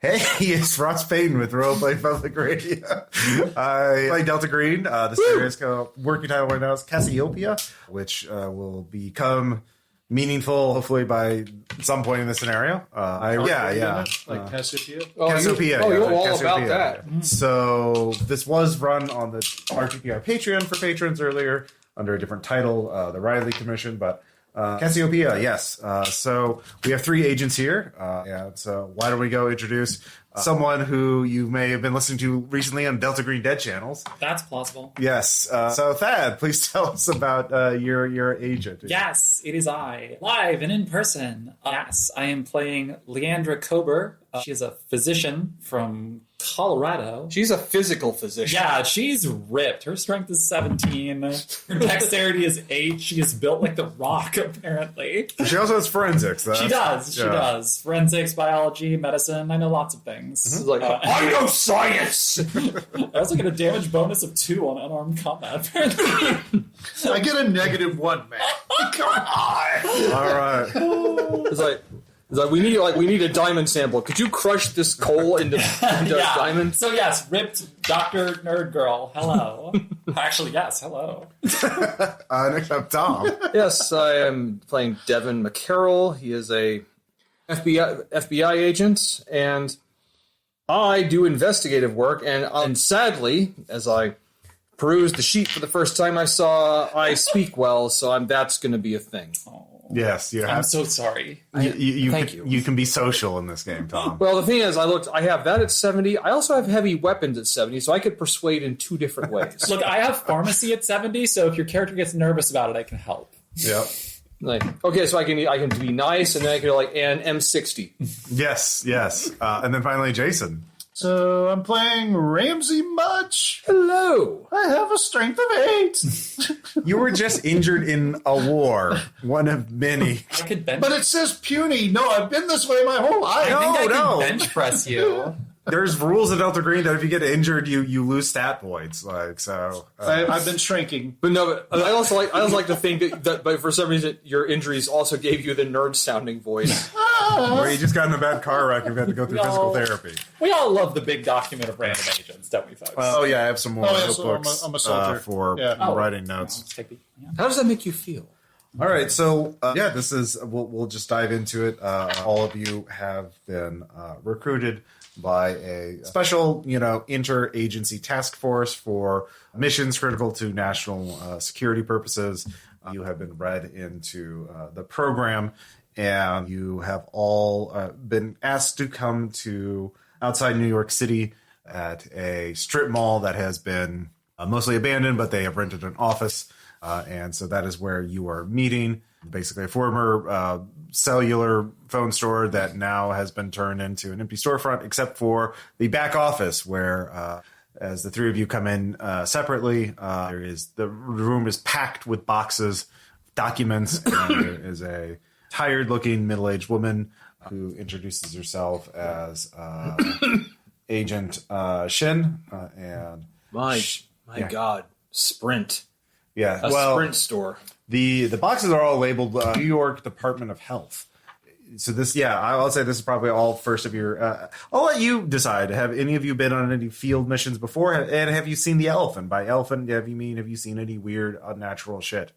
Hey, it's Ross Payton with Roleplay Public Radio. I play Delta Green. The series working title right now is Cassiopeia, which will become meaningful, hopefully, by some point in the scenario. Like Cassiopeia? Cassiopeia. You're all Cassiopeia, about that. Yeah. So this was run on the RPPR Patreon for patrons earlier under a different title, the Riley Commission, but Cassiopeia, yes. So we have 3 agents here. So why don't we go introduce someone who you may have been listening to recently on Delta Green Dead channels. That's plausible. Yes. So Thad, please tell us about your agent. Yes, it is I. Live and in person. Yes, I am playing Leandra Kober. She is a physician from Colorado. She's a physical physician. Yeah, she's ripped. Her strength is 17. Her dexterity is 8. She is built like the Rock, apparently. She also has forensics, though. She does. She does. Forensics, biology, medicine. I know lots of things. It's like, I know science! I also get a damage bonus of 2 on unarmed combat, apparently. I get a -1, man. Come on! All right. It's like we need a diamond sample. Could you crush this coal into diamonds? So yes, ripped Dr. Nerd Girl. Hello. Actually, yes. Hello. Next up, Tom. Yes, I am playing Devin McCaroll. He is a FBI agent, and I do investigative work. And sadly, as I perused the sheet for the first time, I saw I speak well, so that's going to be a thing. Oh. Yes, you have. I'm so sorry. Thank you. You can be social in this game, Tom. Well, the thing is, I have that at 70. I also have heavy weapons at 70, so I could persuade in 2 different ways. Look, I have pharmacy at 70, so if your character gets nervous about it, I can help. Yep. Okay, so I can be nice, and then I can and M60. Yes. And then finally, Jason. So I'm playing Ramsey Much. Hello. I have a strength of 8. You were just injured in a war, one of many. I could bench. But it says puny. No, I've been this way my whole life. I think I No. can bench press you. There's rules at Delta Green that if you get injured, you lose stat points. I've been shrinking. But no, I also like to think that but for some reason your injuries also gave you the nerd sounding voice. Or you just got in a bad car wreck and you've had to go through physical therapy. We all love the big document of random agents, don't we, folks? I have some more notebooks so I'm a soldier. for writing notes. How does that make you feel? All right, so this is we'll just dive into it. All of you have been recruited by a special, interagency task force for missions critical to national security purposes. You have been read into the program, and you have all been asked to come to outside New York City at a strip mall that has been mostly abandoned, but they have rented an office. And so that is where you are meeting. Basically a former cellular phone store that now has been turned into an empty storefront, except for the back office where, as the 3 of you come in separately, the room is packed with boxes, documents, and there is a tired-looking middle-aged woman who introduces herself as Agent Shin. And my God, Sprint. Yeah, Sprint store. The boxes are all labeled New York Department of Health. So this, I'll say this is probably all first of your. I'll let you decide. Have any of you been on any field missions before? And have you seen the elephant? By elephant, have you seen any weird, unnatural shit?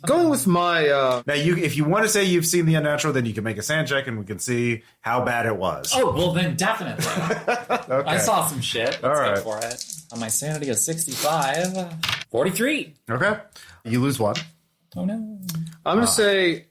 Going with my now, if you want to say you've seen the unnatural, then you can make a sand check and we can see how bad it was. Oh, well then definitely. Okay. I saw some shit. Let's All right. go for it. My sanity is 65. 43. Okay. You lose 1. Oh no. I'm going to say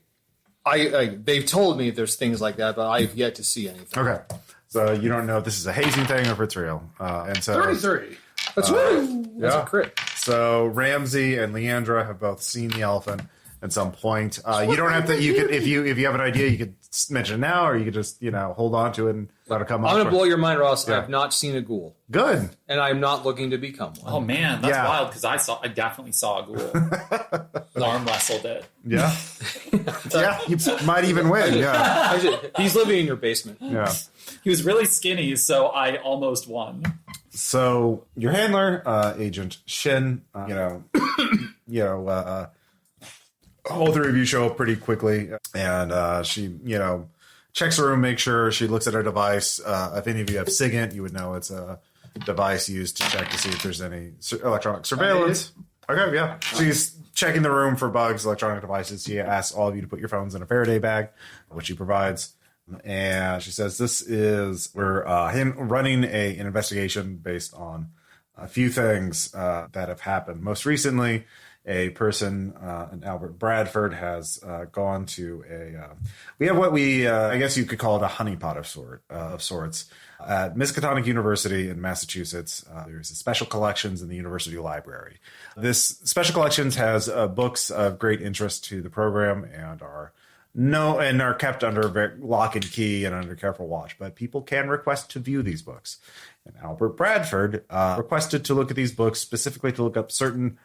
they've told me there's things like that, but I've yet to see anything. Okay. So you don't know if this is a hazing thing or if it's real. And so 33. That's That's a crit. So Ramsey and Leandra have both seen the elephant at some point. You don't have to. You could, if you have an idea, you could mention it now, or you could just hold on to it and let it come up. I'm gonna blow your mind, Ross. Yeah. I've not seen a ghoul. Good. And I'm not looking to become one. Oh man, that's wild because I definitely saw a ghoul. Arm wrestled it. Yeah. Yeah. You might even win. Yeah. He's living in your basement. Yeah. He was really skinny, so I almost won. So your handler, Agent Shin, all 3 of you show up pretty quickly, and she, checks the room, makes sure. She looks at her device. If any of you have SIGINT, you would know it's a device used to check to see if there's any electronic surveillance. Okay, yeah. She's checking the room for bugs, electronic devices. She asks all of you to put your phones in a Faraday bag, which she provides. And she says, we're running an investigation based on a few things that have happened. Most recently, a person, an Albert Bradford, has gone to we have what I guess you could call it a honeypot of sorts. At Miskatonic University in Massachusetts, there's a special collections in the university library. This special collections has books of great interest to the program and are kept under lock and key and under careful watch. But people can request to view these books. And Albert Bradford requested to look at these books, specifically to look up certain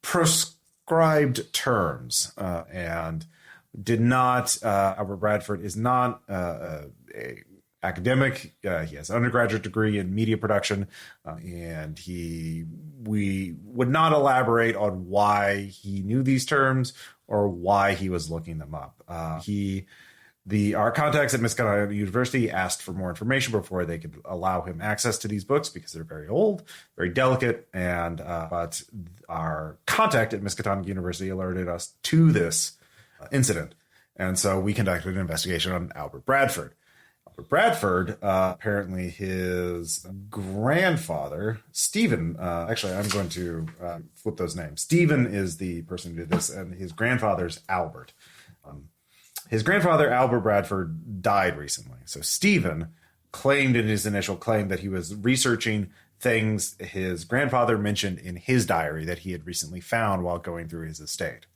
prescribed terms, and did not. Albert Bradford is not a academic. He has an undergraduate degree in media production, and we would not elaborate on why he knew these terms or why he was looking them up. Our contacts at Miskatonic University asked for more information before they could allow him access to these books because they're very old, very delicate, and but our contact at Miskatonic University alerted us to this incident, and so we conducted an investigation on Albert Bradford. Albert Bradford, apparently his grandfather, Stephen, actually I'm going to flip those names. Stephen is the person who did this, and his grandfather's Albert. His grandfather, Albert Bradford, died recently. So Stephen claimed in his initial claim that he was researching things his grandfather mentioned in his diary that he had recently found while going through his estate.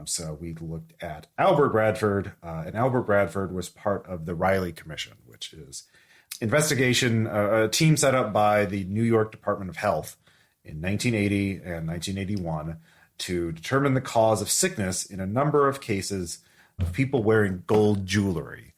So we looked at Albert Bradford, and Albert Bradford was part of the Riley Commission, which is a team set up by the New York Department of Health in 1980 and 1981 to determine the cause of sickness in a number of cases of people wearing gold jewelry.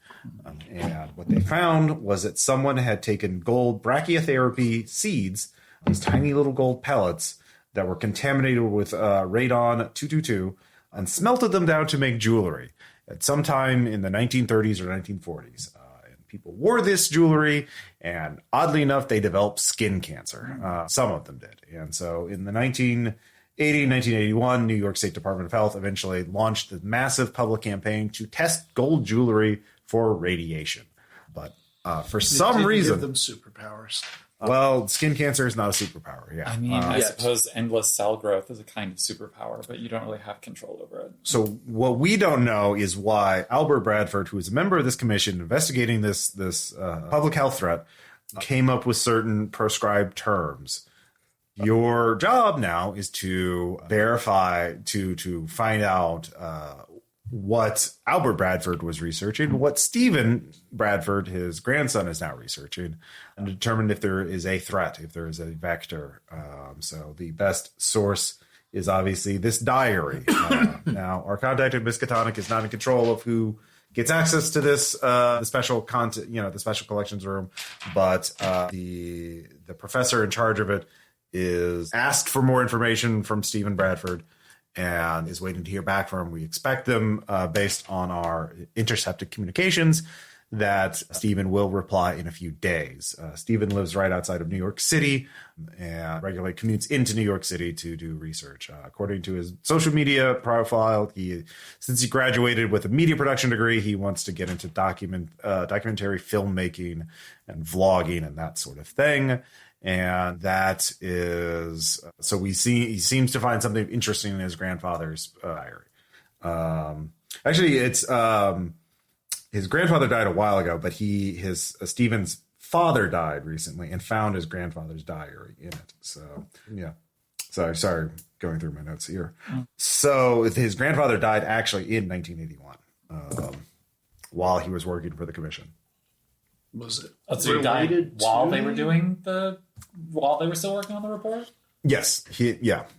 And what they found was that someone had taken gold brachytherapy seeds, these tiny little gold pellets that were contaminated with radon-222, and smelted them down to make jewelry at some time in the 1930s or 1940s. And people wore this jewelry, and oddly enough, they developed skin cancer. Some of them did. And so in the 1981, New York State Department of Health eventually launched the massive public campaign to test gold jewelry for radiation. But for some reason... give them superpowers. Well, skin cancer is not a superpower. Yeah, I mean, I suppose endless cell growth is a kind of superpower, but you don't really have control over it. So what we don't know is why Albert Bradford, who is a member of this commission investigating this public health threat, came up with certain prescribed terms. Your job now is to verify, to find out what Albert Bradford was researching, what Stephen Bradford, his grandson, is now researching, and determine if there is a threat, if there is a vector. So the best source is obviously this diary. Now, our contact at Miskatonic is not in control of who gets access to this, the special content, the special collections room, but the professor in charge of it is asked for more information from Stephen Bradford and is waiting to hear back from him. We expect them, based on our intercepted communications, that Stephen will reply in a few days. Stephen lives right outside of New York City and regularly commutes into New York City to do research. According to his social media profile, since he graduated with a media production degree, he wants to get into documentary filmmaking and vlogging and that sort of thing. And that is, so he seems to find something interesting in his grandfather's diary. Actually, it's his grandfather died a while ago, but Stephen's father died recently and found his grandfather's diary in it. So yeah, sorry, going through my notes here. So his grandfather died actually in 1981, while he was working for the commission. Was it so he died while they were still working on the report? Yes.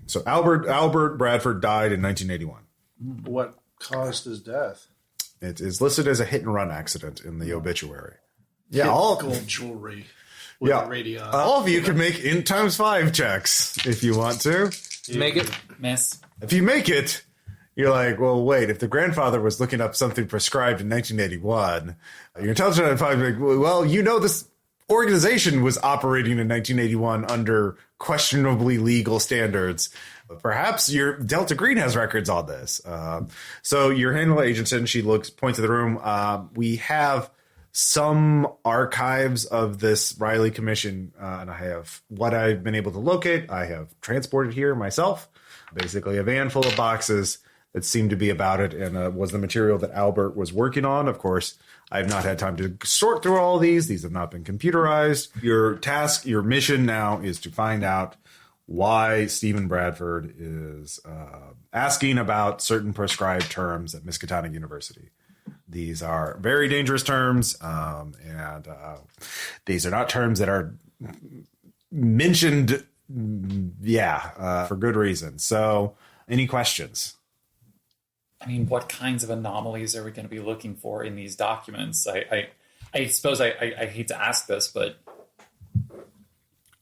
So Albert Bradford died in 1981. What caused his death? It is listed as a hit and run accident in the obituary. Yeah, all gold jewelry with radion. All of you can make int ×5 checks if you want to. Make it. Miss. If you make it, You're like, well, wait, if the grandfather was looking up something prescribed in 1981, your intelligence would probably be like, well, this organization was operating in 1981 under questionably legal standards. Perhaps your Delta Green has records on this. So your handler agent, she points to the room. We have some archives of this Riley Commission, and I have what I've been able to locate. I have transported here myself, basically a van full of boxes that seemed to be about it, and was the material that Albert was working on. Of course, I've not had time to sort through all these. These have not been computerized. Your mission now is to find out why Stephen Bradford is asking about certain prescribed terms at Miskatonic University. These are very dangerous terms, and these are not terms that are mentioned, for good reason. So, any questions? I mean, what kinds of anomalies are we going to be looking for in these documents? I suppose I hate to ask this, but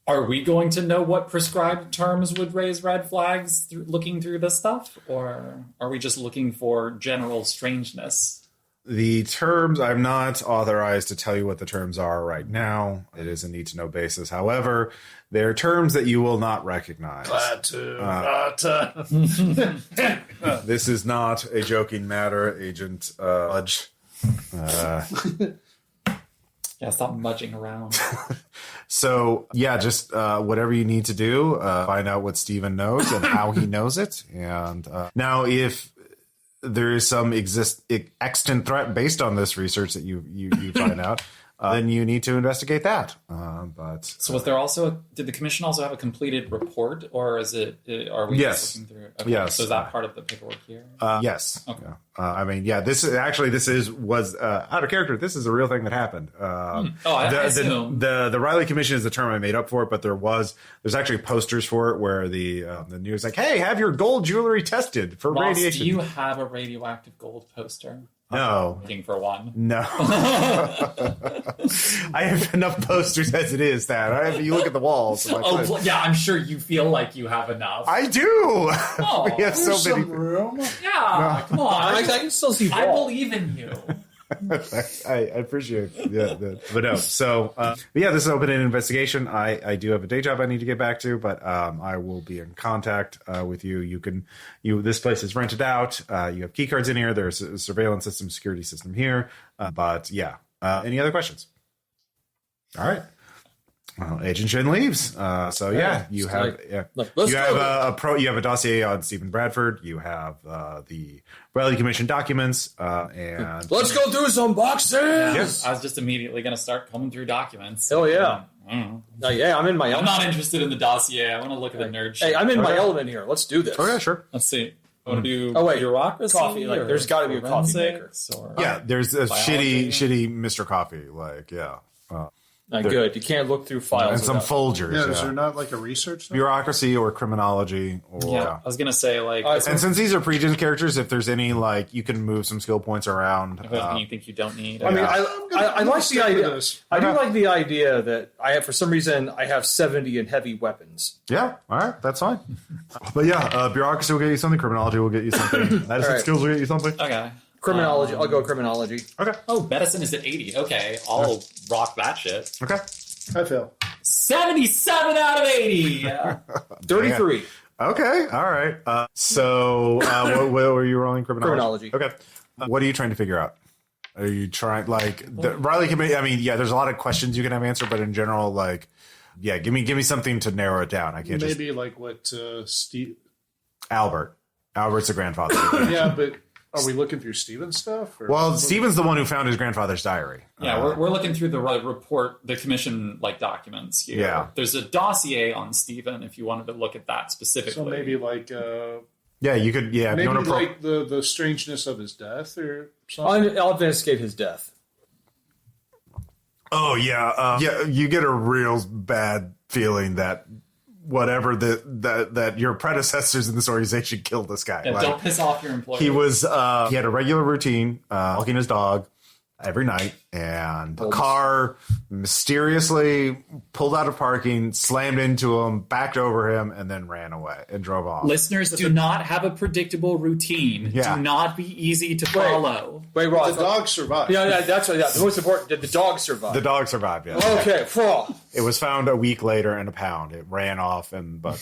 are we going to know what prescribed terms would raise red flags looking through this stuff? Or are we just looking for general strangeness? The terms, I'm not authorized to tell you what the terms are right now. It is a need-to-know basis. However, they're terms that you will not recognize. This is not a joking matter, Agent Mudge. Yeah, stop mudging around. So, just whatever you need to do, find out what Stephen knows and how he knows it. And now, if there is some extant threat based on this research that you find out, then you need to investigate that. So was there also, did the commission also have a completed report, or are we just looking through? Okay. Yes. So is that part of the paperwork here? Yes. Okay. This was out of character. This is a real thing that happened. I assume. The Riley Commission is the term I made up for it, but there's actually posters for it where the news like, hey, have your gold jewelry tested for Ross, radiation. do you have a radioactive gold poster? No. I'm looking for one. No. I have enough posters as it is, that you look at the walls. Yeah, I'm sure you feel like you have enough. I do. Oh, we have so many. Room. Yeah, come on. I can still see I Paul. believe in you. I appreciate that. But no. So, this is open-ended investigation. I do have a day job I need to get back to, but I will be in contact with you. This place is rented out. You have key cards in here. There's a surveillance system, security system here. Any other questions? All right. Well, Agent Shin leaves. You have a dossier on Stephen Bradford. You have the Riley Commission documents, and Let's go through some boxes. Yes. I was just immediately going to start combing through documents. Hell yeah. I'm I'm in my. not interested in the dossier. I want to look at the nerd shit. Hey, I'm in my element here. Let's do this. Oh yeah, sure. Let's see. I want to do bureaucracy. Coffee. Like, there's got to be a coffee maker. There's a biology. shitty Mr. Coffee. Good. You can't look through files. And some Folgers. Yeah, is there not like a research thing? Bureaucracy or criminology or I was gonna say and since these are pre-gen characters, if there's any you can move some skill points around. anything you think you don't need. I mean, I like the idea. I do Okay. like the idea that for some reason, I have 70 in heavy weapons. Yeah, all right, that's fine. But bureaucracy will get you something. Criminology will get you something. Medicine skills will get you something. Okay. Criminology. I'll go criminology. Okay. Oh, medicine is at 80. Okay, I'll rock that shit. Okay. I fail. 77 out of 80. 33. Okay. All right. What were you rolling? Criminology. Okay. What are you trying to figure out? Are you trying the Riley Committee? I mean, there's a lot of questions you can have answered, but in general, give me something to narrow it down. I can't Maybe like what Steve. Albert's the grandfather. Yeah, but are we looking through Steven's stuff? Or Well, Stephen's the one who found his grandfather's diary. Yeah, we're looking through the report, the commission documents here. Yeah. There's a dossier on Stephen if you wanted to look at that specifically. So maybe like you could. Yeah, maybe if you want to like the strangeness of his death or something. I'll investigate his death. Oh yeah, you get a real bad feeling that whatever that your predecessors in this organization killed this guy. Yeah, don't piss off your employer. He had a regular routine, walking his dog, every night, and a car mysteriously pulled out of parking, slammed into him, backed over him, and then ran away and drove off. Listeners, do not have a predictable routine. Yeah. Do not be easy to follow. Wait, Ross. The dog survived. Yeah, that's what. Yeah, the most important. Did the dog survive? The dog survived, yes. Okay. It was found a week later in a pound. It ran off, but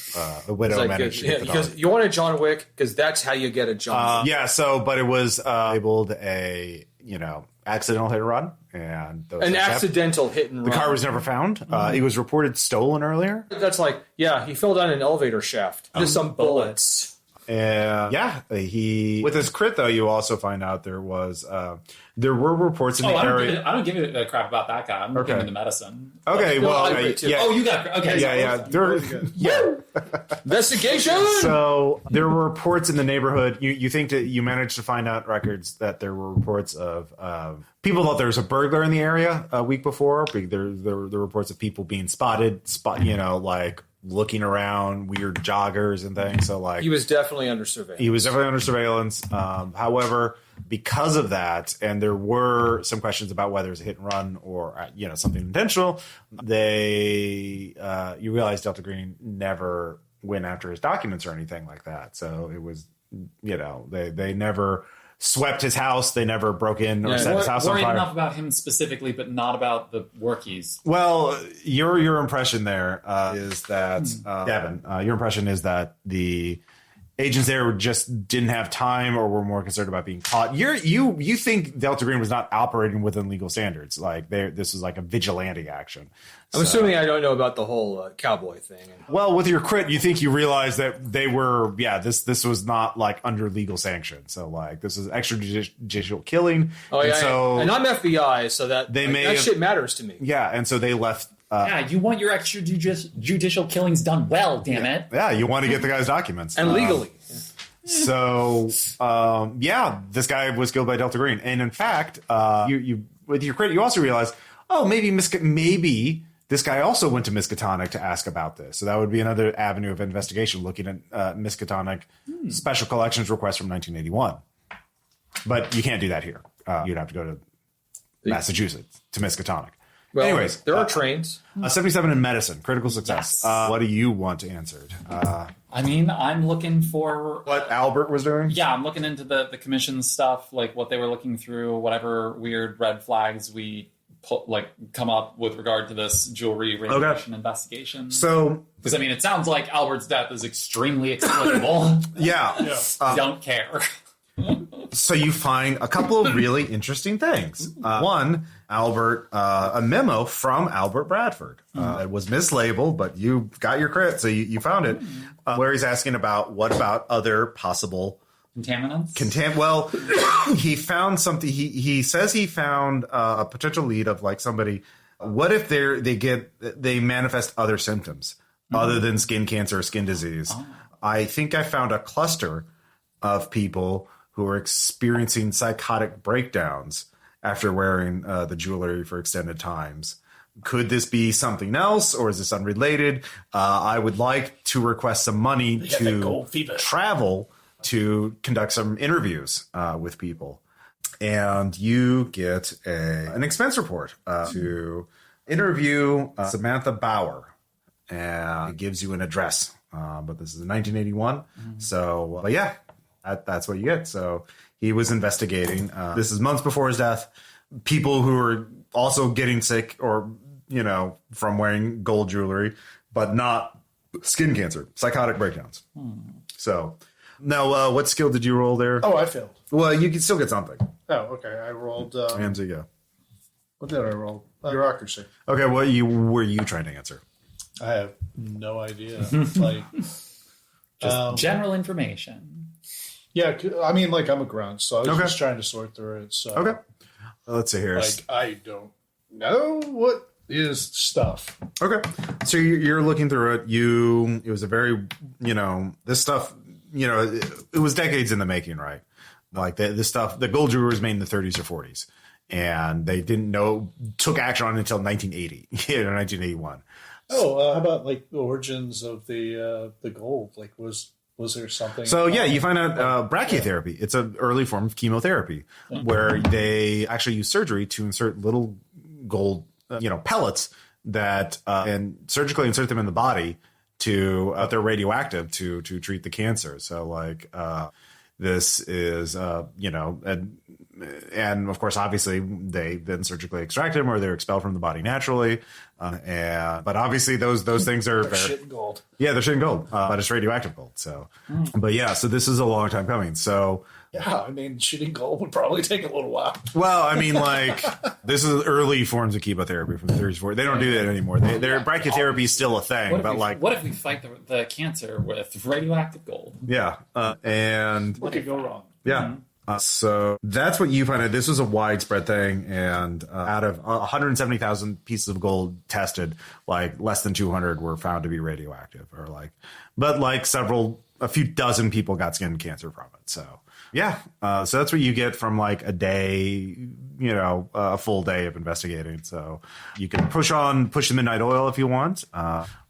the widow managed to get the dog. Because you want a John Wick, because that's how you get a John Wick. But it was labeled a, accidental hit and run. And An accidental hit and run. The car was never found. It was reported stolen earlier. That's like, he fell down an elevator shaft. Just some bullets. And he with his crit though, you also find out there were reports in the area. I don't give a crap about that guy. I'm giving him the medicine. Okay, you got okay. Yeah. Investigation. So there were reports in the neighborhood. You think that you managed to find out records that there were reports of people thought there was a burglar in the area a week before. There were reports of people being spotted, like looking around, weird joggers and things. So like he was definitely under surveillance. However, because of that, and there were some questions about whether it was a hit and run or something intentional, you realize Delta Green never went after his documents or anything like that. So it was they never swept his house. They never broke in or set his house on fire. Worried enough about him specifically, but not about the workies. Well, your impression there is that, Devin, your impression is that the agents there just didn't have time or were more concerned about being caught. You think Delta Green was not operating within legal standards. Like this was like a vigilante action. I'm assuming I don't know about the whole cowboy thing. Well, with your crit, you think you realize that they were, this was not like under legal sanction. So like this is extrajudicial killing. And I'm FBI, so that shit matters to me. Yeah, and so they left. You want your extrajudicial killings done well, damn it. Yeah, you want to get the guy's documents. And legally. So, this guy was killed by Delta Green. And in fact, you with your crit, you also realize, maybe this guy also went to Miskatonic to ask about this. So that would be another avenue of investigation, looking at Miskatonic special collections request from 1981. But you can't do that here. You'd have to go to Massachusetts to Miskatonic. Well, anyways, there are trains. 77 in medicine, critical success. Yes. What do you want answered? I'm looking for what Albert was doing. Yeah, I'm looking into the commission stuff, like what they were looking through, whatever weird red flags we come up with regard to this jewelry radiation investigation. So, because it sounds like Albert's death is extremely explicable. Yeah. Don't care. So you find a couple of really interesting things. One, Albert, a memo from Albert Bradford. It was mislabeled, but you got your credit, so you found it. Where he's asking about what about other possible contaminants? Well, he found something. He says he found a potential lead of like somebody. What if they manifest other symptoms other than skin cancer or skin disease? I think I found a cluster of people who are experiencing psychotic breakdowns after wearing the jewelry for extended times. Could this be something else, or is this unrelated? I would like to request some money to travel to conduct some interviews with people. And you get an expense report to interview Samantha Bauer. And it gives you an address. But this is in 1981. So, that's what you get. So he was investigating. This is months before his death. People who are also getting sick or, from wearing gold jewelry, but not skin cancer, psychotic breakdowns. So now, what skill did you roll there? Oh, I failed. Well, you can still get something. Oh, okay. I rolled. Ramsey, go. What did I roll? Bureaucracy. Okay, what were you trying to answer? I have no idea. Just general information. Yeah, I'm a grunt, so I was just trying to sort through it. So okay, let's see here. I don't know what is stuff. Okay, so you're looking through it. It was a very, this stuff, it was decades in the making, right? Like this stuff, the gold jewelry was made in the 30s or 40s, and they took action on it until 1980, 1981. Oh, how about the origins of the gold? Was Was there something? So yeah, you find out brachytherapy. It's an early form of chemotherapy where they actually use surgery to insert little gold, pellets that and surgically insert them in the body to they're radioactive to treat the cancer. So this is and of course obviously they then surgically extract them or they're expelled from the body naturally. But obviously those things are shit and gold. Yeah, they're shit and gold, but it's radioactive gold. So, but yeah, so this is a long time coming. So yeah, I mean, shit and gold would probably take a little while. Well, I mean, this is early forms of chemotherapy from the 30s, 40s. They don't do that anymore. Their brachytherapy is still a thing, what if we fight the cancer with radioactive gold? Yeah, and What could go wrong? Yeah. So that's what you find out. This was a widespread thing, and out of 170,000 pieces of gold tested, less than 200 were found to be radioactive, but a few dozen people got skin cancer from it. So yeah, so that's what you get from a day, a full day of investigating. So you can push the midnight oil if you want.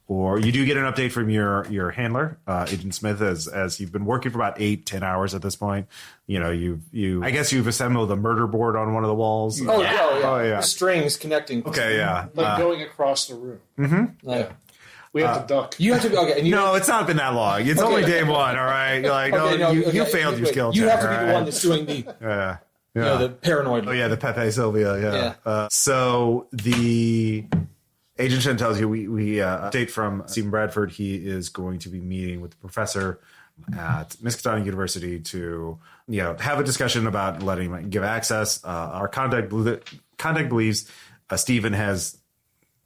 Or you do get an update from your handler, Agent Smith, as you've been working for about 8-10 hours at this point. I guess you've assembled a murder board on one of the walls. Oh yeah. Strings connecting. Okay, yeah. Going across the room. Mm-hmm. Yeah. We have to duck. You have to. Okay, and no, it's not been that long. It's only day one. All right. You failed your skill check. You have to be the one that's doing the. Yeah. The paranoid. Oh yeah, the Pepe Sylvia. Yeah. So the. Agent Shen tells you we update from Stephen Bradford. He is going to be meeting with the professor at Miskatonic University to have a discussion about letting him give access. Our contact believes Stephen has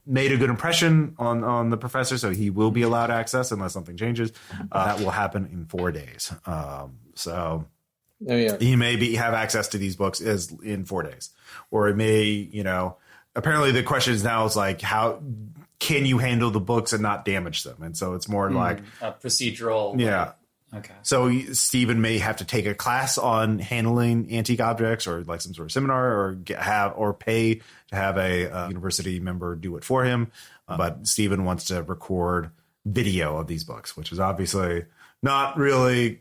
made a good impression on the professor, so he will be allowed access unless something changes. That will happen in 4 days. He may have access to these books in 4 days, or it may Apparently, the question is now how can you handle the books and not damage them? And so it's more like a procedural. Yeah. Okay. So Stephen may have to take a class on handling antique objects, or some sort of seminar, or pay to have a university member do it for him. But Stephen wants to record video of these books, which is obviously not really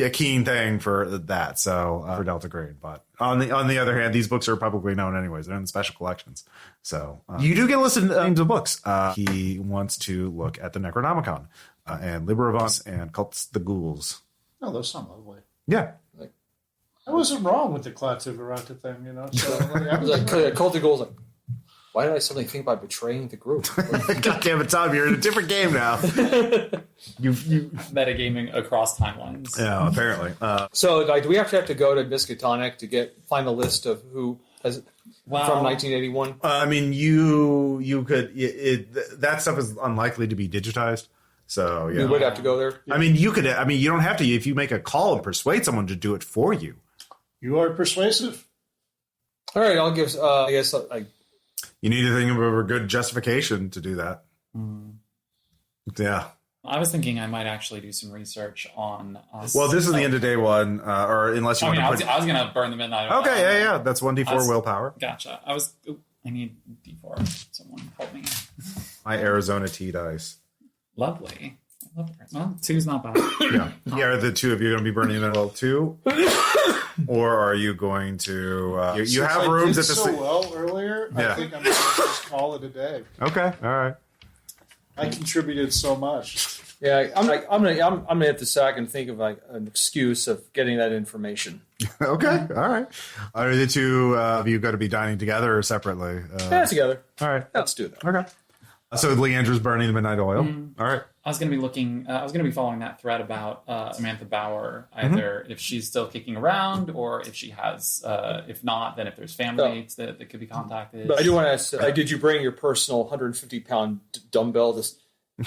a keen thing for that. So for Delta Green, but on the other hand, these books are publicly known anyways. They're in the special collections. So you do get a list of names of books. He wants to look at the Necronomicon and Liber-Avance and Cults the Ghouls. Oh, those sound lovely. Yeah. I wasn't wrong with the Klaatu Garanta thing, So I was Cult the Ghouls. Why did I suddenly think about betraying the group? God damn it, Tom! You're in a different game now. you metagaming across timelines. Yeah, apparently. So, do we have to go to Miskatonic to find the list of who has from 1981? I mean, you could. That stuff is unlikely to be digitized. So yeah, you would have to go there. I mean, you could. I mean, you don't have to. If you make a call and persuade someone to do it for you, you are persuasive. All right, I'll give. I guess you need to think of a good justification to do that. Yeah. I was thinking I might actually do some research on. Well, this is the end of day one, or unless you want to. I was going to burn the midnight. Okay, yeah. That's 1d4 willpower. Gotcha. I need d4. Someone help me. My Arizona tea dice. Lovely. I love it. Well, 2's not bad. Yeah. Are the two of you going to be burning them all too? Or are you going to... you have rooms at the... well earlier, I think I'm going to just call it a day. Okay. All right. I contributed so much. Yeah, I'm gonna have to sack and think of an excuse of getting that information. Okay. All right. Are the two of you going to be dining together or separately? Together. All right. Let's do that. Okay. So Leandra's burning the midnight oil. All right. I was going to be looking. I was going to be following that thread about Samantha Bauer, either if she's still kicking around or if she has. If not, then if there's family that could be contacted. But I do want to ask: did you bring your personal 150-pound dumbbell? Just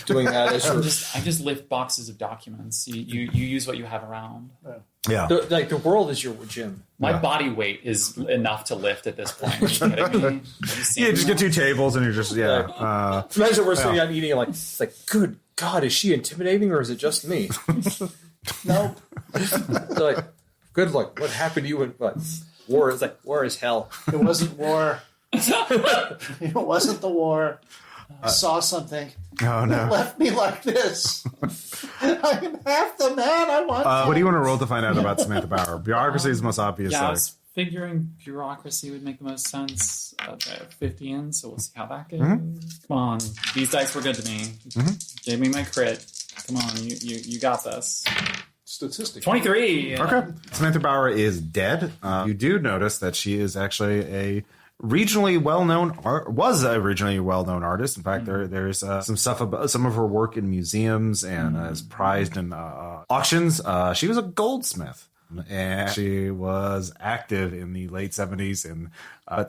doing that as your... I just lift boxes of documents. You use what you have around. Yeah. The world is your gym. My body weight is enough to lift at this point. Are you kidding me? Just get 2 tables and you're just Imagine we're sitting down eating it's like, good God, is she intimidating or is it just me? Nope. Like, good luck. What happened to you when war is war is hell. It wasn't war. It wasn't the war. I saw something. Oh, no. left me like this. I am half the man I want. What do you want to roll to find out about Samantha Bauer? Bureaucracy is most obvious. Yeah, I Like, was figuring bureaucracy would make the most sense. There 50 in, so we'll see how that goes. Mm-hmm. Come on, these dice were good to me. Gave me my crit. Come on, you got this. Statistics. 23. okay. Samantha Bauer is dead. You do notice that she is actually a regionally well-known was a regionally well-known artist. In fact, there's some stuff about some of her work in museums and is prized in auctions. She was a goldsmith. And she was active in the late 70s and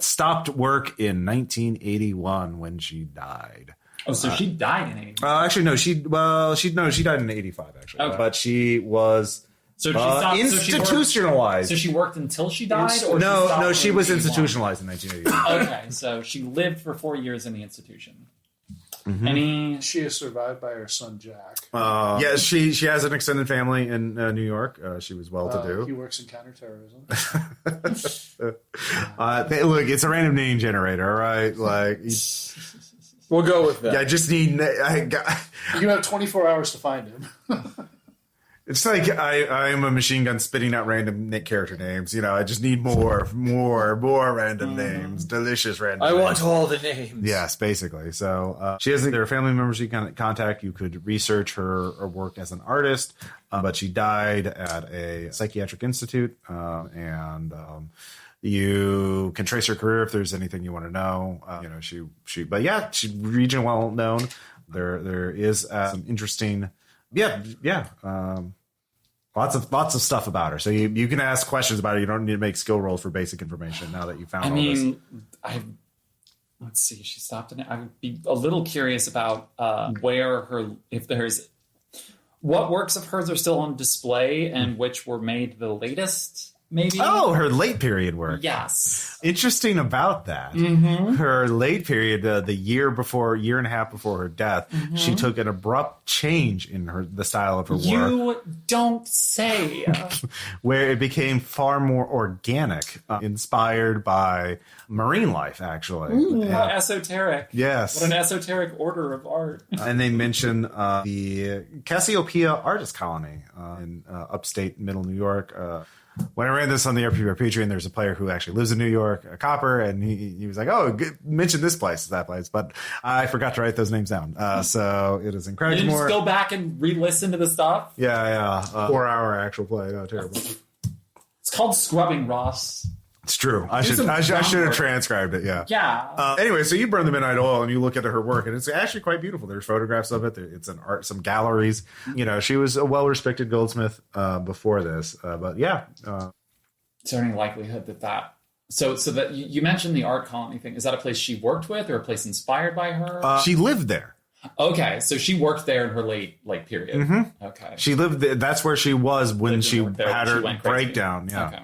stopped work in 1981 when she died. Oh, so she died in 80. Actually, no. She died in 85. Actually, Okay. but she was So she stopped, institutionalized. So she worked until she died, or No. She was 81? institutionalized in 1981. Okay, so she lived for 4 years in the institution. Any? She is survived by her son Jack. Yeah, she has an extended family in New York. She was well-to-do. He works in counterterrorism. Look, it's a random name generator, all right? Like, We'll go with that. yeah, I just need. You have 24 hours to find him. It's like I am a machine gun spitting out random character names. You know, I just need more random names, delicious random. I names. want all the names. Yes, basically. So she has there are family members you can contact. You could research her work as an artist, but she died at a psychiatric institute, and you can trace her career if there's anything you want to know. She's regionally well known. There is some interesting. Lots of stuff about her. So you can ask questions about her. You don't need to make skill rolls for basic information now that you found all this. Let's see. She stopped in it. I would be a little curious about what works of hers are still on display and which were made the latest. Maybe. Oh, her late period work. Yes. Interesting about that. Her late period, the year and a half before her death, she took an abrupt change in the style of her work. You don't say. Where it became far more organic, inspired by marine life, actually. Ooh, how esoteric. Yes. What an esoteric order of art. And they mention the Cassiopeia artist colony in upstate middle New York. When I ran this on the RPPR Patreon, there's a player who actually lives in New York, a copper, and he was like, mention this place, that place. But I forgot to write those names down. So it is incredible. Did you just go back and re-listen to the stuff? Yeah. 4-hour actual play. Oh, terrible. It's called scrubbing, Ross. It's true. I should have transcribed it. Yeah. Yeah. Anyway, so you burn the midnight oil and you look at her work, and it's actually quite beautiful. There's photographs of it. It's an art, some galleries. She was a well-respected goldsmith before this. But yeah. Is there any likelihood that so that you mentioned the art colony thing? Is that a place she worked with or a place inspired by her? She lived there. Okay, so she worked there in her late period. Okay. She lived there. That's where she was when she had her breakdown. Yeah. Okay.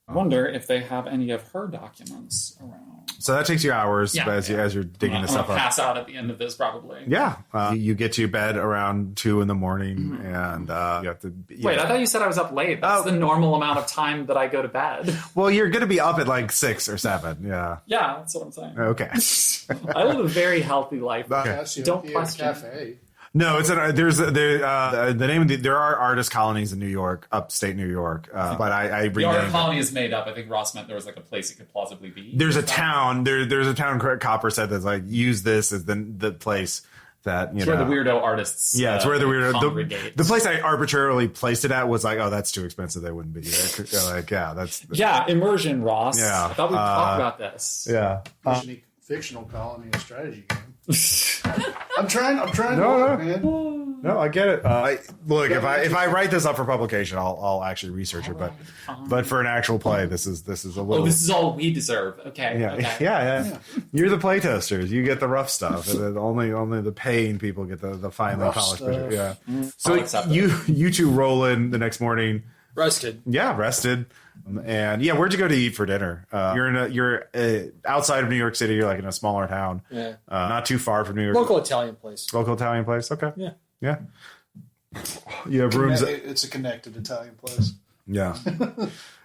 I wonder if they have any of her documents around. So that takes you hours as you're digging this stuff up. Pass out at the end of this, probably. Yeah. You get to your bed around 2 a.m. and you have to... Wait, I thought you said I was up late. That's the normal amount of time that I go to bed. Well, you're going to be up at like 6 or 7. Yeah. Yeah, that's what I'm saying. Okay. I live a very healthy life. Okay. Don't question. Cafe. No, it's the name of there are artist colonies in New York, upstate New York, but I the art colony is made up. I think Ross meant there was like a place it could plausibly be. There's a town. There's a town. Copper said that's like use this as the place that it's where the weirdo artists. Yeah, it's where the weirdo congregate. The place I arbitrarily placed it at was like, oh, that's too expensive. They wouldn't be there. Like, yeah, that's immersion, Ross. Yeah, I thought we'd talk about this. Yeah, fictional colony and strategy game. I'm trying No. man. No, I get it. Look, if I write this up for publication, I'll actually research it. But for an actual play, this is a little. Oh, this is all we deserve. Okay. Yeah, okay. yeah. You're the play toasters. You get the rough stuff, and then only the paying people get the finely polished. Yeah. So you two roll in the next morning. Rested. Yeah, rested. And yeah, where'd you go to eat for dinner? You're outside of New York City. You're like in a smaller town. Yeah. Not too far from New York. Local Italian place. Okay. Yeah. Yeah. You have rooms. It's a connected Italian place. Yeah.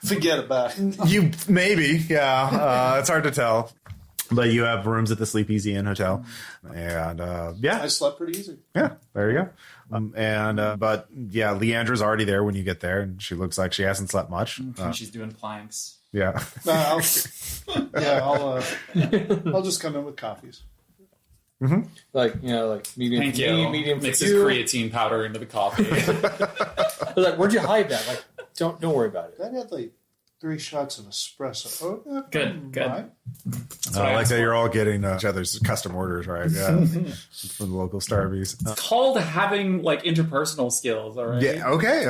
Forget about it. You maybe. Yeah. It's hard to tell. But you have rooms at the Sleepeasy Inn Hotel, and I slept pretty easy. yeah, there you go. But yeah, Leandra's already there when you get there, and she looks like she hasn't slept much. She's doing planks. Yeah, I'll just come in with coffees. Like medium. Thank you. Medium for Mixes you. creatine powder into the coffee. They're like, where'd you hide that? Like, don't worry about it. That had like 3 shots of espresso. Oh, yeah, Good. right. I like that you're all getting each other's custom orders, right? Yeah, from the local Starbucks. Called having like interpersonal skills, all right? Yeah. Okay.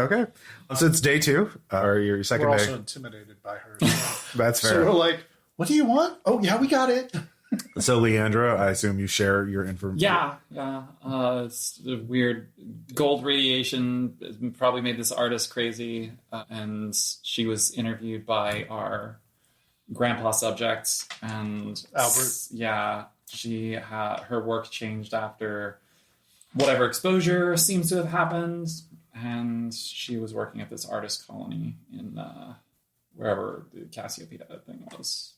So it's day 2 or your second We're day. also intimidated by her. That's So fair. we're like, what do you want? Oh, yeah, we got it. So Leandra, I assume you share your information. Yeah. It's a weird gold radiation probably made this artist crazy, and she was interviewed by our grandpa subject, and Albert. Yeah, her work changed after whatever exposure seems to have happened, and she was working at this artist colony in wherever the Cassiopeia thing was.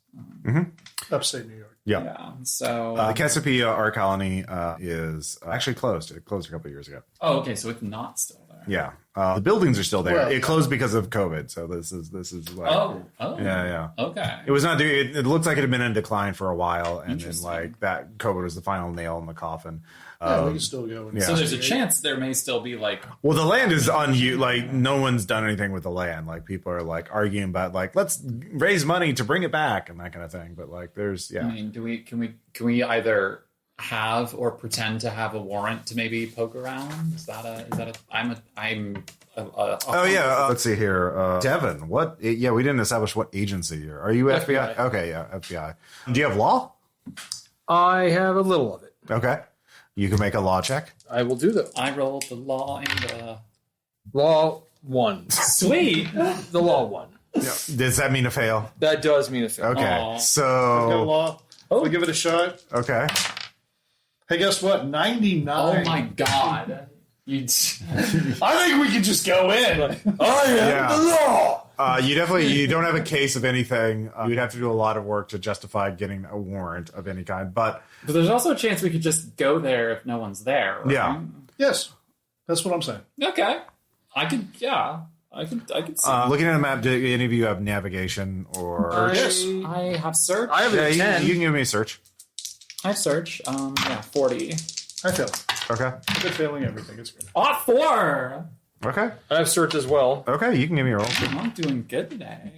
Upstate New York. Yeah. So The Cassiopeia art colony is actually closed. It closed a couple of years ago. oh, okay, so it's not still there. Yeah. The buildings are still there. Well, it closed because of COVID. So this is like. Oh. Yeah. Okay. It was not doing. It looked like it had been in decline for a while, and then Interesting. like that COVID was the final nail in the coffin. Yeah, we can still go. yeah. So there's a chance there may still be like Well, the land is unused. Like no one's done anything with the land. Like people are like arguing about like let's raise money to bring it back and that kind of thing. But like there's I mean, can we either have or pretend to have a warrant to maybe poke around? Is that a Oh yeah, let's see here. Devin, what? Yeah, we didn't establish what agency you're. Are you FBI? Okay, yeah, FBI. Do you have law? I have a little of it. Okay, you can make a law check. I will do that. I rolled the law and Law 1. sweet. The law 1. Does that mean a fail? That does mean a fail. Okay, Aw. Got a so law. We give it a shot. okay, Hey, guess what? 99. Oh my god. I think we can just go in. yeah. The law! You don't have a case of anything. You'd have to do a lot of work to justify getting a warrant of any kind. But But there's also a chance we could just go there if no one's there. Right? yeah, Yes, that's what I'm saying. Okay. I could see. looking at a map, do any of you have navigation or? Yes. I have search. I have Yeah, a 10. you can give me a search. I have search. 40. I failed. Okay. I've been failing everything. It's good. 4. Okay. I have search as well. Okay. You can give me a roll. I'm doing good today.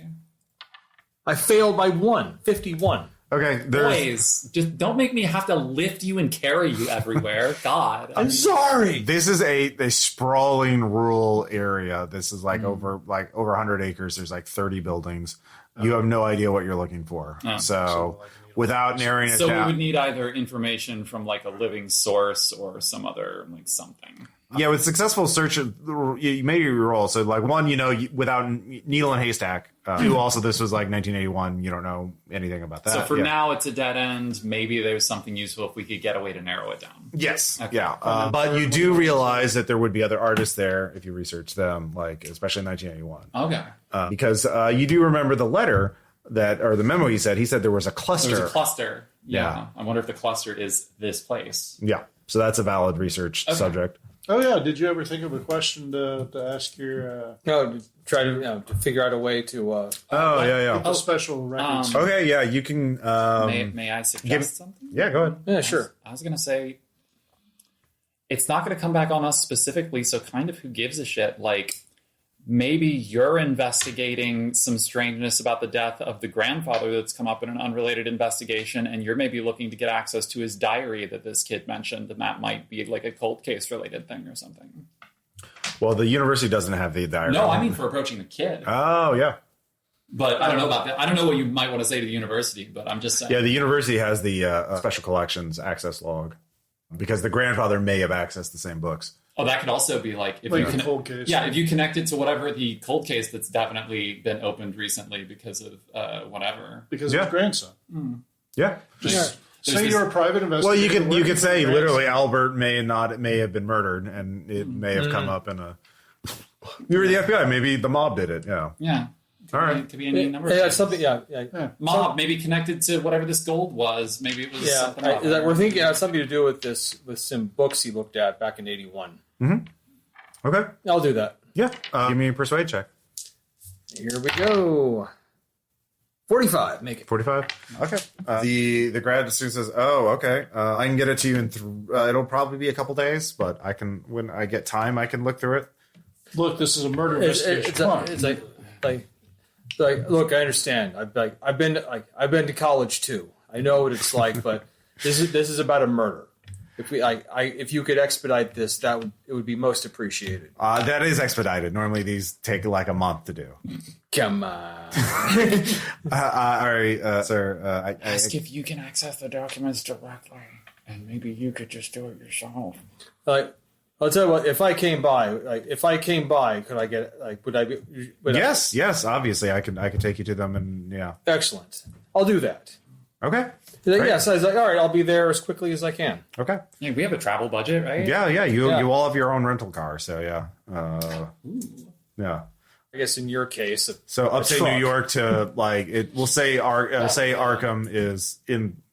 I failed by 1. 51. Okay. Boys, just don't make me have to lift you and carry you everywhere. God. I'm sorry. This is a sprawling rural area. This is like over 100 acres. There's like 30 buildings. You have no idea what you're looking for. So without narrowing it So we down, would need either information from like a living source or some other like something. yeah, with successful search, you made your roll. So like one, without needle and haystack. Two, also this was like 1981. You don't know anything about that. So for Yeah. now, it's a dead end. Maybe there's something useful if we could get a way to narrow it down. Yes. Okay. Yeah. But you do realize that there would be other artists there if you research them, like especially in 1981. Okay. Because you do remember the letter or the memo he said there was a cluster. There's a cluster. Yeah. Yeah. I wonder if the cluster is this place. Yeah. So that's a valid research subject. Oh, yeah. Did you ever think of a question to ask your No, to try to figure out a way to. the special records? Okay. Yeah. You can. May I suggest something? Yeah. Go ahead. Yeah, sure. I was going to say, it's not going to come back on us specifically, so kind of who gives a shit? Like, maybe you're investigating some strangeness about the death of the grandfather that's come up in an unrelated investigation, and you're maybe looking to get access to his diary that this kid mentioned, and that might be like a cold case related thing or something. Well, the university doesn't have the diary. No, I mean for approaching the kid. Oh, yeah. But I don't know about that. I don't know what you might want to say to the university, but I'm just saying. Yeah, the university has the special collections access log because the grandfather may have accessed the same books. Oh, that could also be like if Like you a cold case. Yeah, if you connect it to whatever the cold case that's definitely been opened recently because of whatever. Because of his grandson. Yeah. Just There's say this- you're a private Well, investigator. you could say literally Albert may have been murdered, and it may have come up in a. You were the FBI. Maybe the mob did it. Yeah. Yeah. All right. It could be any number of Yeah, things. something. Yeah. Mob, maybe connected to whatever this gold was. Maybe it was something about We're thinking it has something to do with some books he looked at back in '81. Okay. I'll do that. Yeah. Give me a persuade check. Here we go. 45. Make it. 45. Okay. The grad student says, "Oh, okay. I can get it to you in. It'll probably be a couple days, but I can when I get time, I can look through it." Look, this is a murder investigation. Come on. It's like, look, I understand. I've been to college too. I know what it's like, but this is about a murder. If you could expedite this, it would be most appreciated. That is expedited. Normally these take like a month to do. Come on. All right, sir. Ask if you can access the documents directly, and maybe you could just do it yourself. I'll tell you what. If I came by, could I get would I be? Yes. Obviously, I can take you to them, and yeah. Excellent. I'll do that. Okay. Yes, I was like, all right, I'll be there as quickly as I can. Okay. Yeah, we have a travel budget, right? Yeah. You all have your own rental car, so yeah. Yeah. I guess in your case, so upstate New York to like it. We'll say Arkham is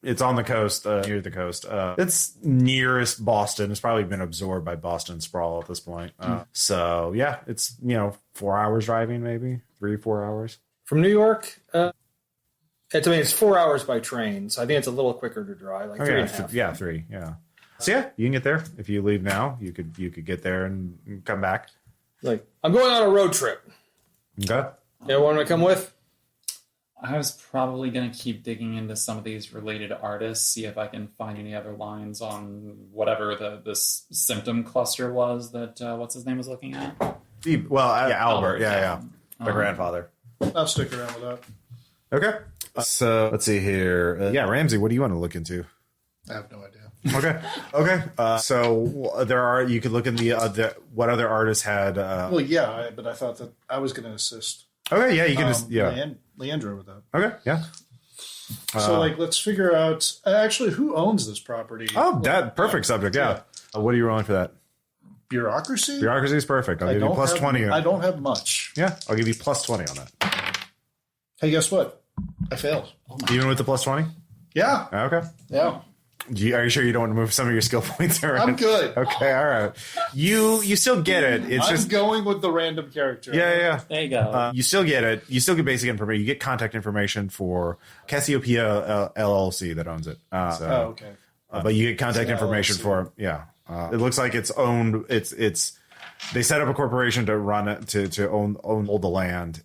it's on the coast, near the coast. It's nearest Boston. It's probably been absorbed by Boston sprawl at this point. So yeah, it's 4 hours driving, maybe 3-4 hours from New York. It's 4 hours by train, so I think it's a little quicker to drive, like 3.5. Yeah, 3. Yeah. So yeah, you can get there if you leave now. You could get there and come back. Like I'm going on a road trip. Okay. You want to come with? I was probably going to keep digging into some of these related artists, see if I can find any other lines on whatever this symptom cluster was that what's his name was looking at. Albert. Yeah. My grandfather. I'll stick around with that. Okay. So let's see here. Ramsey, what do you want to look into? I have no idea. Okay. So you could look in the what other artists had. But I thought that I was going to assist. Okay. Yeah, you can Leandra with that. Okay. Yeah. So let's figure out actually who owns this property. Oh, that perfect subject. Yeah. What are you rolling for that? Bureaucracy. Bureaucracy is perfect. I'll give you plus 20. I don't have much. Yeah, I'll give you plus 20 on that. Hey, guess what? I failed. Even with the plus 20? Yeah. Okay. Yeah. Are you sure you don't want to move some of your skill points around? I'm good. Okay, all right. You still get it. It's I'm just going with the random character. Yeah. There you go. You still get it. You still get basic information. You get contact information for Cassiopeia LLC that owns it. Okay. But you get contact information for it looks like it's owned. It's they set up a corporation to run it to own all the land,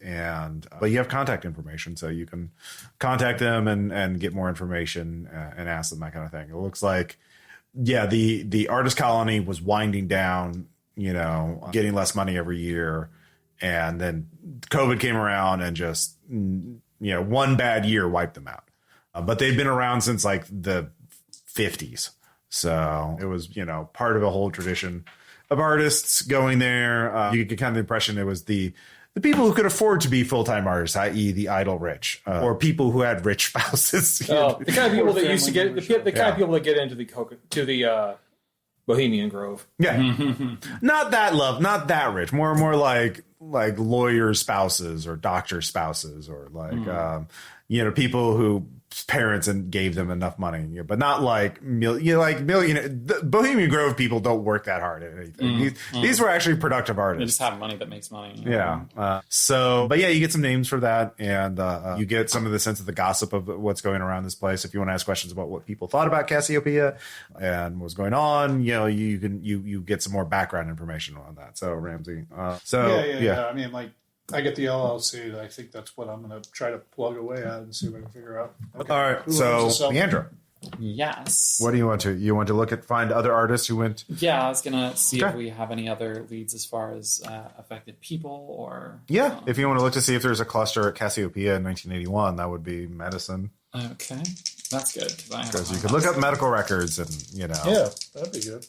but you have contact information, so you can contact them and get more information and ask them that kind of thing. It looks like the artist colony was winding down, getting less money every year, and then COVID came around and just one bad year wiped them out. But they've been around since like the 50s, so it was part of a whole tradition of artists going there. You get kind of the impression it was the people who could afford to be full-time artists, i.e. the idle rich, or people who had rich spouses. The kind of people that used to get the kind of people that get into the Bohemian Grove. Yeah. Not that rich. More like lawyer spouses or doctor spouses or people who parents and gave them enough money, but not like millionaire. Bohemian Grove people don't work that hard at anything. These were actually productive artists. They just have money that makes money. Yeah. You get some names for that, and you get some of the sense of the gossip of what's going around this place. If you want to ask questions about what people thought about Cassiopeia and what's going on, you get some more background information on that. So Ramsey. I mean, I get the LLC. I think that's what I'm going to try to plug away at and see if I can figure out. Okay. All right. So, Leandra. Yes. What do you want to? You want to find other artists who went? Yeah, I was going to see if we have any other leads as far as affected people or... Yeah, if you want to look to see if there's a cluster at Cassiopeia in 1981, that would be medicine. Okay. That's good. Because you could look up medical records and, Yeah, that'd be good.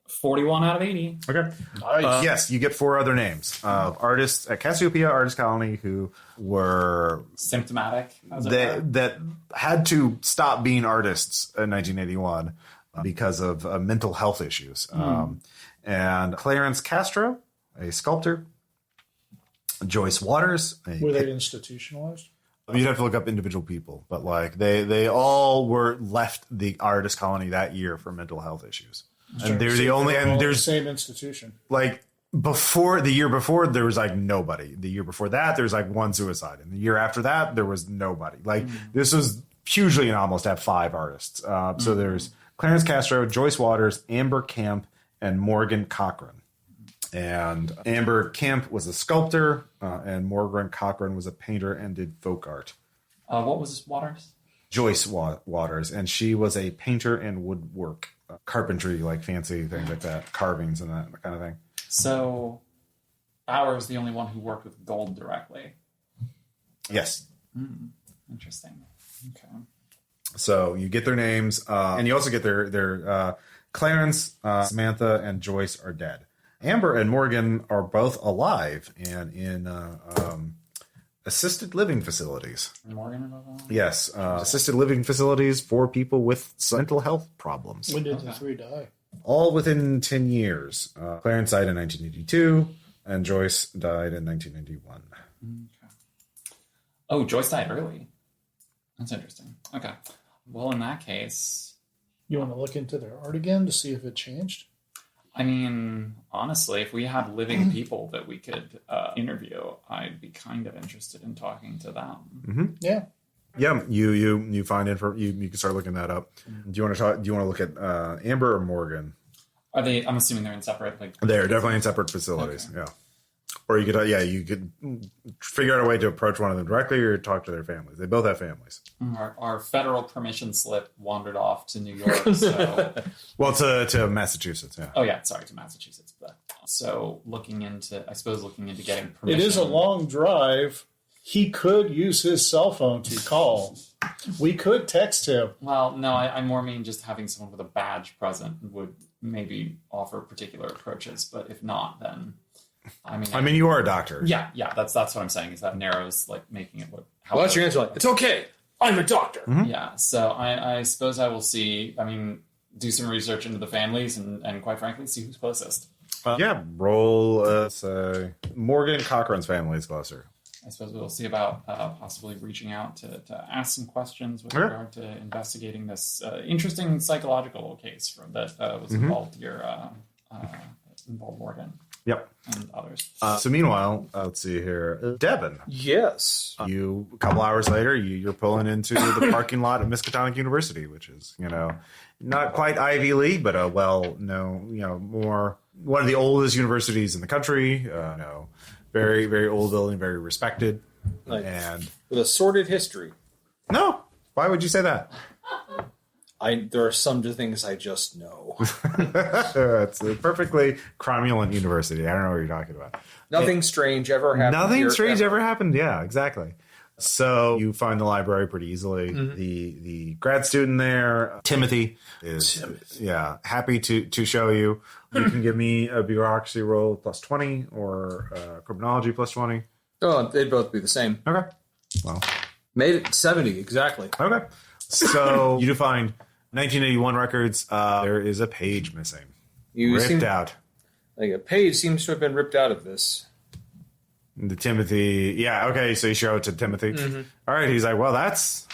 41 out of 80. Okay. Nice. Yes, you get 4 other names of artists at Cassiopeia Artist Colony who were symptomatic. That had to stop being artists in 1981 because of mental health issues. And Clarence Castro, a sculptor. Joyce Waters. Were they institutionalized? You'd have to look up individual people, but like they all were left the artist colony that year for mental health issues. And they're the only, and there's the same institution. Like the year before, there was like nobody. The year before that, there's like one suicide. And the year after that, there was nobody. Like this was hugely anomalous to have 5 artists. So there's Clarence Castro, Joyce Waters, Amber Camp, and Morgan Cochran. And Amber Camp was a sculptor, and Morgan Cochran was a painter and did folk art. What was Waters? Joyce Waters, and she was a painter and woodwork, carpentry, like fancy things like that, carvings and that kind of thing. So, Bauer is the only one who worked with gold directly. Yes. Interesting. Okay. So you get their names, and you also get their Clarence, Samantha, and Joyce are dead. Amber and Morgan are both alive and in assisted living facilities. Morgan and all that? Yes, assisted living facilities for people with mental health problems. When did the 3 die? All within 10 years. Clarence died in 1982, and Joyce died in 1991. Okay. Oh, Joyce died early. That's interesting. Okay. Well, in that case... You want to look into their art again to see if it changed? I mean, honestly, if we had living people that we could interview, I'd be kind of interested in talking to them. Mm-hmm. Yeah. Yeah, you find info. You can start looking that up. Do you want to look at Amber or Morgan? Are they? I'm assuming they're in separate. Like they're definitely in separate facilities. Okay. Yeah, or you could you could figure out a way to approach one of them directly or talk to their families. They both have families. Our federal permission slip wandered off to New York. So well, to Massachusetts. Yeah. Oh yeah, sorry, to Massachusetts. But so looking into getting permission. It is a long drive. He could use his cell phone to call. We could text him. Well, no, I more mean just having someone with a badge present would maybe offer particular approaches. But if not, then I mean, you are a doctor. Yeah, that's what I'm saying. Is that narrows like making it look. Well, that's your answer. Like, it's okay. I'm a doctor. Mm-hmm. Yeah, so I suppose I will see. I mean, do some research into the families and quite frankly, see who's closest. Roll. Say Morgan Cochran's family is closer. I suppose we'll see about possibly reaching out to ask some questions with regard to investigating this interesting psychological case that was involved here, involved Morgan. Yep. And others. So meanwhile, let's see here. Devin. Yes. A couple hours later, you're pulling into the parking lot of Miskatonic University, which is, not quite Ivy League, but a well-known, more one of the oldest universities in the country. Very, very old building, very respected. And with a sordid history. No. Why would you say that? There are some things I just know. It's a perfectly cromulent university. I don't know what you're talking about. Nothing strange ever happened. Nothing strange ever happened. Yeah, exactly. So you find the library pretty easily. Mm-hmm. The grad student there, Timothy, is happy to show you. You can give me a bureaucracy roll plus 20 or criminology plus 20. Oh, they'd both be the same. Okay. Well, made it 70 exactly. Okay. So you do find 1981 records. There is a page missing. Ripped out. Like a page seems to have been ripped out of this. The Timothy. Yeah. Okay. So you show it to Timothy. Mm-hmm. All right. He's like, well, that's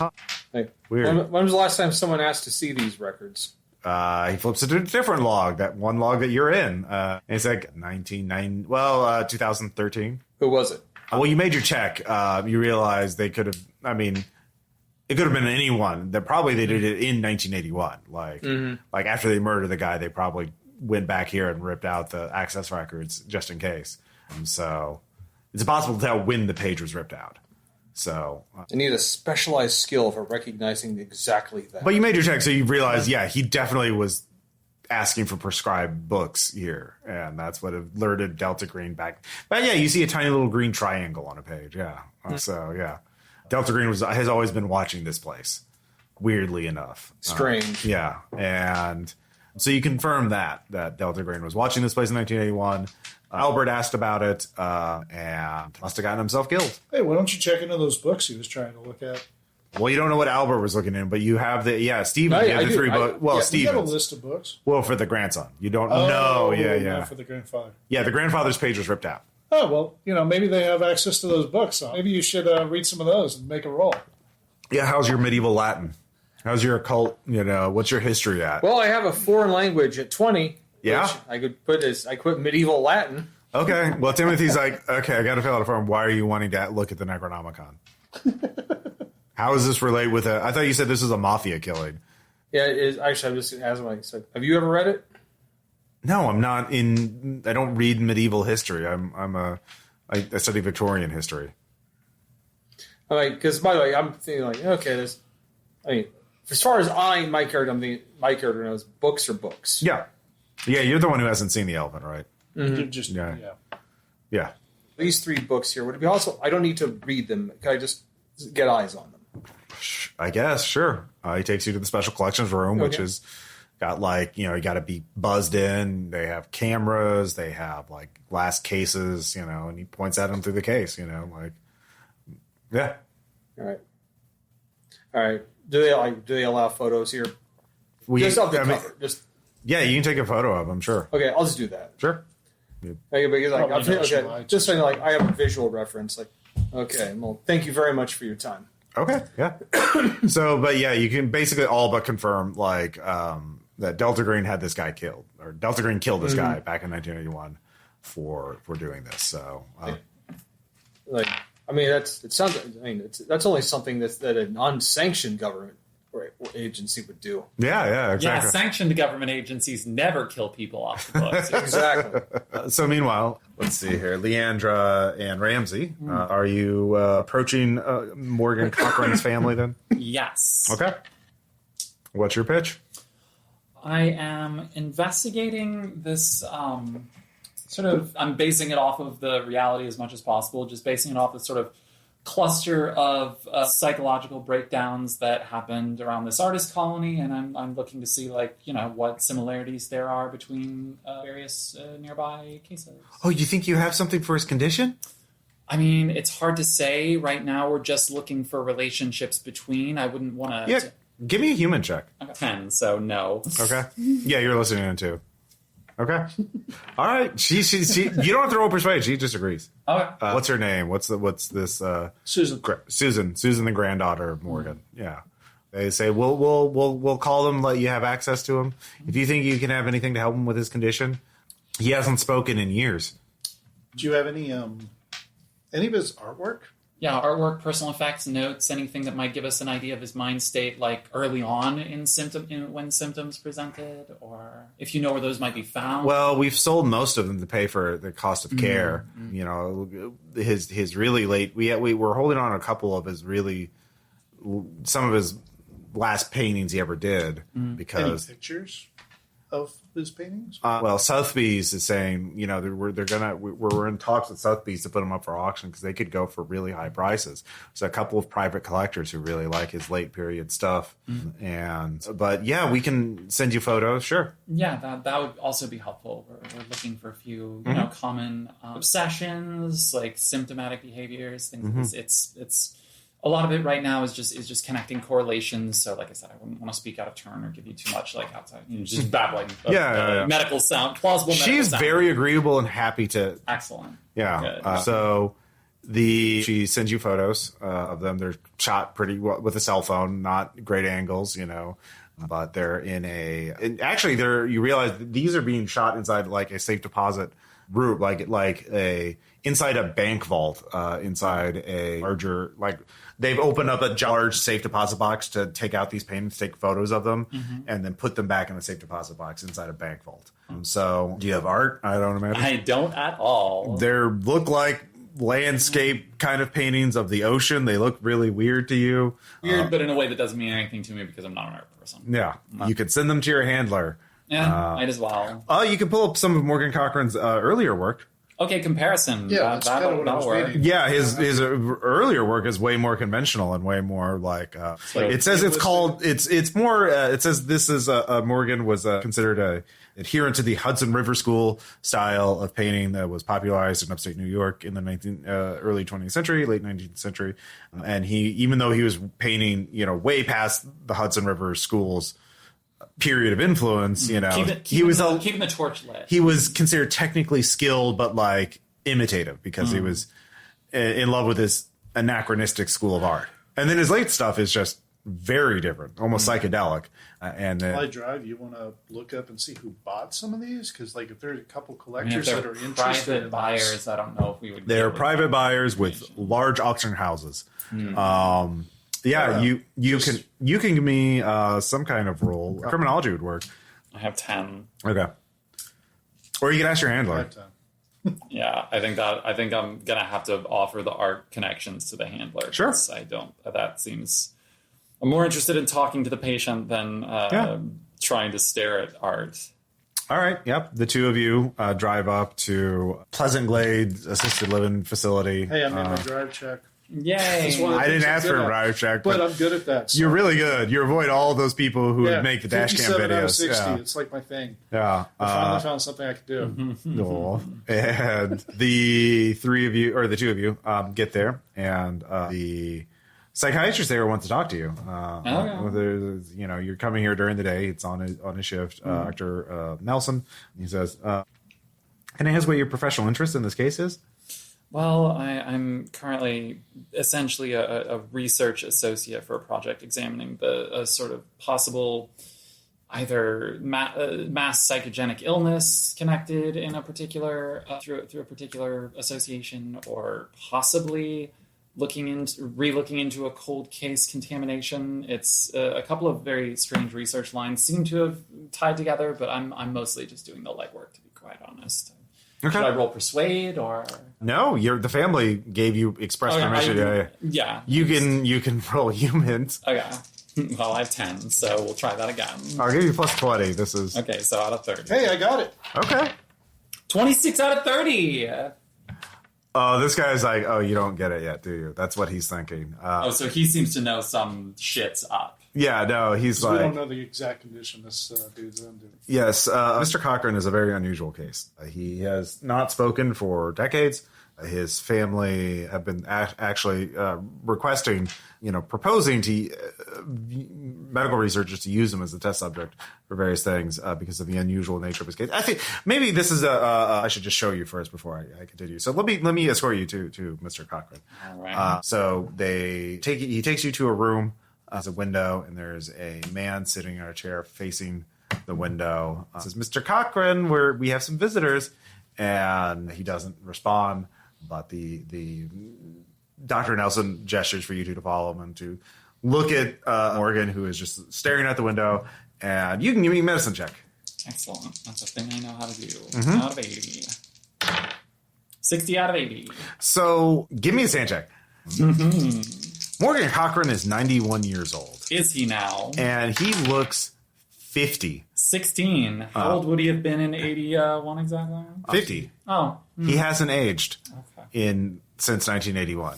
weird. When was the last time someone asked to see these records? He flips it to a different log, that one log that you're in. And it's like 2013. Who was it? Well, you made your check. You realize they could have, it could have been anyone. They did it in 1981. Like after they murdered the guy, they probably went back here and ripped out the access records just in case. So it's impossible to tell when the page was ripped out. So I need a specialized skill for recognizing exactly that. But you made your check, so you realize, he definitely was asking for prescribed books here, and that's what alerted Delta Green back. But you see a tiny little green triangle on a page. Delta Green has always been watching this place, weirdly enough. Strange. And so you confirm that Delta Green was watching this place in 1981. Albert asked about it and must have gotten himself killed. Hey, why don't you check into those books he was trying to look at? Well, you don't know what Albert was looking in, but you have Stephen. You have the 3 books. Well, Stephen. You got a list of books. Well, for the grandson. You don't know. For the grandfather. Yeah, the grandfather's page was ripped out. Oh, well, maybe they have access to those books. So maybe you should read some of those and make a roll. Yeah, how's your medieval Latin? How's your occult, what's your history at? Well, I have a foreign language at 20. Yeah? Which I could put medieval Latin. Okay, well, Timothy's like, okay, I got to fill out a form. Why are you wanting to look at the Necronomicon? How does this relate with I thought you said this is a mafia killing. Yeah, it is. Actually, I'm just asking what I said. Have you ever read it? No, I'm not I don't read medieval history. I study Victorian history. Because by the way, I'm thinking like, okay, as far as my character knows, books are books. Yeah. Yeah, you're the one who hasn't seen The Elephant, right? Mm-hmm. Yeah. These 3 books here, would it be also, I don't need to read them. Can I just get eyes on them? I guess, sure. He takes you to the special collections room, which is got you got to be buzzed in. They have cameras. They have glass cases, and he points at them through the case, yeah. All right. Do they allow photos here? Just off the cover. Yeah, you can take a photo of them, sure. Okay, I'll just do that. Sure. Because just saying, I have a visual reference. Okay, well, thank you very much for your time. Okay, yeah. But yeah, you can basically all but confirm that Delta Green had this guy killed, or Delta Green killed this guy back in 1981 for doing this. So, that's only something that an unsanctioned government or agency would do. Yeah, exactly. Yeah, sanctioned government agencies never kill people off the books. Exactly. So meanwhile, let's see here. Leandra and Ramsey, are you approaching Morgan Cochran's family then? Yes. Okay. What's your pitch? I am investigating this I'm basing it off of the reality as much as possible, just basing it off of sort of cluster of psychological breakdowns that happened around this artist colony, and I'm looking to see what similarities there are between various nearby cases. Oh, you think you have something for his condition? I mean, it's hard to say. Right now, we're just looking for relationships between. I wouldn't want to... Yeah, give me a human check. Okay. 10, so no. Okay. Yeah, you're listening in too. Okay. All right. She you don't have to roll persuade. She just agrees. Okay. What's her name? What's this? Susan. Susan, the granddaughter of Morgan. Yeah. They say we'll call him. Let you have access to him. If you think you can have anything to help him with his condition, he hasn't spoken in years. Do you have any of his artwork? Yeah, artwork, personal effects, notes, anything that might give us an idea of his mind state, early on when symptoms presented, or if you know where those might be found. Well, we've sold most of them to pay for the cost of care. His really late. We're holding on a couple of some of his last paintings he ever did because any pictures of his paintings? Sotheby's is saying, we're in talks with Sotheby's to put them up for auction because they could go for really high prices. So a couple of private collectors who really like his late period stuff. But yeah, we can send you photos. Sure. Yeah, that would also be helpful. We're looking for a few, common obsessions, symptomatic behaviors, things. It's a lot of it right now is just connecting correlations. So, like I said, I wouldn't want to speak out of turn or give you too much outside, just babbling. Medical sound, plausible. She's very agreeable and happy to. Excellent. Yeah. So she sends you photos of them. They're shot pretty well with a cell phone, not great angles, but they're you realize that these are being shot inside a safe deposit room, inside a bank vault, inside a larger, they've opened up a large safe deposit box to take out these paintings, take photos of them, and then put them back in the safe deposit box inside a bank vault. So, do you have art? I don't imagine. I don't at all. They look like landscape kind of paintings of the ocean. They look really weird to you. Weird, but in a way that doesn't mean anything to me because I'm not an art person. Yeah. You could send them to your handler. Yeah, might as well. You can pull up some of Morgan Cochran's earlier work. Okay, comparison. Yeah, that'll work. Yeah, his earlier work is way more conventional and way more it says it's called it's more it says this is Morgan was considered a adherent to the Hudson River School style of painting that was popularized in upstate New York in the early 20th century, late 19th century, and he, even though he was painting way past the Hudson River School's period of influence, keeping the torch lit. He was considered technically skilled, but imitative because he was in love with this anachronistic school of art. And then his late stuff is just very different, almost psychedelic. And While I drive, you want to look up and see who bought some of these? Because like if there's a couple I mean, collectors if that they're are interested private in buyers, this, I don't know if we would. they're get private with buyers with large auction houses. You can give me some kind of role. Criminology would work. I have 10. Okay. Or you can ask your handler. Yeah, I think I'm gonna have to offer the art connections to the handler. Sure. I don't. That seems. I'm more interested in talking to the patient than trying to stare at art. All right. Yep. The two of you drive up to Pleasant Glades Assisted Living Facility. Hey, I made my drive check. Yay! I didn't ask for a drive check, but I'm good at that. So. You're really good. You avoid all those people who would make the dash cam 57 out of videos. 60. Yeah. It's like my thing. Yeah. I finally found something I could do. Cool. And the three of you, or the two of you, get there, and the psychiatrist there wants to talk to you. You're coming here during the day. It's on his shift. Dr. Nelson. He says, "Can I ask what your professional interest in this case is?" Well, I'm currently essentially a research associate for a project examining the sort of possible either mass psychogenic illness connected in a particular through a particular association, or possibly re-looking into a cold case contamination. It's a couple of very strange research lines seem to have tied together, but I'm mostly just doing the legwork, to be quite honest. Okay. Should I roll persuade or no? The family gave you express permission. Yeah, you can roll humans. Okay. Well, I have 10, so we'll try that again. I'll give you plus 20. This is okay. So out of 30. Hey, I got it. Okay. 26 out of 30. This guy's like, oh, you don't get it yet, do you? That's what he's thinking. So he seems to know some shit's up. Yeah, no, he's like... We don't know the exact condition this dude's under. Yes, Mr. Cochran is a very unusual case. He has not spoken for decades. His family have been actually requesting, proposing to medical researchers to use him as a test subject for various things because of the unusual nature of his case. I think maybe this is I should just show you first before I continue. So let me escort you to Mr. Cochran. All right. So he takes you to a room. There's a window, and there's a man sitting in a chair facing the window. Says, "Mr. Cochran, we have some visitors," and he doesn't respond. But the Dr. Nelson gestures for you two to follow him and to look at Morgan, who is just staring out the window, and you can give me a medicine check. Excellent. That's a thing I know how to do. Out of 80. 60 out of 80. So give me a sand check. Morgan Cochran is 91 years old. Is he now? And he looks 50. 16. How old would he have been in 81 exactly? 50. Oh. He hasn't aged Okay. since 1981.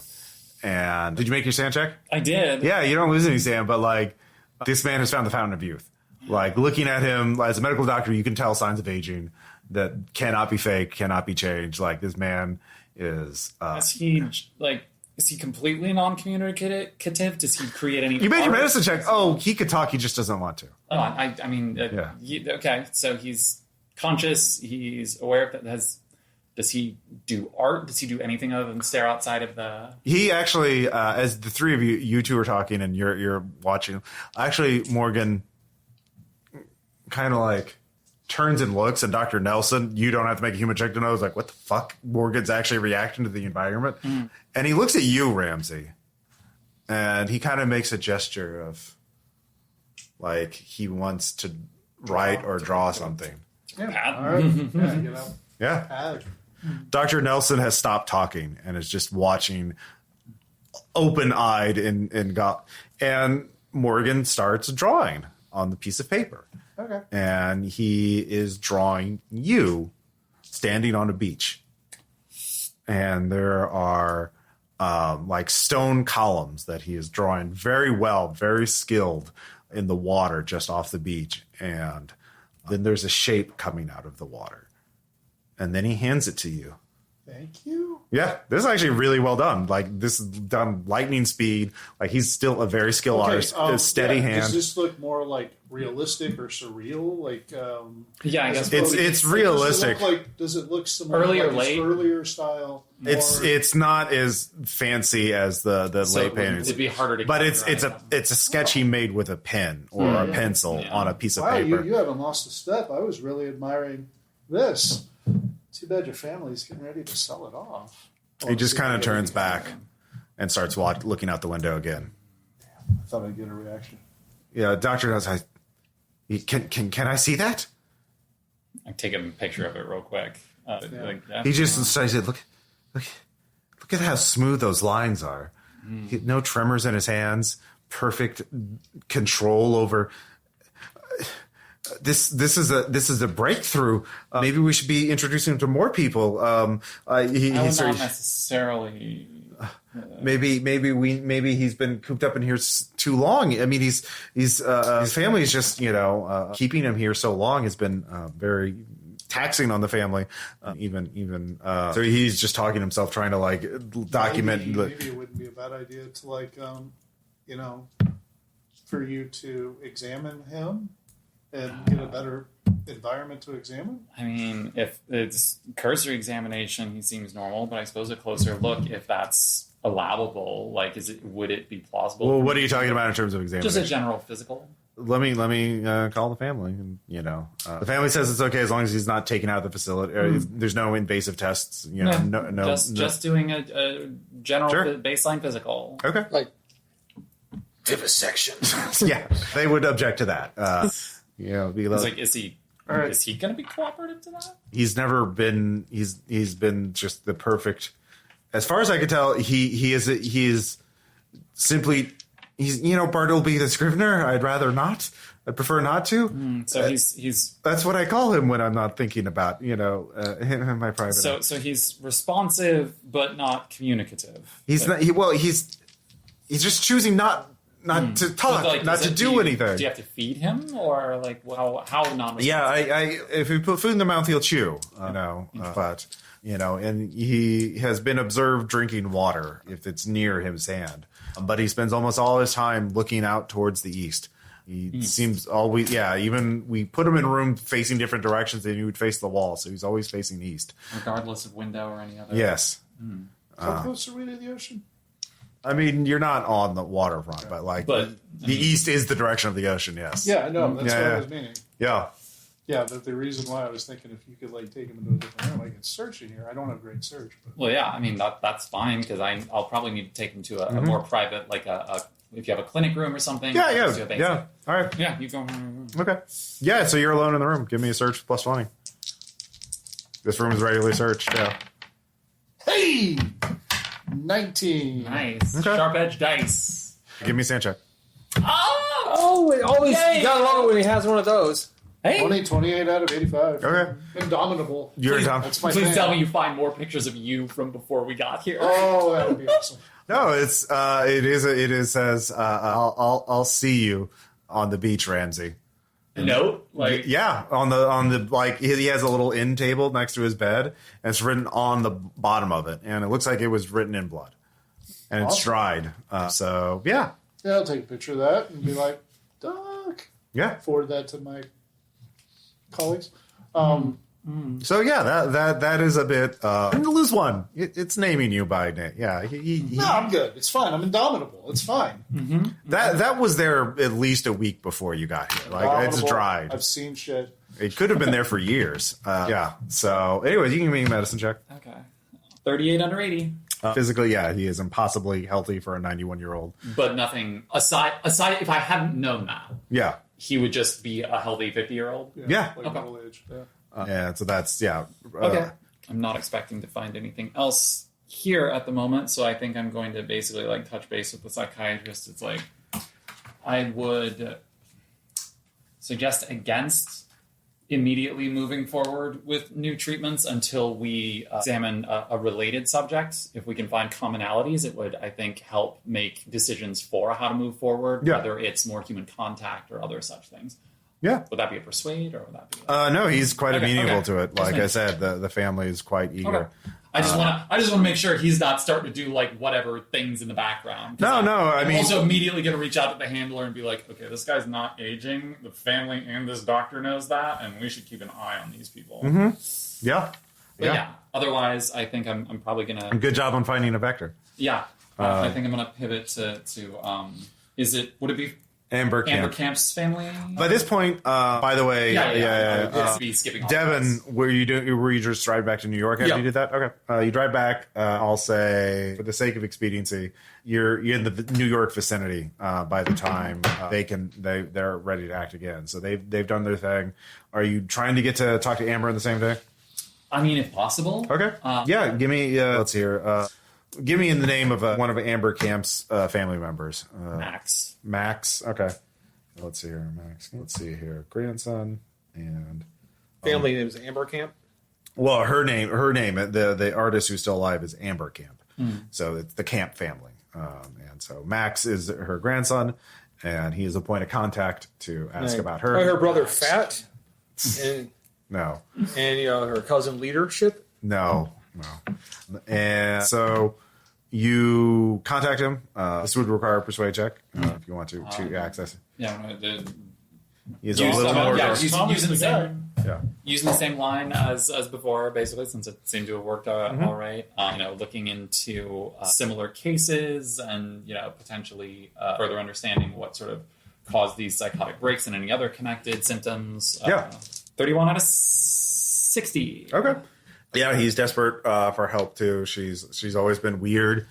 And did you make your sand check? I did. Yeah, you don't lose any sand, but this man has found the fountain of youth. Looking at him as a medical doctor, you can tell signs of aging that cannot be fake, cannot be changed. This man is... Is he completely non-communicative? Does he create any... You made your medicine check. Oh, he could talk. He just doesn't want to. Oh, I mean... okay, so he's conscious. He's aware of that. Does he do art? Does he do anything other than stare outside of the... He actually, as the three of you two are talking and you're watching, actually, Morgan kind of turns and looks, and Dr. Nelson, you don't have to make a human check to know, is what the fuck? Morgan's actually reacting to the environment. And he looks at you, Ramsey, and he kind of makes a gesture of he wants to write or draw something. Yeah. All right. Yeah. Dr. Nelson has stopped talking and is just watching open-eyed and Morgan starts drawing on the piece of paper. Okay. And he is drawing you standing on a beach. And there are stone columns that he is drawing very well, very skilled in the water just off the beach. And then there's a shape coming out of the water. And then he hands it to you. Thank you. Yeah, this is actually really well done. Like, this is done lightning speed. Like, he's still a very skilled artist, a steady hand. Does this look more like realistic or surreal? Like, Yeah, I guess it's realistic. Does it look similar? Early or like late? Earlier style. It's not as fancy as the late paintings. It'd be harder to. But it's a sketch he made with a pen or a pencil on a piece of paper. You haven't lost a step. I was really admiring this. Too bad your family's getting ready to sell it off. He just kind of turns back and starts looking out the window again. Damn, I thought I'd get a reaction. Yeah, Doctor knows. Can I see that? I take a picture of it real quick. He just says, look at how smooth those lines are. No tremors in his hands. Perfect control over. This is a breakthrough. Maybe we should be introducing him to more people. I would not necessarily. Maybe he's been cooped up in here too long. I mean, his family is just keeping him here so long has been very taxing on the family. So he's just talking to himself, trying to document. Maybe it wouldn't be a bad idea to for you to examine him and get a better environment to examine? I mean, if it's cursory examination, he seems normal, but I suppose a closer look, if that's allowable, would it be plausible? Well, what are you talking about in terms of examination? Just a general physical. Let me call the family. And, the family says it's okay as long as he's not taken out of the facility. There's no invasive tests. Just doing a general baseline physical. Okay. Like vivisection. Yeah, they would object to that. Is he going to be cooperative to that? He's never been. He's been just the perfect. As far as I can tell, he is simply. He's Bartleby the Scrivener. I'd rather not. I'd prefer not to. So he's. That's what I call him when I'm not thinking about him in my private. So he's responsive but not communicative. He's not. He's just choosing not to talk, not to do anything. Do you have to feed him, or how non? Yeah, if we put food in the mouth, he'll chew. But and he has been observed drinking water if it's near his hand. But he spends almost all his time looking out towards the east. He seems always, even we put him in a room facing different directions and he would face the wall. So he's always facing east. Regardless of window or any other. Yes. How close are we to the ocean? I mean, you're not on the waterfront, but the east is the direction of the ocean, yes. Yeah, I know. That's what I was meaning. Yeah. Yeah, but the reason why I was thinking if you could take him into a different room, I could search in here. I don't have great search. But. Well, yeah, I mean that's fine because I'll probably need to take him to a more private, if you have a clinic room or something. Yeah. All right. Yeah, you go. Okay. Yeah, so you're alone in the room. Give me a search plus 20. This room is regularly searched. Yeah. Hey, 19. Nice. Okay. Sharp edge dice. Give me a sand check. Oh, always you got along when he has one of those. Hey. 28 out of 85. Okay. Indomitable. You're indomitable. That's my Please fan. tell me you find more pictures of you from before we got here. Oh, that would be awesome. No, it says I'll see you on the beach, Ramsey. Note? Yeah, on the he has a little end table next to his bed, and it's written on the bottom of it, and it looks like it was written in blood, and it's dried. So yeah, I'll take a picture of that and be like, Doc. Yeah. Forward that to my colleagues. So yeah, that is a bit. I'm gonna lose one. It's naming you by name. Yeah. No, I'm good. It's fine. I'm indomitable. It's fine. Mm-hmm. That was there at least a week before you got here. It's dried. I've seen shit. It could have been there for years. Yeah. So, anyways, you can give me a medicine check. Okay. 38 under 80. Physically, yeah, he is impossibly healthy for a 91-year-old. But nothing aside if I hadn't known that. Yeah. He would just be a healthy 50-year-old. Yeah. Middle age. Yeah. Yeah, so that's, okay. I'm not expecting to find anything else here at the moment, so I think I'm going to basically touch base with the psychiatrist. It's I would suggest against immediately moving forward with new treatments until we examine a related subject. If we can find commonalities, it would, I think, help make decisions for how to move forward, whether it's more human contact or other such things. Yeah. Would that be a persuade or would that be? No, he's quite amenable to it. Like I said, the family is quite eager. I just want to make sure he's not starting to do like whatever things in the background. I mean, also immediately going to reach out to the handler and be like, okay, this guy's not aging. The family and this doctor knows that, and we should keep an eye on these people. Mm-hmm. Yeah. But yeah. Otherwise, I think I'm probably going to. Good job on finding a vector. Yeah. I think I'm going to pivot to would it be Amber Camp's family? By this point, by the way, be skipping all Devin, were you just drive back to New York after you did that? Okay. You drive back, I'll say, for the sake of expediency, you're in the New York vicinity by the time they're ready to act again. So they've done their thing. Are you trying to get to talk to Amber on the same day? I mean, if possible. Okay. Give me, let's hear. Give me in the name of one of Amber Camp's family members. Max. Okay. Let's see here. Max. Let's see here. Grandson and family name is Amber Camp. Well, her name. The artist who's still alive is Amber Camp. So it's the Camp family. And so Max is her grandson, and he is a point of contact to ask about her. Her brother Fat. And, no. And her cousin Leadership. No. And so you contact him. This would require a persuade check if you want to access it. Yeah, he's a little more. Using the same line as before, basically, since it seemed to have worked out all right. Looking into similar cases and potentially further understanding what sort of caused these psychotic breaks and any other connected symptoms. 31 out of 60. Okay. Yeah, he's desperate for help too. She's always been weird.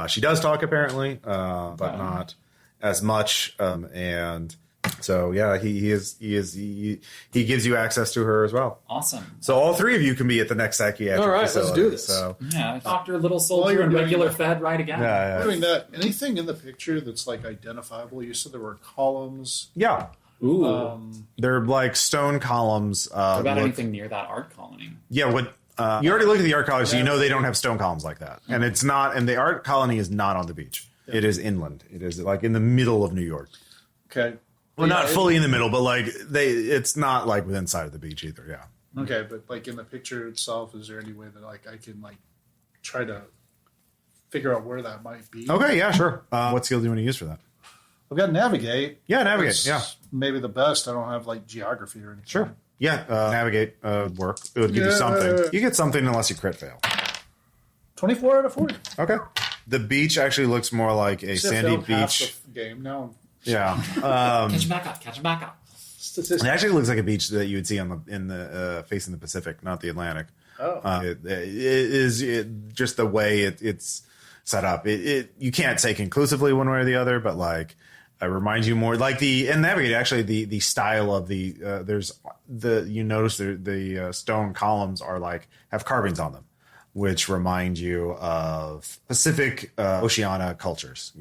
She does talk apparently, but not as much. And so yeah, he gives you access to her as well. Awesome. So all three of you can be at the next psychiatric facility. Let's do this. So Dr. Little Soldier and regular Fed right again. Yeah. Doing that. Anything in the picture that's like identifiable? You said there were columns. Yeah. Ooh. They're like stone columns. What about anything near that art colony? Yeah. You already looked at the art colony, so you know they don't have stone columns like that. And it's not. And the art colony is not on the beach. Yeah. It is inland. It is like in the middle of New York. Okay. Well, not fully in the middle, but like it's not like within sight of the beach either. Yeah. Okay, but like in the picture itself, is there any way that like I can like try to figure out where that might be? Okay. Yeah. Sure. What skill do you want to use for that? I've got navigate. Yeah, navigate. Yeah. Maybe the best. I don't have like geography or anything. Sure. Yeah. Navigate would work. It would give you something. You get something unless you crit fail. 24 out of 40. Okay. The beach actually looks more like a sandy beach. Game now. Yeah. Catch him back up. It actually looks like a beach that you would see in the facing the Pacific, not the Atlantic. Oh. It is just the way it's set up. You can't say conclusively one way or the other, but like I remind you more like in Navigate actually the style of the you notice the stone columns are like have carvings on them, which remind you of Pacific Oceania cultures,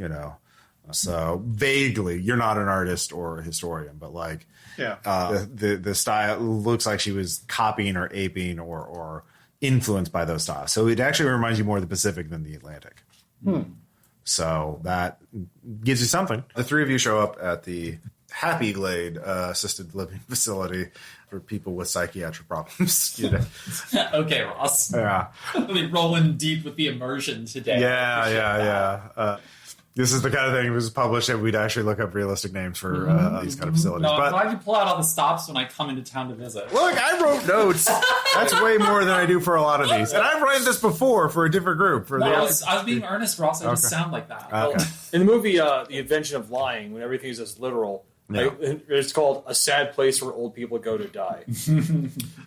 So vaguely, you're not an artist or a historian, but like, the style looks like she was copying or aping or influenced by those styles. So it actually reminds you more of the Pacific than the Atlantic. So that gives you something. The three of you show up at the Happy Glade assisted living facility for people with psychiatric problems. Okay, Ross. Yeah. Really rolling deep with the immersion today. Yeah. This is the kind of thing if it was published that we'd actually look up realistic names for these kind of facilities. No, I'm glad you pull out all the stops when I come into town to visit. Look, I wrote notes. That's way more than I do for a lot of these. And I've written this before for a different group. I was being earnest, Ross. I just sound like that. Okay. In the movie The Invention of Lying, when everything is just literal, it's called A Sad Place Where Old People Go to Die.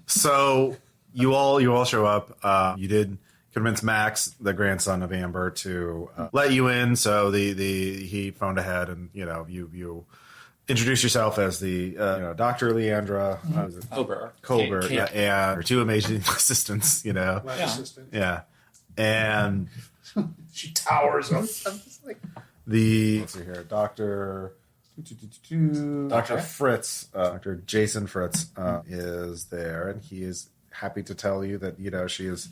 So you all show up. You did convince Max, the grandson of Amber, to let you in. So he phoned ahead, and you introduce yourself as the Dr. Leandra Kober, and her two amazing assistants. Assistant. Yeah, and she towers up. let's see here, Dr. Fritz, Dr. Jason Fritz is there, and he is happy to tell you that she is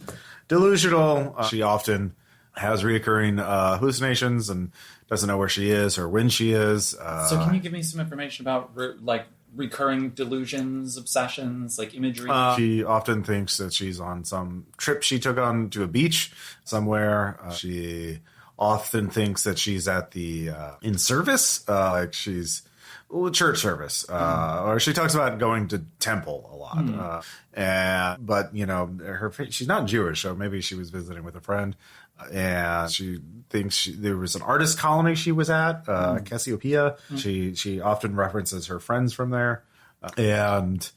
delusional. She often has reoccurring hallucinations and doesn't know where she is or when she is. So can you give me some information about recurring delusions, obsessions, like imagery? She often thinks that she's on some trip she took on to a beach somewhere. She often thinks that she's at the in service, like she's church service, or she talks about going to temple a lot. But she's not Jewish, so maybe she was visiting with a friend, and she thinks there was an artist colony she was at, Cassiopeia. She often references her friends from there, and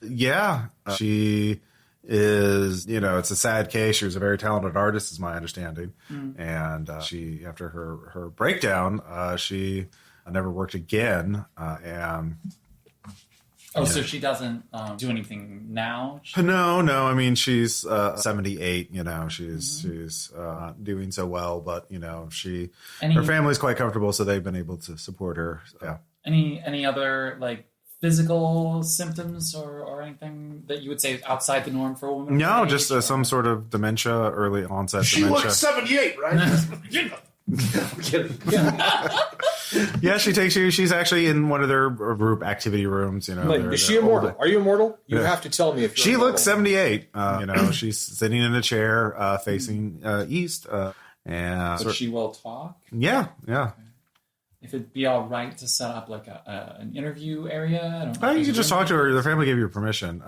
she is, it's a sad case. She was a very talented artist, is my understanding, and she, after her breakdown, she never worked again, and so she doesn't do anything now? No. I mean, she's 78. She's not doing so well, but her family's quite comfortable, so they've been able to support her. Yeah. Any other like physical symptoms or anything that you would say is outside the norm for a woman? No, just some sort of dementia, early onset she dementia. She looks 78, right? I'm kidding. Yeah, she's actually in one of their group activity rooms. Is she immortal? Are you immortal? You have to tell me if you're she immortal. looks 78. She's sitting in a chair facing east. But she will talk? Yeah. If it'd be all right to set up like an interview area? I don't know. You can just talk to her. The family gave you permission.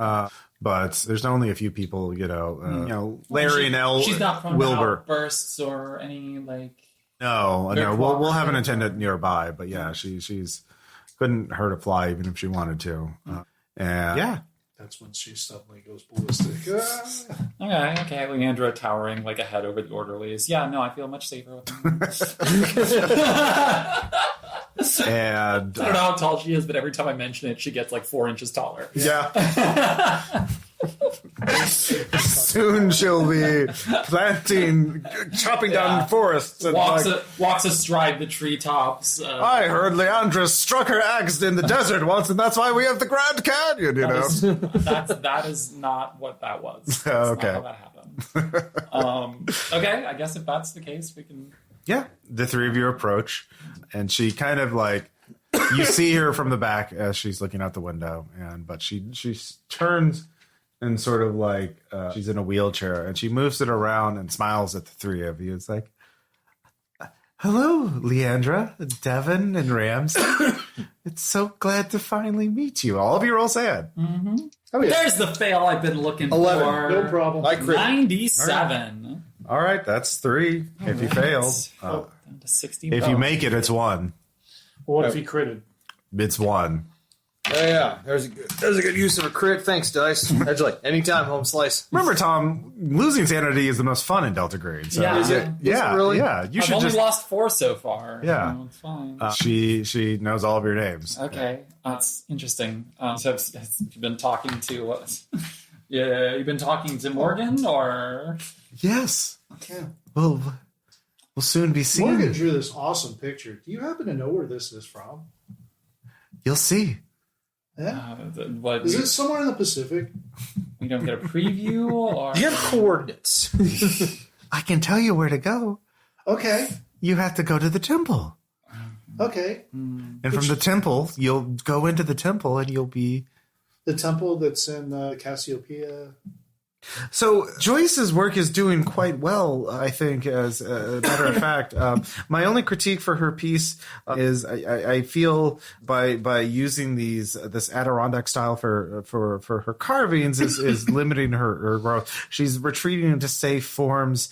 But there's only a few people, Larry and Elle She's not prone Wilbur. to outbursts or any like... No. We'll have an attendant nearby, but yeah, she's couldn't hurt a fly even if she wanted to. That's when she suddenly goes ballistic. Okay. Leandra towering like a head over the orderlies. Yeah, no, I feel much safer with them. And I don't know how tall she is, but every time I mention it, she gets like 4 inches taller. Yeah. Soon she'll be chopping down forests. And walks astride the treetops. I heard Leandra struck her axe in the desert once, and that's why we have the Grand Canyon, That is not what that was. That's okay. not how that happened. Okay, I guess if that's the case, we can... Yeah, the three of you approach, and she kind of like... You see her from the back as she's looking out the window, but she turns... And sort of like she's in a wheelchair, and she moves it around and smiles at the three of you. It's like, hello, Leandra, Devin, and Ramsey. It's so glad to finally meet you. All of you are all sad. Mm-hmm. Oh, yeah. There's the fail I've been looking 11. for. No problem. 97. All right, that's 3. If you fail, down to 60. If you make it, it's 1. What if he critted? It's 1. Yeah. There's a good use of a crit. Thanks, dice. That's like anytime, home slice. Remember, Tom, losing sanity is the most fun in Delta Grade. So Yeah. Is it really? Yeah, you I've should only just. lost 4 so far. Yeah. So it's fine. She knows all of your names. Okay, that's interesting. So have you been talking to? You've been talking to Morgan, or? Yes. Yeah. We'll soon be seen. Morgan drew this awesome picture. Do you happen to know where this is from? You'll see. Yeah. What? Is it somewhere in the Pacific? We don't get a preview, or? Do you have coordinates? I can tell you where to go. Okay. You have to go to the temple. Okay. And from the temple, you'll go into the temple and you'll be... The temple that's in Cassiopeia. So Joyce's work is doing quite well, I think, as a matter of fact. My only critique for her piece is I feel by using this Adirondack style for her carvings is limiting her growth. She's retreating into safe forms.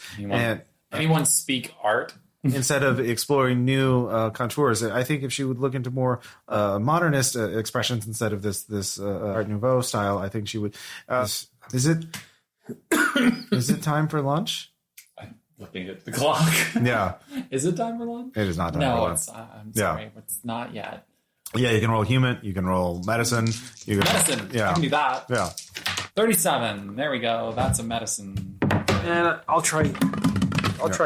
Anyone speak art? Instead of exploring new contours. I think if she would look into more modernist expressions instead of this Art Nouveau style, I think she would. Is it time for lunch? I'm looking at the clock. Yeah. Is it time for lunch? It is not time for lunch. No, I'm sorry. It's not yet. Yeah, you can roll human. You can roll medicine. Medicine. Yeah. I can do that. Yeah. 37. There we go. That's a medicine. And I'll try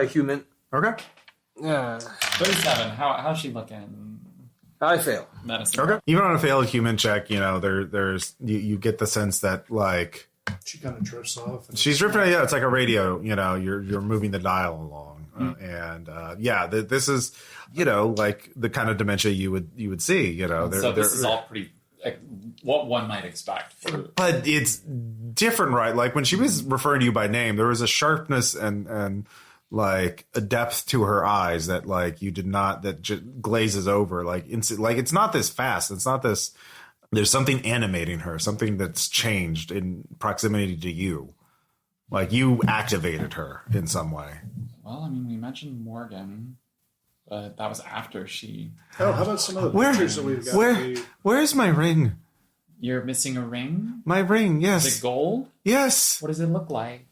human. Okay. Yeah. 37. How's she looking? I fail. Medicine. Okay. Even on a failed human check, there's you get the sense that like She kind of drifts off. she's drifting. Yeah, it's like a radio. You're moving the dial along, this is like the kind of dementia you would see. So this is all pretty what one might expect. But it's different, right? Like when she was referring to you by name, there was a sharpness and like a depth to her eyes that like you did not, that glazes over like like it's not this fast. It's not this. There's something animating her, something that's changed in proximity to you. Like you activated her in some way. Well, I mean, we mentioned Morgan, but that was after she. Oh, how about some of the pictures that we've got? Where's my ring? You're missing a ring? My ring, yes. Is it gold? Yes. What does it look like?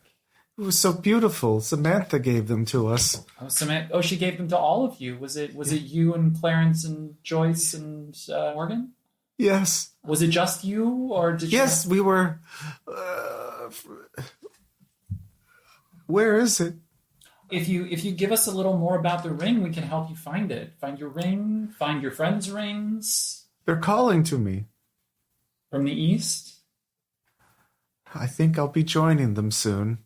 It was so beautiful. Samantha gave them to us. Oh, Samantha! Oh, she gave them to all of you. Was it you and Clarence and Joyce and Morgan? Yes. Was it just you, or did you? Yes, we were. Where is it? If you give us a little more about the ring, we can help you find it. Find your ring. Find your friends' rings. They're calling to me. From the east. I think I'll be joining them soon.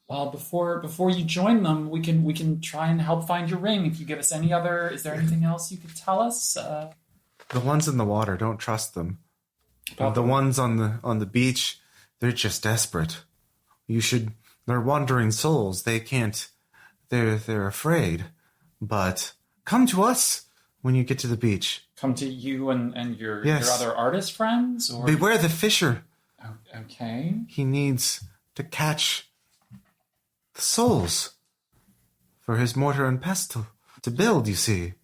Well, before you join them, we can try and help find your ring. If you give us any other, is there anything else you could tell us? The ones in the water, don't trust them. About The ones on the beach, they're just desperate. They're wandering souls. They can't. They're afraid. But come to us when you get to the beach. Come to you and your Yes. your other artist friends, or Beware the fisher. Oh, okay. He needs to catch the souls for his mortar and pestle to build, you see.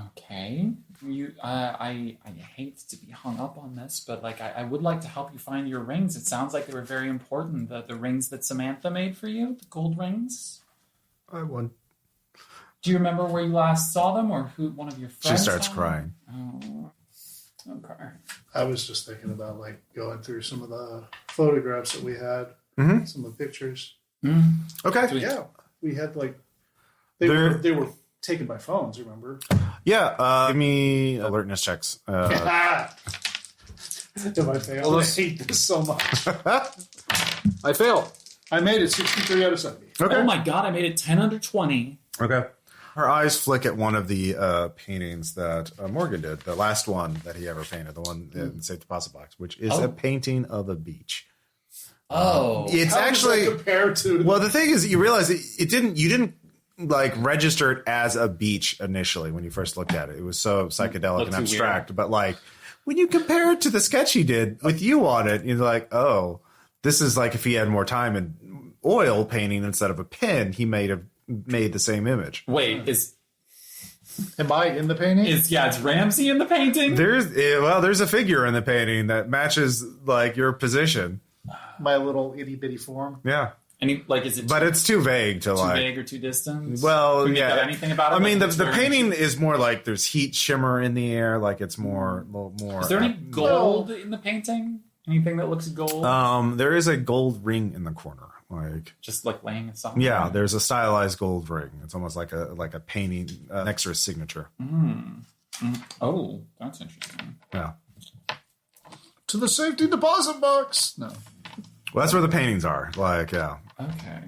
Okay. I hate to be hung up on this, but like I would like to help you find your rings. It sounds like they were very important. The rings that Samantha made for you, the gold rings. I want. Do you remember where you last saw them, or who one of your friends? She starts saw crying. Them? Oh, okay. I was just thinking about like going through some of the photographs that we had, Mhm. some of the pictures. Okay. Yeah, we had like they were taken by phones. Remember? Yeah. Give me alertness checks. If I fail, I hate this so much. I fail. I made it 63 out of 70. Okay. Oh my god! I made it 10 under 20. Okay. Her eyes flick at one of the paintings that Morgan did, the last one that he ever painted, the one in the safe deposit box, which is a painting of a beach. Oh, It's How actually does that compare to? well. The thing is, you realize you didn't like register it as a beach initially when you first looked at it. It was so psychedelic Looked and too abstract. But like when you compare it to the sketch he did with you on it, you're like, oh, this is like if he had more time and oil painting instead of a pen, he may have made the same image. wait, Am I in the painting? it's Ramsey in the painting? There's a figure in the painting that matches like your position. My little itty bitty form. Yeah. And is it But it's too vague to too like. vague or too distant? Well, Can we yeah. make out anything about it? I mean, Like, it's the very painting is more like there's heat shimmer in the air, like it's more. Is there any gold in the painting? Anything that looks gold? There is a gold ring in the corner, like Just like laying aside. yeah. There's a stylized gold ring. It's almost like a painting next to his signature. Oh, that's interesting. Yeah. To the safety deposit box. No. Well, that's where the paintings are. Like, yeah. Okay.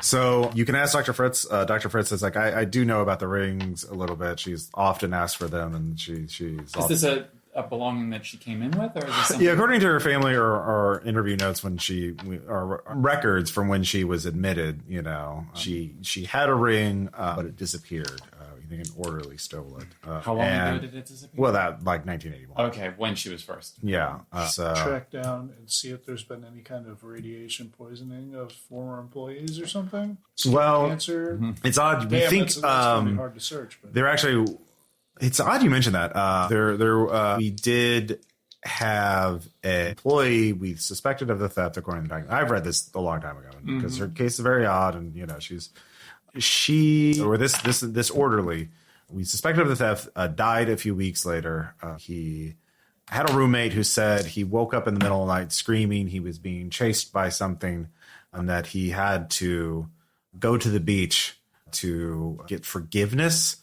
So you can ask Dr. Fritz. Dr. Fritz is like, I do know about the rings a little bit. She's often asked for them, and she's. Is this a belonging that she came in with, or is this something? Yeah, according to her family or interview notes or records from when she was admitted, she had a ring, but it disappeared. I think an orderly stole it. How long ago did it disappear? Well, that like 1981. Okay, when she was first. Yeah. Track down and see if there's been any kind of radiation poisoning of former employees or something. Well, Cancer. it's odd. We Damn, think that's gonna be hard to search. But they're actually. It's odd you mentioned that. We did have an employee we suspected of the theft, according to the document. I've read this a long time ago because her case is very odd, and this orderly we suspected of the theft died a few weeks later. He had a roommate who said he woke up in the middle of the night screaming he was being chased by something, and that he had to go to the beach to get forgiveness.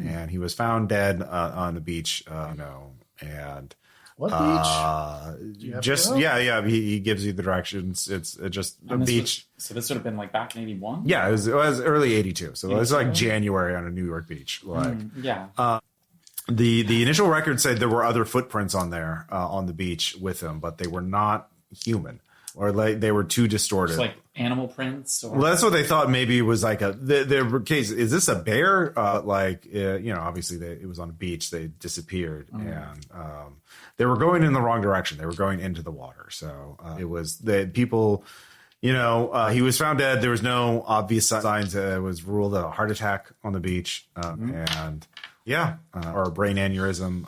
And he was found dead on the beach, and what beach? He gives you the directions. It's just a beach. So this would have been like back in 81? Yeah, it was early 82. So it was like January on a New York beach. Like, The initial record said there were other footprints on there on the beach with him, but they were not human, or like they were too distorted. It's like animal prints. Or... Well, that's what they thought. Maybe it was like the case. Is this a bear? Obviously it was on a beach. They disappeared, and they were going in the wrong direction. They were going into the water. So it was the people. He was found dead. There was no obvious signs. It was ruled a heart attack on the beach, or a brain aneurysm.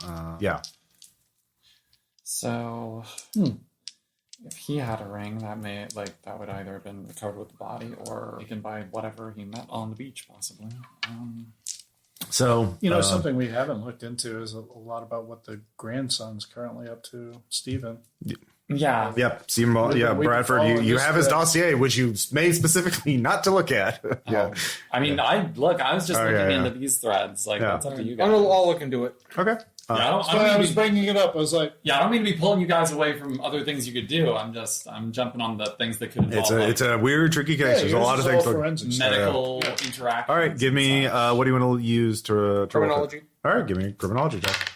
So, if he had a ring, that would either have been recovered with the body or taken by whatever he met on the beach, possibly. So something we haven't looked into is a lot about what the grandson's currently up to, Stephen. Yeah. Yep. Stephen. Bradford. You have his dossier, which you made specifically not to look at. I was just looking into these threads. It's up to you guys. I'll look into it. Okay. I was bringing it up. I was like, I don't mean to be pulling you guys away from other things you could do. I'm jumping on the things that could involve. It's a weird, tricky case. There's a lot of things. Medical interactions. All right, give me what do you want to use to Criminology. All right, give me a criminology check.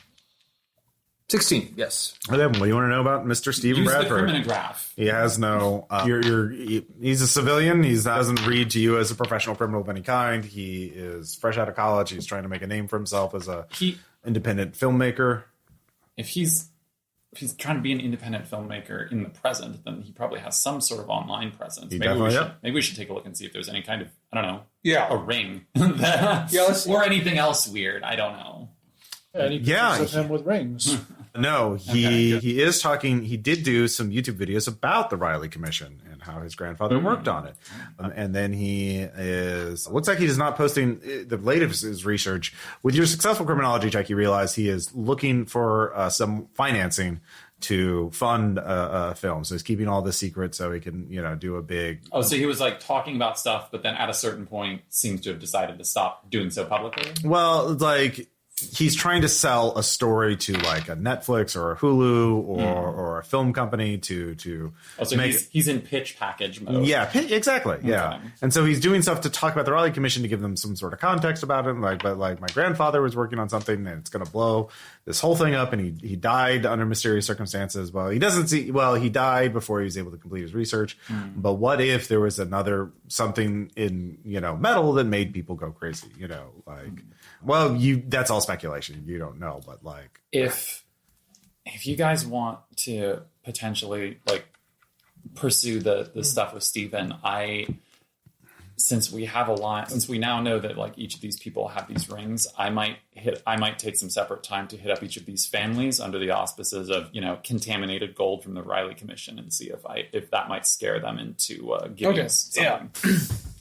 16. Yes. What do you want to know about Mr. Stephen Use Bradford? the criminograph. He has no. He's a civilian. He doesn't read to you as a professional criminal of any kind. He is fresh out of college. He's trying to make a name for himself as a independent filmmaker. If he's trying to be an independent filmmaker in the present, then he probably has some sort of online presence. Maybe we should take a look and see if there's any kind of, I don't know, a ring. Or anything else weird. I don't know. Any pictures of him with rings? No, he is talking. He did do some YouTube videos about the Riley Commission and how his grandfather worked on it. And then looks like he is not posting the latest of his research. With your successful criminology check, you realize he is looking for some financing to fund a film. So he's keeping all this secret so he can, do a big... Oh, so he was talking about stuff, but then at a certain point seems to have decided to stop doing so publicly? Well, he's trying to sell a story to a Netflix or a Hulu or a film company to so he's in pitch package mode. Yeah, exactly. Yeah. Okay. And so he's doing stuff to talk about the Riley Commission to give them some sort of context about him. My grandfather was working on something and it's going to blow this whole thing up, and he died under mysterious circumstances. Well, he died before he was able to complete his research. But what if there was something in, metal that made people go crazy, Well, that's all speculation. You don't know, but if you guys want to potentially pursue the stuff with Stephen, since we now know that each of these people have these rings, I might take some separate time to hit up each of these families under the auspices of contaminated gold from the Riley Commission and see if that might scare them into giving us something.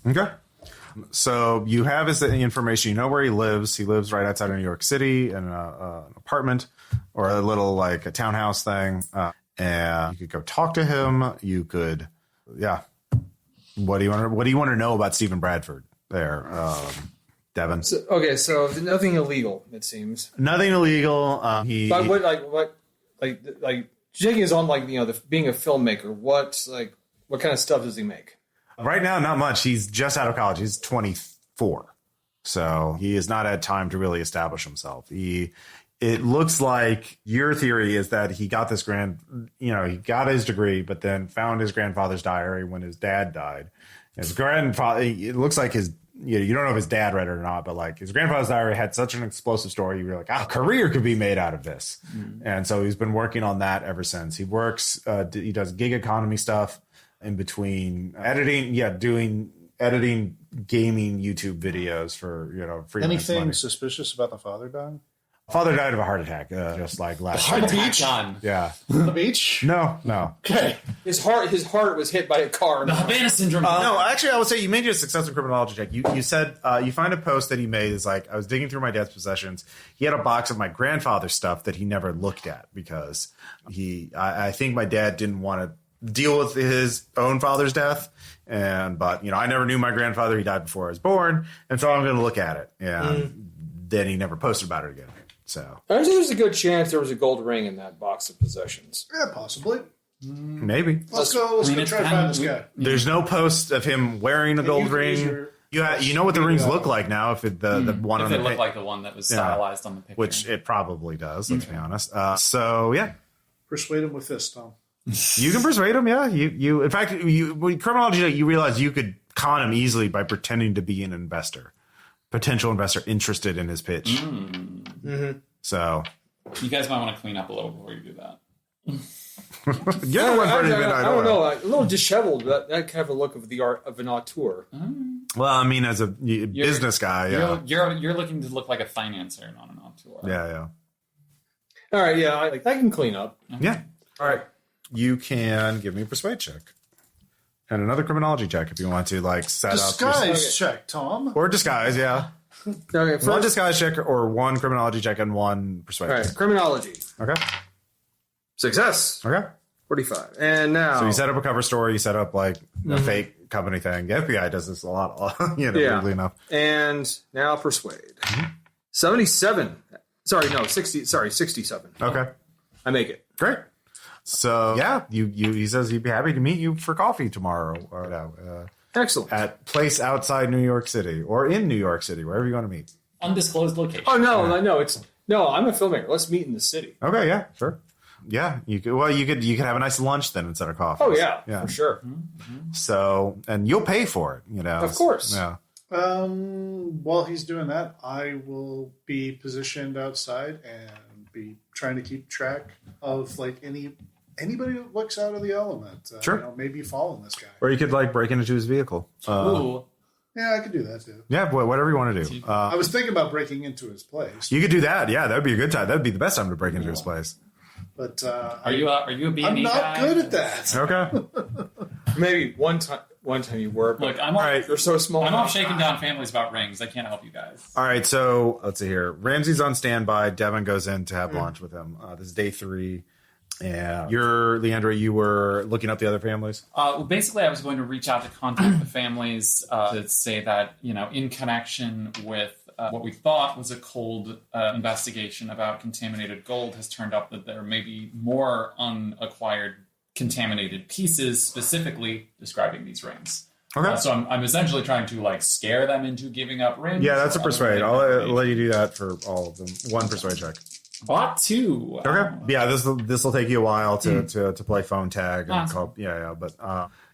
Okay. So you have his information. You know where he lives. He lives right outside of New York City in an apartment or a little a townhouse thing. And you could go talk to him. You could, What do you want to know about Stephen Bradford there, Devin? So nothing illegal, it seems. Nothing illegal. Jake is on being a filmmaker. What kind of stuff does he make? Right now, not much. He's just out of college. He's 24. So he has not had time to really establish himself. It looks like your theory is that he got he got his degree, but then found his grandfather's diary when his dad died. His grandfather, it looks like you don't know if his dad read it or not, but his grandfather's diary had such an explosive story. You were a career could be made out of this. And so he's been working on that ever since. He works, he does gig economy stuff in between editing gaming YouTube videos for, freelance Anything money. suspicious about the father dying? Father died of a heart attack, just last On year. the beach? Yeah. On the beach? No. Okay. His heart was hit by a car. The Havana syndrome. No, actually, I would say you made your successful criminology check. You said you find a post that he made is I was digging through my dad's possessions. He had a box of my grandfather's stuff that he never looked at because I think my dad didn't want to deal with his own father's death. But I never knew my grandfather. He died before I was born. And so I'm going to look at it. And then he never posted about it again. So I think there's a good chance there was a gold ring in that box of possessions. Yeah, possibly. maybe. Let's go try to find this guy. There's no post of him wearing a gold ring. You know what the rings look like now if the one If on it the looked like the one that was stylized on the picture. which it probably does, let's be honest. So yeah. Persuade him with this, Tom. You can persuade him, yeah. You in fact, with criminology, you realize you could con him easily by pretending to be an potential investor interested in his pitch. Mm-hmm. So you guys might want to clean up a little before you do that. I don't know. A little disheveled. That kind of a look of the art of an auteur. Well, I mean, as a business guy, yeah. You're looking to look like a financer, not an auteur. Yeah. All right, yeah, I can clean up. Yeah. All right. You can give me a persuade check. And another criminology check if you want to, like, set up... Disguise check, Tom. Or disguise, yeah. Okay, one disguise check or one criminology check and one persuade all right, check. criminology. Okay. Success. Okay. 45. And now... So you set up a cover story, you set up, like, a fake company thing. The FBI does this a lot, weirdly enough. And now persuade. 77. Sorry, no, 60. Sorry, 67. Okay. I make it. Great. So yeah, he says he'd be happy to meet you for coffee tomorrow. Or no, Excellent. at place outside New York City or in New York City, wherever you want to meet. Undisclosed location. Oh no, I'm a filmmaker. Let's meet in the city. Okay, yeah, sure. Yeah, you could have a nice lunch then instead of coffee. Oh yeah, for sure. So and you'll pay for it, Of course. Yeah. While he's doing that, I will be positioned outside and be trying to keep track of like anybody that looks out of the element. Sure. Maybe following this guy. Or you could like break into his vehicle. Ooh. Yeah, I could do that too. Yeah, whatever you want to do. I was thinking about breaking into his place. You could do that. Yeah, that would be a good time. That would be the best time to break into his place. But Are you a B&E I'm not guy? good at that. Okay. Maybe one time you were. Look, I'm You're so small. I'm off shaking down families about rings. I can't help you guys. All right, so let's see here. Ramsey's on standby. Devin goes in to have lunch with him. This is day 3. And Leandra, you were looking up the other families? Well, basically, I was going to reach out to contact the families to say that, in connection with what we thought was a cold investigation about contaminated gold has turned up that there may be more unacquired contaminated pieces, specifically describing these rings. Okay. So I'm essentially trying to scare them into giving up rings. Yeah, that's a persuade. I'll let you do that for all of them. One persuade check. Bought 2. Okay. Yeah, this will take you a while to play phone tag and call. Yeah. But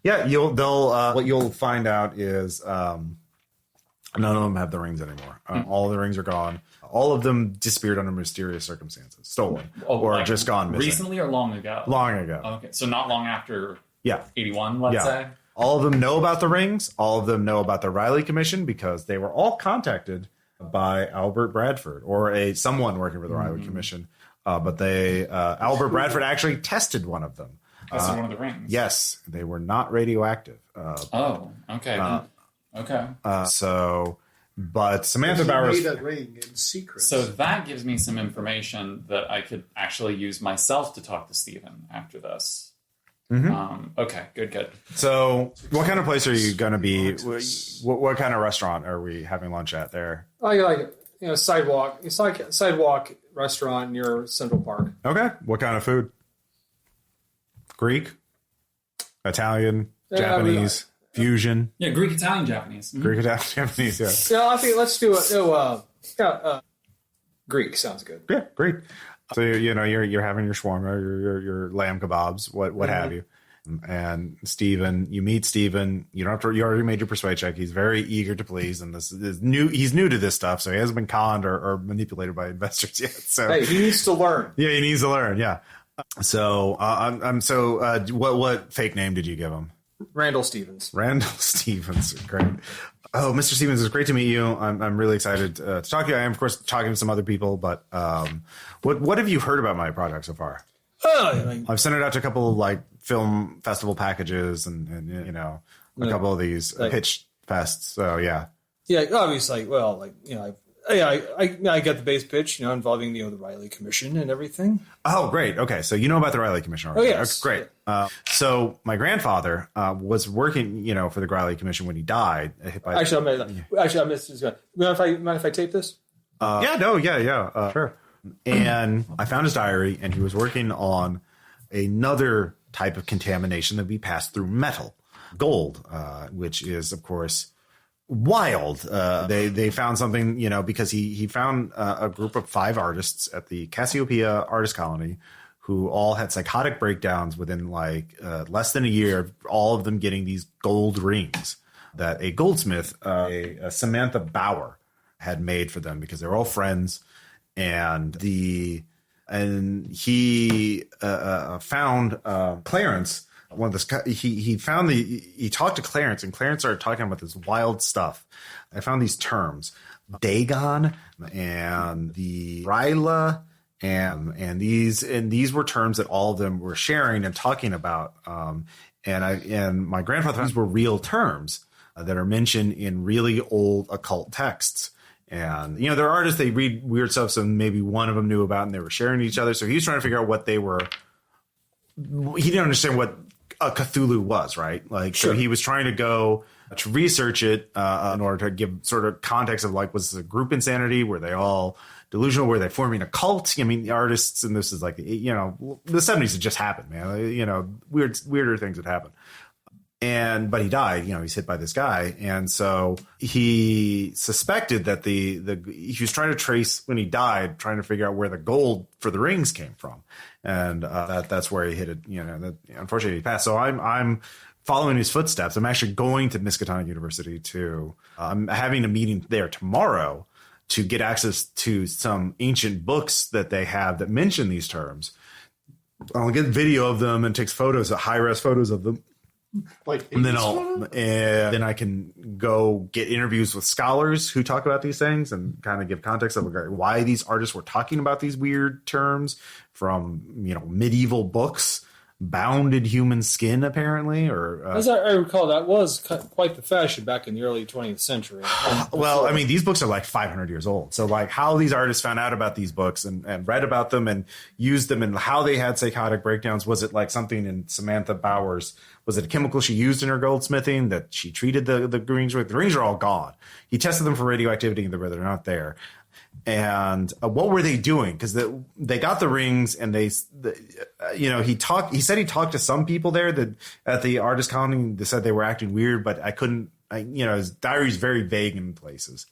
what you'll find out is none of them have the rings anymore. All of the rings are gone. All of them disappeared under mysterious circumstances, stolen, or just gone missing. Recently or long ago? Long ago. Okay, so not long after 81, let's Yeah. say? All of them know about the rings. All of them know about the Riley Commission because they were all contacted by Albert Bradford or someone working for the Riley Commission. But Albert Bradford actually tested one of them. Tested one of the rings? Yes, they were not radioactive. Okay. Okay. But Samantha He Bowers... made a ring in secret. So that gives me some information that I could actually use myself to talk to Stephen after this. Okay, good. So what kind of place are you going to be? What kind of restaurant are we having lunch at there? Sidewalk restaurant near Central Park. Okay. What kind of food? Greek? Italian? Japanese? Fusion? Yeah, Greek, Italian, Japanese. Greek, Italian, Japanese, yeah. Yeah, I think let's do it. Greek sounds good. Yeah, Greek. So you're having your shawarma, your lamb kebabs, what have you, and Stephen. You meet Stephen. You don't have to. You already made your persuade check. He's very eager to please, and this is new. He's new to this stuff, so he hasn't been conned or manipulated by investors yet. So hey, he needs to learn. Yeah, he needs to learn. Yeah. So what fake name did you give him? Randall Stevens. Randall Stevens, great. Oh, Mr. Stevens, it's great to meet you. I'm really excited to talk to you. I am, of course, talking to some other people, but what have you heard about my project so far? I've sent it out to a couple of film festival packages and a couple of these pitch fests. So yeah. Yeah, obviously. I got the base pitch, involving the Riley Commission and everything. Oh, great. Okay, so you know about the Riley Commission already. Oh, yes. Okay, great. So my grandfather was working, for the Riley Commission when he died. Actually, I missed this. Mind if I tape this? Sure. And I found his diary, and he was working on another type of contamination that would be passed through metal, gold, which is, of course, wild. They found something, because he found a group of 5 artists at the Cassiopeia artist colony who all had psychotic breakdowns within less than a year, all of them getting these gold rings that a goldsmith, a Samantha Bauer, had made for them because they were all friends. And he found Clarence. He talked to Clarence, and Clarence started talking about this wild stuff. I found these terms, Dagon and the Ryla, and these were terms that all of them were sharing and talking about. And my grandfather, these were real terms that are mentioned in really old occult texts. And, they're artists, they read weird stuff, so maybe one of them knew about, and they were sharing to each other. So he was trying to figure out what they were. He didn't understand what a Cthulhu was, right? Sure. So he was trying to go to research it in order to give sort of context of was this a group insanity? Were they all delusional? Were they forming a cult? I mean, the artists, and this is the 70s had just happened, man. Weirder things had happened. But he died, he's hit by this guy. And so he suspected that he was trying to trace, when he died, trying to figure out where the gold for the rings came from. And that's where he hit it, unfortunately he passed. So I'm following his footsteps. I'm actually going to Miskatonic University I'm having a meeting there tomorrow to get access to some ancient books that they have that mention these terms. I'll get video of them and take photos, high-res photos of them. And then I can go get interviews with scholars who talk about these things and kind of give context of why these artists were talking about these weird terms from medieval books bound in human skin, apparently. Or as I recall, that was quite the fashion back in the early 20th century. Well, I mean, these books are 500 years old. So how these artists found out about these books and read about them and used them, and how they had psychotic breakdowns. Was it something in Samantha Bauer's? Was it a chemical she used in her goldsmithing that she treated the rings with? The rings are all gone. He tested them for radioactivity, and they're not there. And what were they doing? Because they got the rings, and he said he talked to some people there that at the artist colony. They said they were acting weird, but I couldn't. His diary's very vague in places.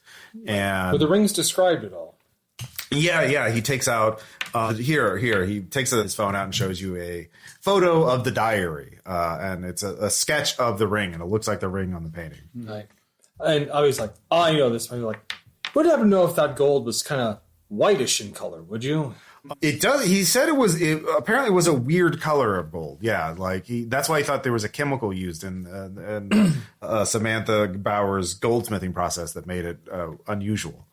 And but the rings described it all. Yeah. He takes out here. He takes his phone out and shows you a photo of the diary, and it's a sketch of the ring, and it looks like the ring on the painting. Right. And I was like, I know this. I'm like, would you ever know if that gold was kind of whitish in color? Would you? It does. He said it apparently was a weird color of gold. Yeah, that's why he thought there was a chemical used in Samantha Bauer's goldsmithing process that made it unusual.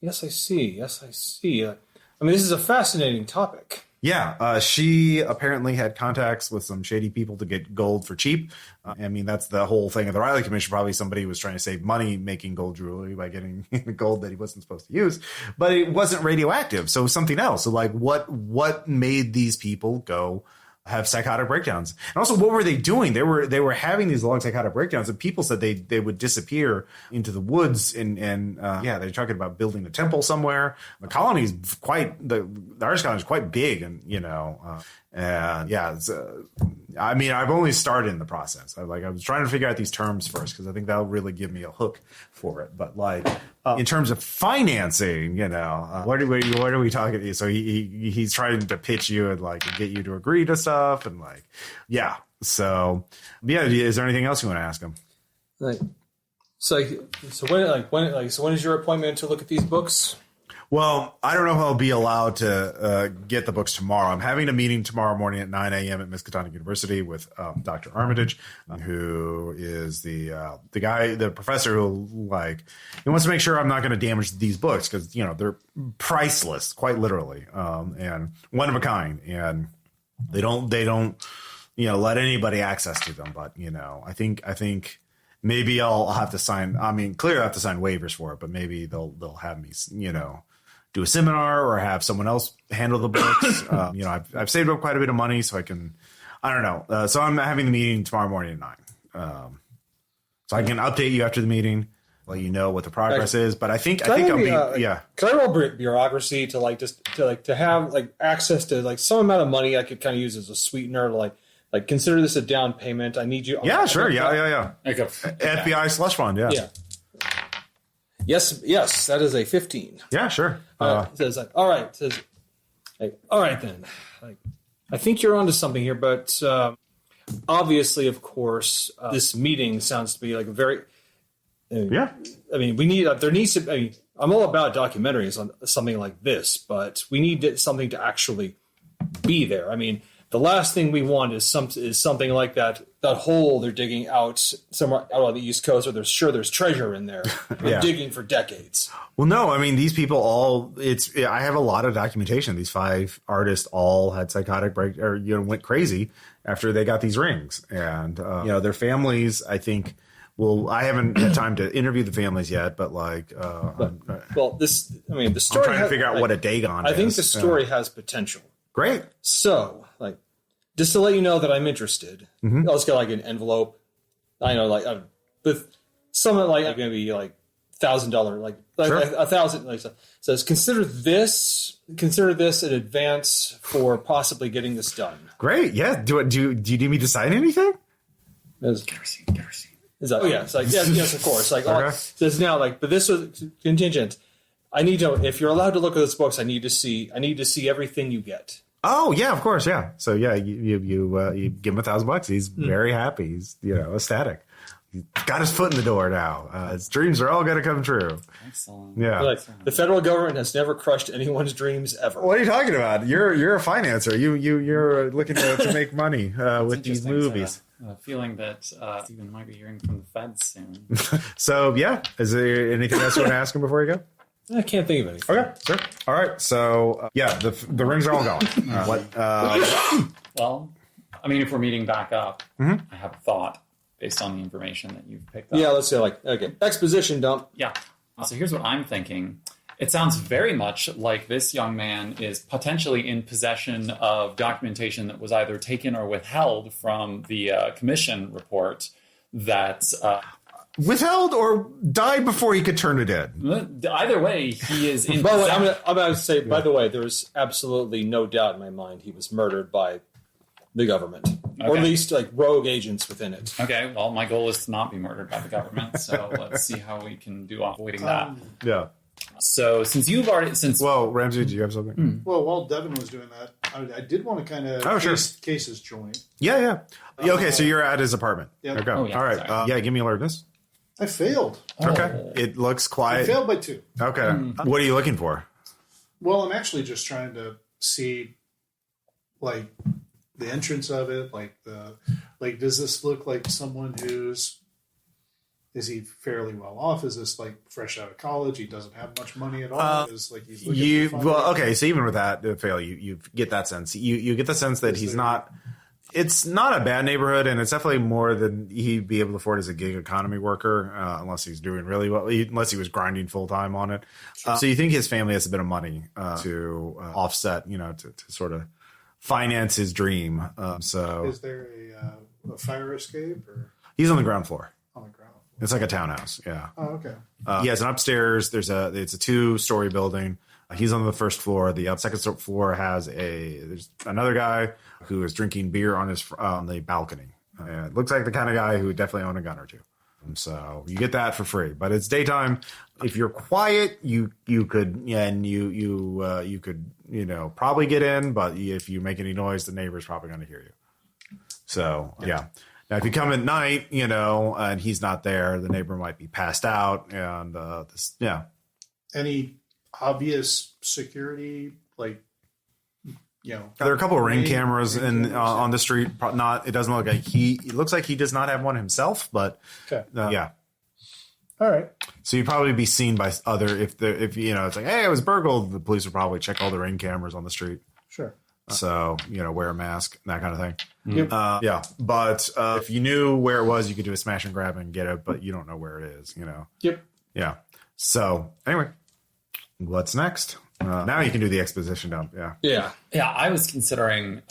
Yes, I see. I mean, this is a fascinating topic. Yeah, she apparently had contacts with some shady people to get gold for cheap. I mean, that's the whole thing of the Riley Commission. Probably somebody was trying to save money making gold jewelry by getting gold that he wasn't supposed to use. But it wasn't radioactive, so it was something else. So, what made these people go have psychotic breakdowns? And also, what were they doing? They were having these long psychotic breakdowns, and people said they would disappear into the woods, and they're talking about building a temple somewhere. The colony is the artist colony is quite big, and I mean, I've only started in the process. I was trying to figure out these terms first because I think that'll really give me a hook for it. But in terms of financing, what are we talking? So he's trying to pitch you and get you to agree to stuff and So is there anything else you want to ask him? So when is your appointment to look at these books? Well, I don't know if I'll be allowed to get the books tomorrow. I'm having a meeting tomorrow morning at 9 a.m. at Miskatonic University with Dr. Armitage, who is the professor who he wants to make sure I'm not going to damage these books because they're priceless, quite literally, and one of a kind, and they don't let anybody access to them. But I think. Maybe I'll have to sign. I mean, clearly I have to sign waivers for it, but maybe they'll have me, do a seminar or have someone else handle the books. I've saved up quite a bit of money, so I can. I don't know. So I'm having the meeting tomorrow morning at 9. So I can update you after the meeting, let you know what the progress is. But I think I'll be. Can I roll bureaucracy to have access to some amount of money I could kind of use as a sweetener to like consider this a down payment. I need you. Yeah, sure. Yeah. Like a, FBI slush fund. Yeah. Yeah. Yes, that is a 15. Yeah, sure. It says like, all right. It says, like, all right then. Like, I think you're onto something here, but obviously, of course, this meeting sounds to be like a very. Yeah. I mean, we need. There needs to. I mean, I'm all about documentaries on something like this, but we need something to actually be there. I mean, the last thing we want is something like that hole they're digging out somewhere out on the East Coast, where there's treasure in there. They're digging for decades. Well, no, I mean, these people all, I have a lot of documentation. These 5 artists all had psychotic break or, went crazy after they got these rings. And, their families, I think, well, I haven't had time to interview the families yet, but like, the story. I'm trying to figure out what a Dagon is. I think the story has potential. Great. So, like, just to let you know that I'm interested, I'll just get like an envelope. I know, like, with something like going to be like $1,000, like Sure. 1,000. Like, says consider this in advance for possibly getting this done. Great. Yeah. Do you need me to sign anything? kerosene. Is that, it's like, yes, of course. Like, Okay. says now, like, but this was contingent. I need to, if you're allowed to look at those books, I need to see everything you get. Oh yeah, of course, yeah. So yeah, you give him $1,000. He's very happy. He's ecstatic. He's got his foot in the door now. His dreams are all going to come true. Excellent. Yeah. Like, the federal government has never crushed anyone's dreams ever. What are you talking about? You're a financer. You're looking to make money with these movies. Feeling that Stephen might be hearing from the feds soon. So yeah, is there anything else you want to ask him before you go? I can't think of anything. Okay, sure. All right. So the rings are all gone. Well, I mean, if we're meeting back up, Mm-hmm. I have a thought based on the information that you've picked up. Yeah, let's say like, okay, exposition dump. Yeah. So here's what I'm thinking. It sounds very much like this young man is potentially in possession of documentation that was either taken or withheld from the commission report that... Withheld or died before he could turn it in. either way, he is in By the way, possession. I'm going to say, by the way, there's absolutely no doubt in my mind he was murdered by the government. Or at Okay. least like rogue agents within it. Okay, well, my goal is to not be murdered by the government, so let's see how we can do avoiding that. Yeah. So since you've already... Well, Ramsey, do you have something? Well, while Devin was doing that, I did want to kind of case his joint. Yeah. Okay, so you're at his apartment. Yep. Okay. Oh, yeah, All right. sorry. Give me alertness. I failed. Okay. It looks I quiet. failed by 2. Okay. What are you looking for? Well, I'm actually just trying to see, like, the entrance of it. Does this look like someone is he fairly well off? Is this like fresh out of college? He doesn't have much money at all. Is like he's looking for fun? Okay. So even with that fail, you get that sense. You get the sense that he's not. It's not a bad neighborhood, and it's definitely more than he'd be able to afford as a gig economy worker, unless he's doing really well, unless he was grinding full time on it. So you think his family has a bit of money to offset, to sort of finance his dream. So Is there a fire escape or he's on the ground floor. on the ground? It's like a townhouse. Yeah. Oh, okay. He has an upstairs. It's a 2-story building. He's on the first floor. The second floor has there's another guy who is drinking beer on the balcony. It looks like the kind of guy who would definitely own a gun or two. So you get that for free, but it's daytime. If you're quiet, you could, and you could, probably get in, but if you make any noise, the neighbor's probably going to hear you. So yeah. Now, if you come at night, and he's not there, the neighbor might be passed out, and Any obvious security, There are a couple of ring cameras on the street. It doesn't look like it looks like he does not have one himself, but Okay. yeah. All right. So you'd probably be seen by other if it's like, hey, it was burgled. The police would probably check all the ring cameras on the street. Sure. So wear a mask, that kind of thing. Yep. But if you knew where it was, you could do a smash and grab and get it, but you don't know where it is. Yep. Yeah. So anyway, what's next? Now you can do the exposition dump. Yeah. Yeah, I was considering,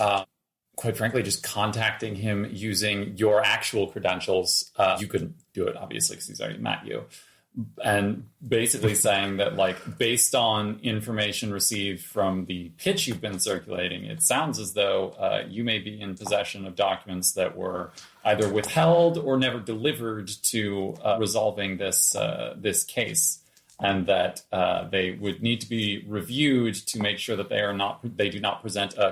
quite frankly, just contacting him using your actual credentials. You couldn't do it, obviously, because he's already met you. and basically saying that, like, based on information received from the pitch you've been circulating, it sounds as though you may be in possession of documents that were either withheld or never delivered to resolving this case, and that they would need to be reviewed to make sure that they do not present a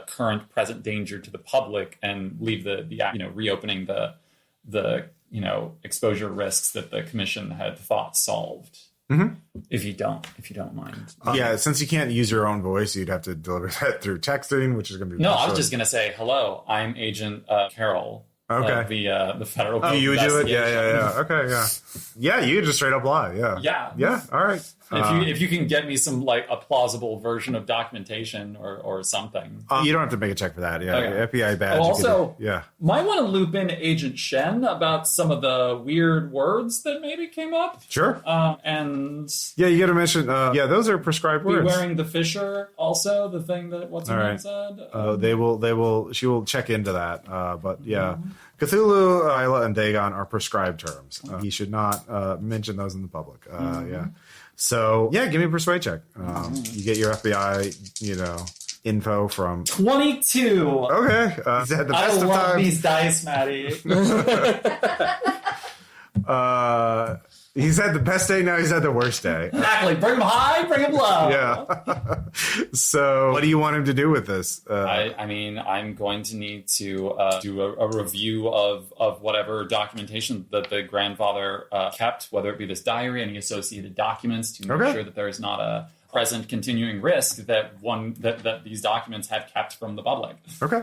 present danger to the public and leave the reopening the exposure risks that the commission had thought solved. Mm-hmm. If you don't mind. Yeah, since you can't use your own voice, you'd have to deliver that through texting, which is going to be... No, I was just going to say, hello, I'm Agent Carroll. Okay. The federal... Oh, you would do it? Yeah. Okay, yeah. Yeah, you just straight up lie, yeah. Yeah, all right. If you can get me some, like, a plausible version of documentation or something. You don't have to make a check for that, yeah. Okay. FBI badge. Also, might want to loop in Agent Shen about some of the weird words that maybe came up. Sure. And... Yeah, you got to mention, those are prescribed words. Wearing the Fisher, also, the thing that what's-her-name said. She will check into that, but yeah. Mm-hmm. Cthulhu, Isla, and Dagon are prescribed terms. He should not mention those in the public. Yeah. So, yeah, give me a persuade check. You get your FBI, info from... 22! Okay. He's had the best of times. I love these dice, Maddie. He's had the best day, now he's had the worst day. Exactly. Bring him high, bring him low. Yeah. So, what do you want him to do with this? I mean, I'm going to need to do a review of whatever documentation that the grandfather kept, whether it be this diary, any associated documents, to make sure that there is not a present continuing risk that these documents have kept from the public. Okay.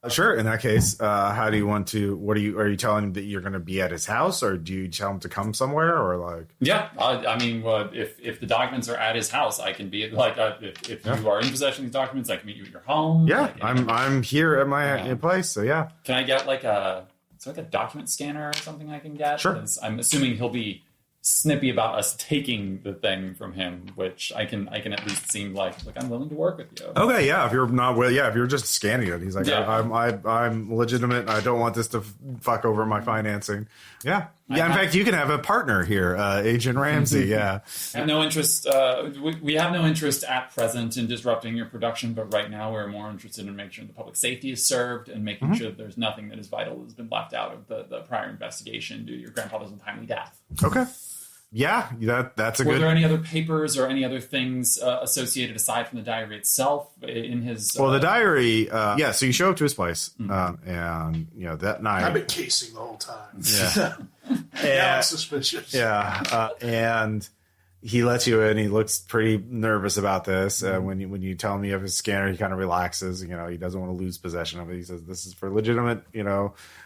Sure. In that case, how do you want to? Are you telling him that you're going to be at his house, or do you tell him to come somewhere, or like? Yeah, I mean, if the documents are at his house, I can be like, if you are in possession of these documents, I can meet you at your home. Yeah, like, I'm here at my place, so yeah. Can I get like a document scanner or something I can get? Sure. I'm assuming he'll be snippy about us taking the thing from him, which I can at least seem like I'm willing to work with you. Okay, yeah. If you're not if you're just scanning it, he's like, I'm legitimate. I don't want this to fuck over my financing. Yeah. Yeah, in fact, you can have a partner here, Agent Ramsey, yeah. I have no interest, we have no interest at present in disrupting your production, but right now we're more interested in making sure the public safety is served and making sure that there's nothing that is vital that has been left out of the prior investigation due to your grandfather's untimely death. Okay. Yeah, that's a good... Were there any other papers or any other things associated aside from the diary itself in his... Well, the diary, so you show up to his place, and, that night... I've been casing the whole time. Yeah. Now it's suspicious. Yeah, and he lets you in. He looks pretty nervous about this. When you tell him you have his scanner, he kind of relaxes. He doesn't want to lose possession of it. He says, this is for legitimate,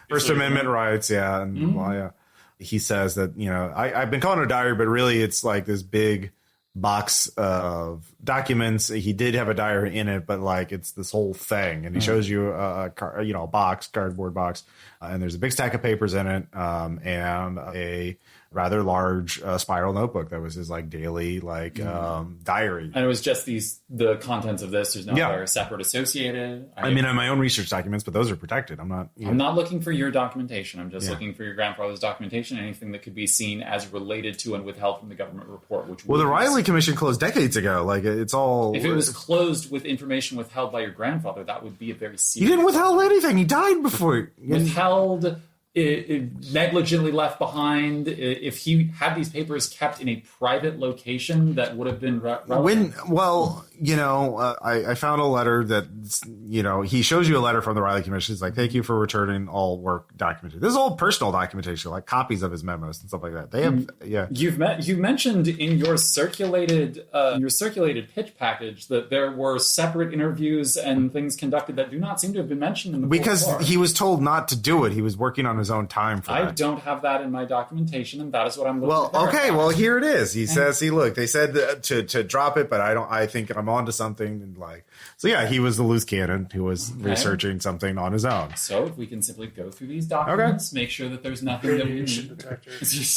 First Amendment rights, yeah, and, well, yeah. He says that, I've been calling it a diary, but really it's like this big box of documents. He did have a diary in it, but like it's this whole thing. And he shows you a cardboard box, and there's a big stack of papers in it, and a rather large spiral notebook that was his like daily diary. And it was just the contents of this. There's no other separate associated. I mean, I have my own research documents, but those are protected. I'm not looking for your documentation. I'm just looking for your grandfather's documentation. Anything that could be seen as related to and withheld from the government report. The Riley Commission closed decades ago. Like it's all. If it was closed with information withheld by your grandfather, that would be a very serious. He didn't withhold anything. He died before. Withheld. Negligently left behind. If he had these papers kept in a private location, that would have been relevant. I found a letter that, he shows you a letter from the Riley Commission. It's like, thank you for returning all work documentation. This is all personal documentation, like copies of his memos and stuff like that. They have, You mentioned in your circulated pitch package that there were separate interviews and things conducted that do not seem to have been mentioned in the because he was told not to do it. He was working on his own time for that. I don't have that in my documentation, and that is what I'm looking for. Well, okay, well here it is. He says, they said to drop it, but I think I'm onto something, and so yeah, he was the loose cannon who was researching something on his own. So if we can simply go through these documents, make sure that there's nothing radiation detector.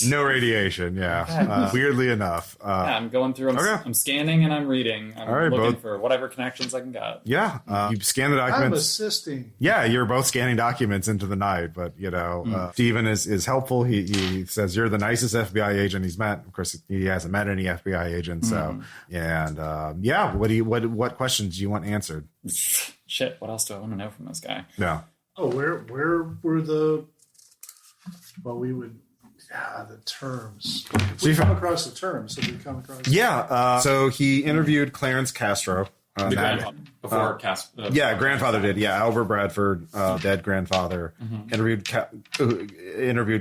No radiation, yeah. Weirdly enough. I'm going through, I'm scanning and I'm reading. I'm looking for whatever connections I can get. Yeah. You scan the documents. I'm assisting. Yeah, you're both scanning documents into the night, but So Steven is helpful. He says you're the nicest FBI agent he's met. Of course, he hasn't met any FBI agents. So what questions do you want answered? Shit, what else do I want to know from this guy? Yeah. Oh, where were the? Well, we would. Yeah, the terms. We come across the terms. So we come across. Yeah. So he interviewed Clarence Castro. The grandfather before grandfather did. Yeah, Albert Bradford, dead grandfather, interviewed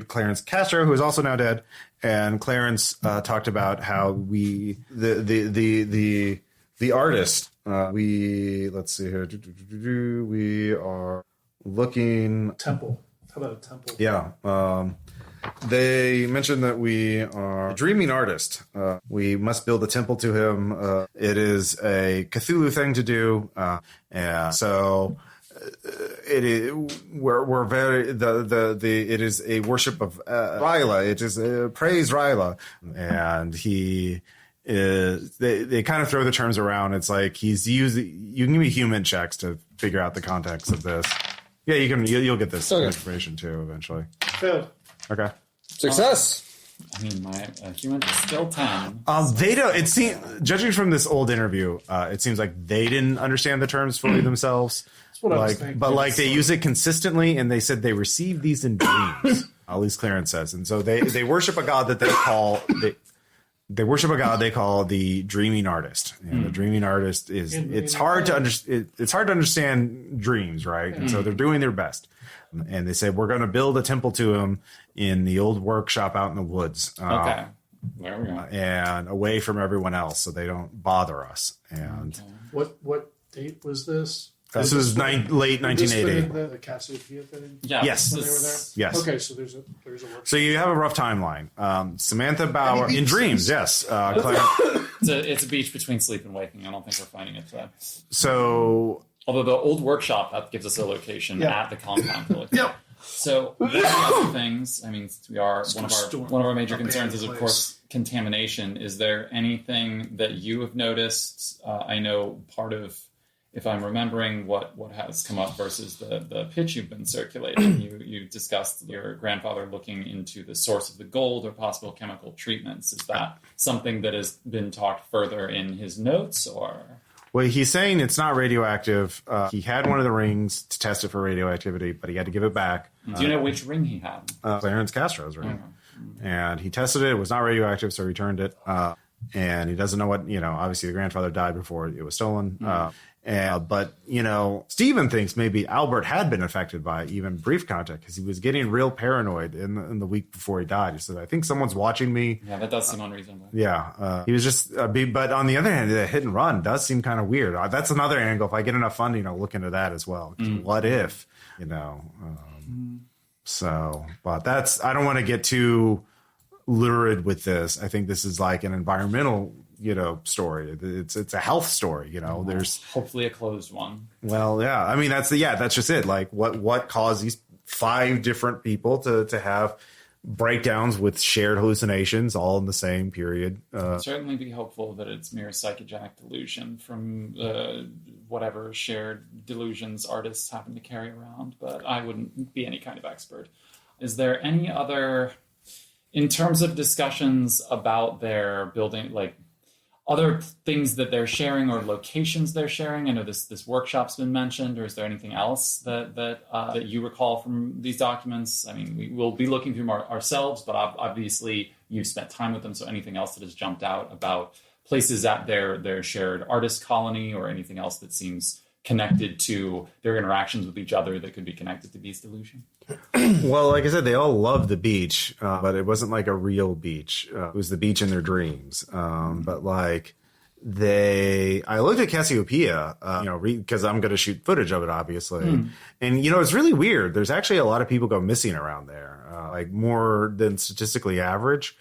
Clarence Castro, who is also now dead, and Clarence talked about how the artist. Let's see here. We are looking temple. How about a temple? Yeah. They mentioned that we are a dreaming artist. We must build a temple to him. It is a Cthulhu thing to do, and so it is. We're very it is a worship of Ryla. It is praise Ryla, and he is. They kind of throw the terms around. It's like he's using. You can give me human checks to figure out the context of this. Yeah, you can. You'll get this information too eventually. Good. Okay. Success. I mean, my human is still 10. They don't. It seems, judging from this old interview, it seems like they didn't understand the terms fully themselves. That's what I was thinking. But they use it consistently, and they said they receive these in dreams. At least Clarence says, and so they worship a god that they call they worship a god they call the dreaming artist. And the dreaming artist is it's hard to understand dreams, right? And so they're doing their best. And they say, we're going to build a temple to him in the old workshop out in the woods. Okay. There we go. And away from everyone else so they don't bother us. And what date was this? This was late 1980. The Cassiopeia thing? Yeah. Yes. When they were there? Yes. Okay, so there's a workshop. So you have a rough timeline. Samantha Bauer, in dreams, yes. It's a beach between sleep and waking. I don't think we're finding it today. So... Although the old workshop, that gives us a location at the compound. Yep. So one of the other things, I mean, we are one of our major concerns is, of course, contamination. Is there anything that you have noticed? I know part of, if I'm remembering what has come up versus the pitch you've been circulating, you discussed your grandfather looking into the source of the gold or possible chemical treatments. Is that something that has been talked further in his notes, or? Well, he's saying it's not radioactive. He had one of the rings to test it for radioactivity, but he had to give it back. Do you know which ring he had? Clarence Castro's ring. And he tested it. It was not radioactive, so he returned it. And he doesn't know what, obviously the grandfather died before it was stolen. But Stephen thinks maybe Albert had been affected by even brief contact because he was getting real paranoid in the week before he died. He said, I think someone's watching me. Yeah, that does seem unreasonable. Yeah. He was just, but on the other hand, the hit and run does seem kind of weird. That's another angle. If I get enough funding, I'll look into that as well. What if, but I don't want to get too lurid with this. I think this is like an environmental story. It's a health story. There's hopefully a closed one. Well, yeah. I mean, that's just it. Like, what caused these 5 different people to have breakdowns with shared hallucinations all in the same period? Certainly be hopeful that it's mere psychogenic delusion from whatever shared delusions artists happen to carry around. But I wouldn't be any kind of expert. Is there any other, in terms of discussions about their building, like, other things that they're sharing or locations they're sharing? I know this workshop's been mentioned, or is there anything else that you recall from these documents? I mean, we will be looking through them ourselves, but obviously you've spent time with them, so anything else that has jumped out about places at their shared artist colony or anything else that seems connected to their interactions with each other that could be connected to Beast Delusion? Well, like I said, they all love the beach, but it wasn't like a real beach. It was the beach in their dreams. But like I looked at Cassiopeia, because I'm going to shoot footage of it, obviously. And, it's really weird. There's actually a lot of people go missing around there, like more than statistically average.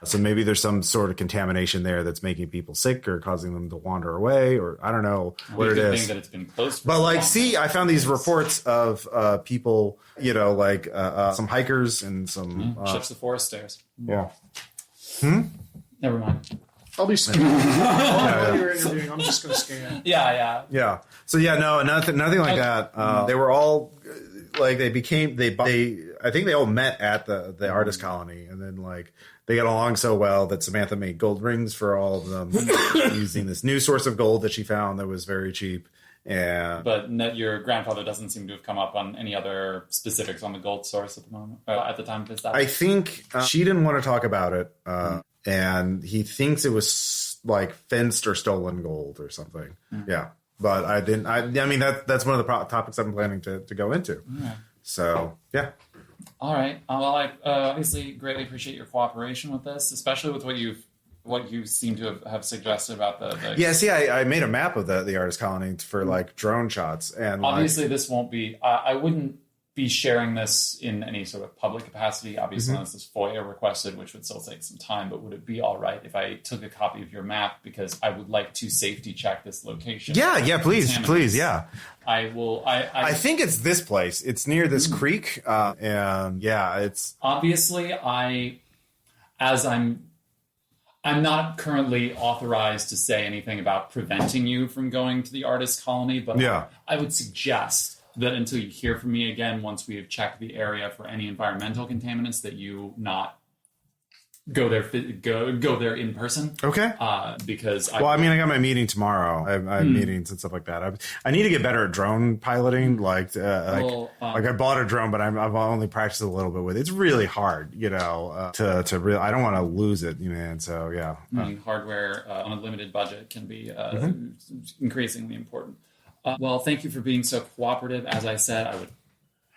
So maybe there's some sort of contamination there that's making people sick or causing them to wander away, or I don't know what it is. That it's been closed. But I found these reports of people, some hikers and some ships the forest stairs. Yeah. Never mind. I'll be scanning. While you're interviewing, I'm just going to scan. Yeah. So nothing like that. They were all like they became they I think they all met at the artist colony, and then like they got along so well that Samantha made gold rings for all of them using this new source of gold that she found that was very cheap. And But your grandfather doesn't seem to have come up on any other specifics on the gold source at the moment, at the time of his death. I think she didn't want to talk about it, and he thinks it was like fenced or stolen gold or something. Yeah, but I didn't. I mean that's one of the topics I'm planning to go into. So yeah. All right. Well, I obviously greatly appreciate your cooperation with this, especially with what you seem to have suggested about the Yeah, see, I made a map of the artist colony for like drone shots, and obviously this won't be. I wouldn't be sharing this in any sort of public capacity. Obviously, unless this FOIA requested, which would still take some time. But would it be all right if I took a copy of your map, because I would like to safety check this location? Yeah, please, yeah. I will. I think it's this place. It's near this creek, and yeah, it's obviously I'm not currently authorized to say anything about preventing you from going to the artist colony, but I would suggest that until you hear from me again, once we have checked the area for any environmental contaminants, that you not go there in person. Okay. Because I got my meeting tomorrow. I have meetings and stuff like that. I need to get better at drone piloting. Like I bought a drone, but I've only practiced a little bit with it. It's really hard, to really. I don't want to lose it, man. So yeah. Hardware on a limited budget can be increasingly important. Well, thank you for being so cooperative. As I said, I would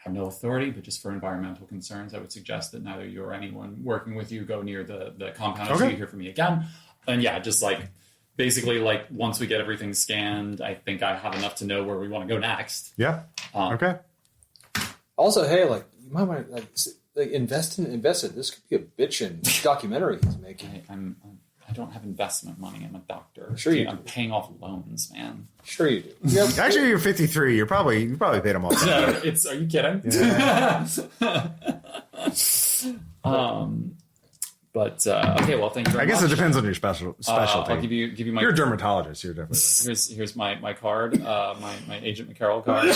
have no authority, but just for environmental concerns, I would suggest that neither you or anyone working with you go near the compound until you hear from me again. And yeah, just basically once we get everything scanned, I think I have enough to know where we want to go next. Yeah. Okay. Also, hey, you might want to invest in it. This could be a bitchin' documentary he's making. I don't have investment money. I'm a doctor. Sure you I'm do. paying off loans, man. Sure you do. Actually, you're 53. You probably paid them all. Are you kidding? Yeah. But okay, well, thank you very much. I guess it depends on your specialty. I'll give you my. You're a dermatologist. You're definitely. Here's my card, my Agent McCaroll card.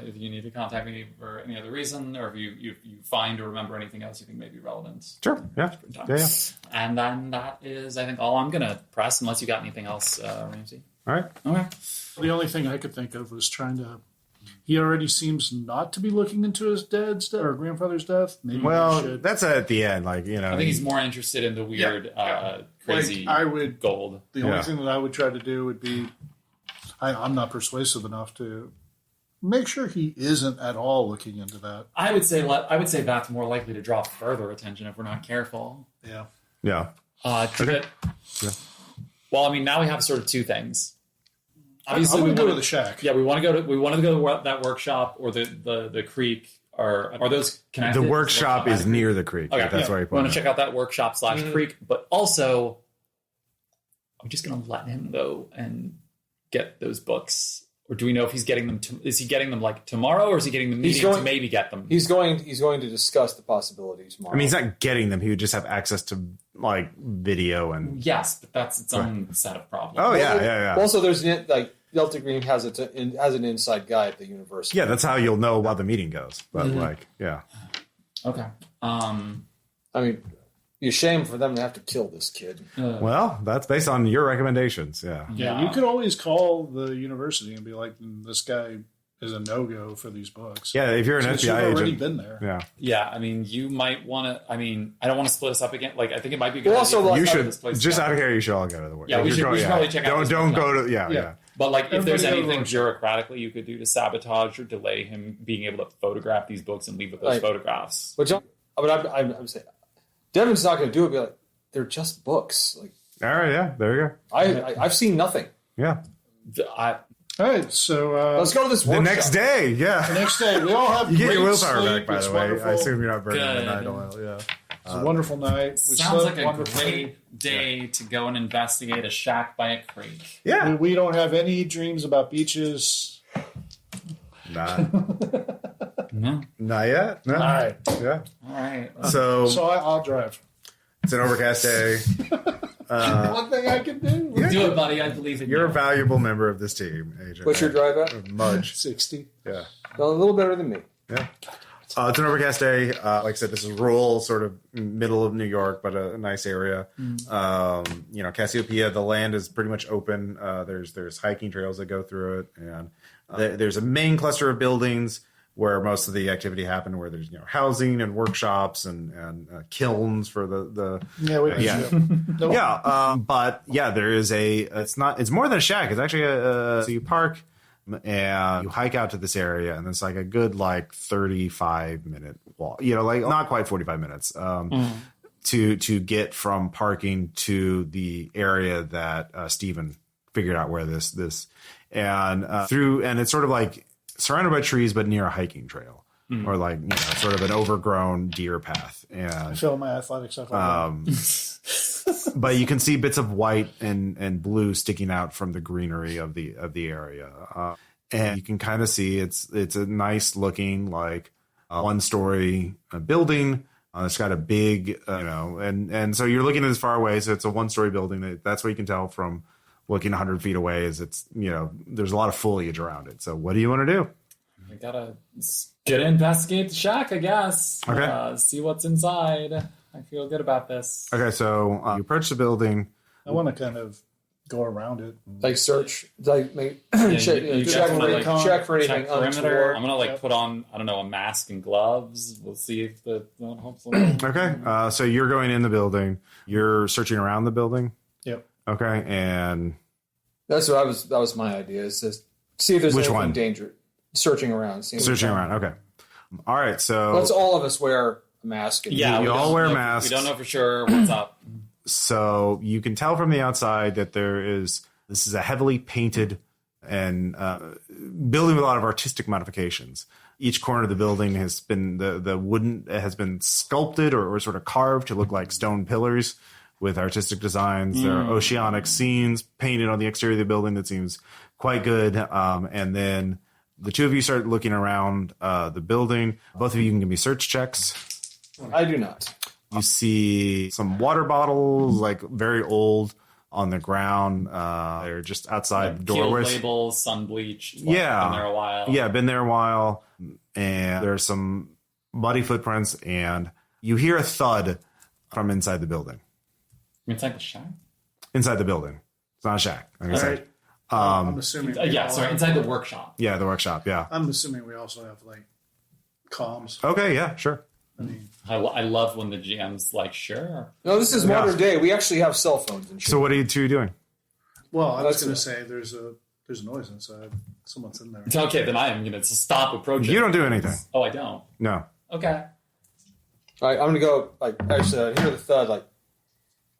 If you need to contact me for any other reason, or if you find or remember anything else you think may be relevant. Sure. Yeah. Yeah. And then that is, I think, all I'm gonna press, unless you got anything else, Ramsey. All right. Okay. The only thing I could think of was trying to. He already seems not to be looking into his dad's death or grandfather's death. Maybe that's at the end. I think he's more interested in the weird, crazy gold. The only thing that I would try to do would be, I'm not persuasive enough to make sure he isn't at all looking into that. I would say that's more likely to draw further attention if we're not careful. Yeah. Yeah. Okay. Yeah. Well, now we have sort of two things. Obviously, we go to the shack. Yeah, we want to go to that workshop or the creek. Are those connected? The workshop is near the creek. Okay, that's why you want to check out that workshop / creek. But also, I'm just going to let him go and get those books. Or do we know if he's getting them? Is he getting them tomorrow, or is he getting them to maybe get them? He's going to discuss the possibilities tomorrow. He's not getting them. He would just have access to video and. Yes, but that's its own set of problems. Oh yeah. Also, there's Delta Green has an inside guy at the university. Yeah, that's how you'll know how the meeting goes. But yeah. Okay. You're ashamed for them to have to kill this kid. Well, that's based on your recommendations. Yeah, you could always call the university and be like, "This guy is a no-go for these books." Yeah, if you're an FBI you've already agent, been there. Yeah. Yeah, you might want to. I don't want to split us up again. I think it might be good. You should just out of here. You should all go to the work. Yeah, we should probably check out. Don't go to. Yeah. But if there's anything bureaucratically you could do to sabotage or delay him being able to photograph these books and leave with those photographs. But I'm saying, Devin's not going to do it. Be like, they're just books. All right, yeah, there you go. I've seen nothing. Yeah. All right, so let's go to this workshop. The next day, The next day, we all have. You get your willpower sleep. back, by the way. Wonderful. I assume you're not burning the night oil. Yeah. It's a wonderful night. Sounds like a great day to go and investigate a shack by a creek. Yeah. We don't have any dreams about beaches. Nah. No. Not yet. No. All right. Yeah. All right. So I'll drive. It's an overcast day. One thing I can do. Do it, buddy. I believe in you. You're a valuable member of this team, Agent. What's your drive at? Mudge. 60. Yeah. Well, a little better than me. Yeah. It's an overcast day. Like I said, this is rural, sort of middle of New York, but a nice area. Cassiopeia, the land is pretty much open. There's hiking trails that go through it, and there's a main cluster of buildings where most of the activity happened, where there's housing and workshops and kilns for the but there is it's more than a shack. It's actually so you park and you hike out to this area, and it's like a good 35-minute walk. Not quite 45 minutes to get from parking to the area that Stephen figured out where this and it's sort of surrounded by trees, but near a hiking trail, or sort of an overgrown deer path. And I feel my athletic stuff. but you can see bits of white and blue sticking out from the greenery of the area, and you can kind of see it's a nice looking one-story building. It's got a big and so you're looking as far away, so it's a one-story building. That's what you can tell from looking 100 feet away. Is there's a lot of foliage around it. So what do you want to do? We gotta get to investigate the shack, I guess. Okay. See what's inside. I feel good about this. Okay, so you approach the building. I want to kind of go around it. Search, You check for anything check perimeter. untoward. I'm gonna put on, I don't know, a mask and gloves. We'll see if hopefully. Okay, so you're going in the building. You're searching around the building. Yep. Okay, and That was my idea. Is to see if there's Which anything one? dangerous. Searching around. searching around. Okay. All right, so Let's all of us wear a mask. And Yeah, You we all don't wear know- masks. We don't know for sure what's up. So you can tell from the outside that this is a heavily painted and building with a lot of artistic modifications. Each corner of the building has been the wooden has been sculpted or sort of carved to look like stone pillars with artistic designs. There are oceanic scenes painted on the exterior of the building that seems quite good. And then the two of you start looking around the building. Both of you can give me search checks. I do not. You see some water bottles, very old, on the ground. They're just outside Peeled doorways. labels, sun bleached. Yeah. Been there a while. Yeah, been there a while. And there's some muddy footprints, and you hear a thud from inside the building. Inside the shack? Inside the building. It's not a shack, like I All said. right. I'm assuming. Inside the workshop. Yeah, the workshop, yeah. I'm assuming we also have comms. Okay, yeah, sure. I mean, I love when the GM's sure. No, this is modern day. We actually have cell phones and shit. So what are you two doing? well, I was That's going to say there's a noise inside. Someone's in there. It's okay, then I am going to stop approaching. You don't do anything. Oh, I don't. No. Okay. All right, I'm gonna go. Actually, I hear the thud.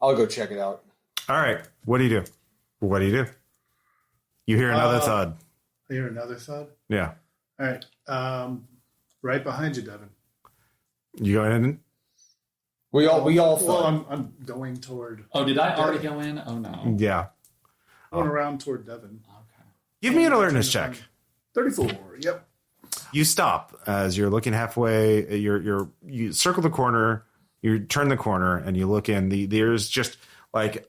I'll go check it out. All right. What do you do? What do you do? You hear another thud. I hear another thud. Yeah. All right. Right behind you, Devin. You go in. We all Well, thud. I'm going toward. Oh, did I already go in? Oh, no. Yeah. Going around toward Devin. Okay. Give me an alertness check. 34. Yep. You stop as you're looking halfway. You circle the corner. You turn the corner and you look in. There's just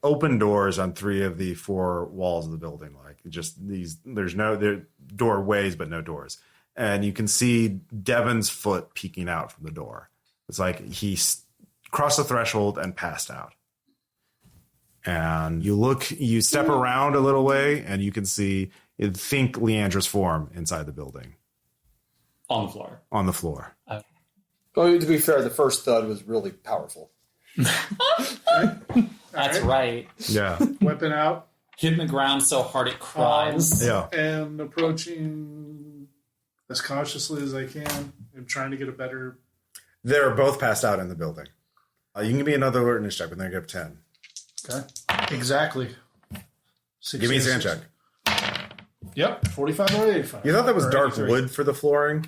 open doors on 3 of the 4 walls of the building. There's no doorways, but no doors. And you can see Devin's foot peeking out from the door. It's like he crossed the threshold and passed out. And you step around a little way, and you can think Leandra's form inside the building. On the floor. On the floor. Well, to be fair, the first thud was really powerful. That's right. Yeah. Weapon out Hitting the ground so hard it cries. Yeah. and approaching as cautiously as I can and trying to get a better. They're both passed out in the building. You can give me another alertness check, but then I give 10. Okay. Exactly. Give me a sand check. Yep. 45 or 85. You thought that was Or dark 83. wood for the flooring?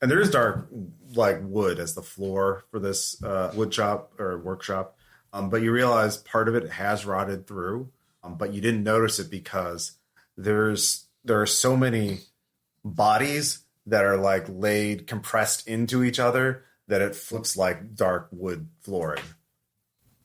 And there is dark, wood as the floor for this wood shop or workshop. But you realize part of it has rotted through, but you didn't notice it because there are so many bodies that are laid compressed into each other that it looks like dark wood flooring.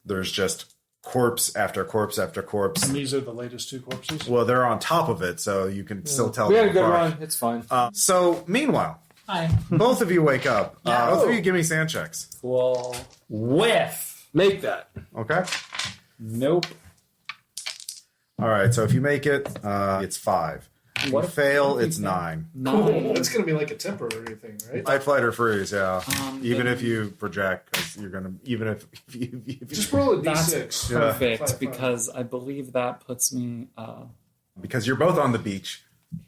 There's just corpse after corpse after corpse. And these are the latest 2 corpses. Well, they're on top of it, so you can still tell. We had a them good apart. run. It's fine. So, meanwhile, Hi. Both of you wake up. Yeah. Both of you give me sand checks. Cool. Whiff. Make that. Okay. Nope. All right. So if you make it, it's 5. If you fail, it's 9. It's going to be like a temporary thing, right? Fight, flight, or freeze. Yeah. Even if you project, because you're gonna. Even if you Just roll a That's d6. perfect, Five. because I believe that puts me... because you're both on the beach.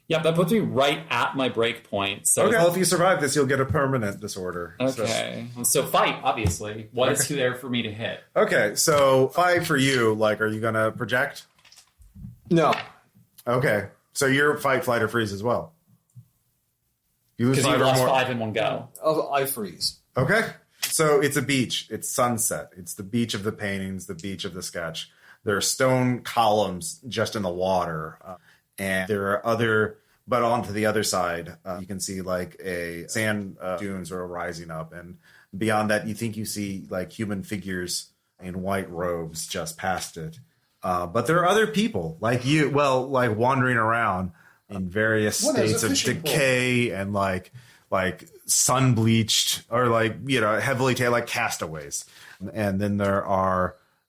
yeah, that puts me right at my break point. So Okay. Well, if you survive this, you'll get a permanent disorder. Okay. So fight, obviously. What is there for me to hit? Okay. So 5 for you. Like, are you gonna project? No. Okay. So you're fight, flight, or freeze as well. You lose Because you 5 or lost more. 5 in one go. I freeze. Okay. So it's a beach. It's sunset. It's the beach of the paintings, the beach of the sketch. There are stone columns just in the water. And there are other, but onto the other side, you can see like a sand dunes are rising up. And beyond that, you think you see like human figures in white robes just past it. But there are other people like you, like wandering around in various states of decay and like sun bleached or like, heavily tailed, like castaways. And then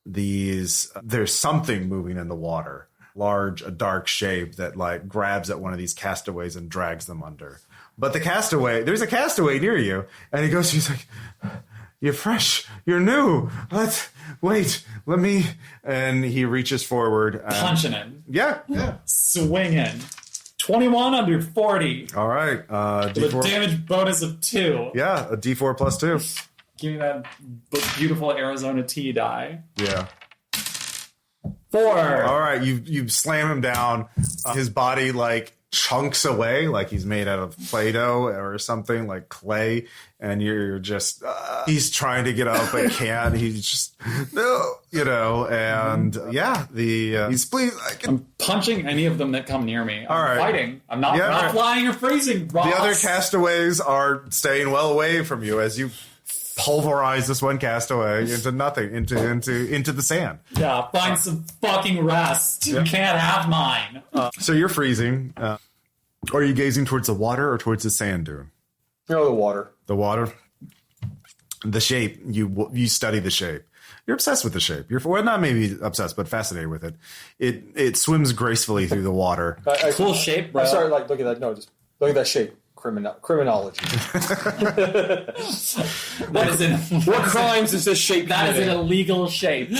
there's something moving in the water, a dark shape that like grabs at one of these castaways and drags them under. But there's a castaway near you, and he's like, "You're fresh, you're new. Let me." And he reaches forward, Punching him. Yeah. Swinging. 21 under 40. All right, With a D4. damage bonus of 2. Yeah, a D4 plus 2. Give me that beautiful Arizona tea die. Yeah. 4. All right, you slam him down. His body like chunks away, like he's made out of Play-Doh or something, like clay, and you're just he's trying to get up but can't. He's just and he's please. I'm punching any of them that come near me. I'm All right. fighting. I'm not flying or freezing. Ross. The other castaways are staying well away from you as you pulverize this one castaway into nothing, into the sand. Yeah, find some fucking rest. You can't have mine. So you're freezing. Are you gazing towards the water or towards the sand dune? No, the water. The water. The shape. You study the shape. You're obsessed with the shape. You're not maybe obsessed, but fascinated with it. It swims gracefully through the water. Cool shape, bro. I'm sorry, look at that. No, just look at that shape. Criminology. What crimes is this shape? That is an illegal shape.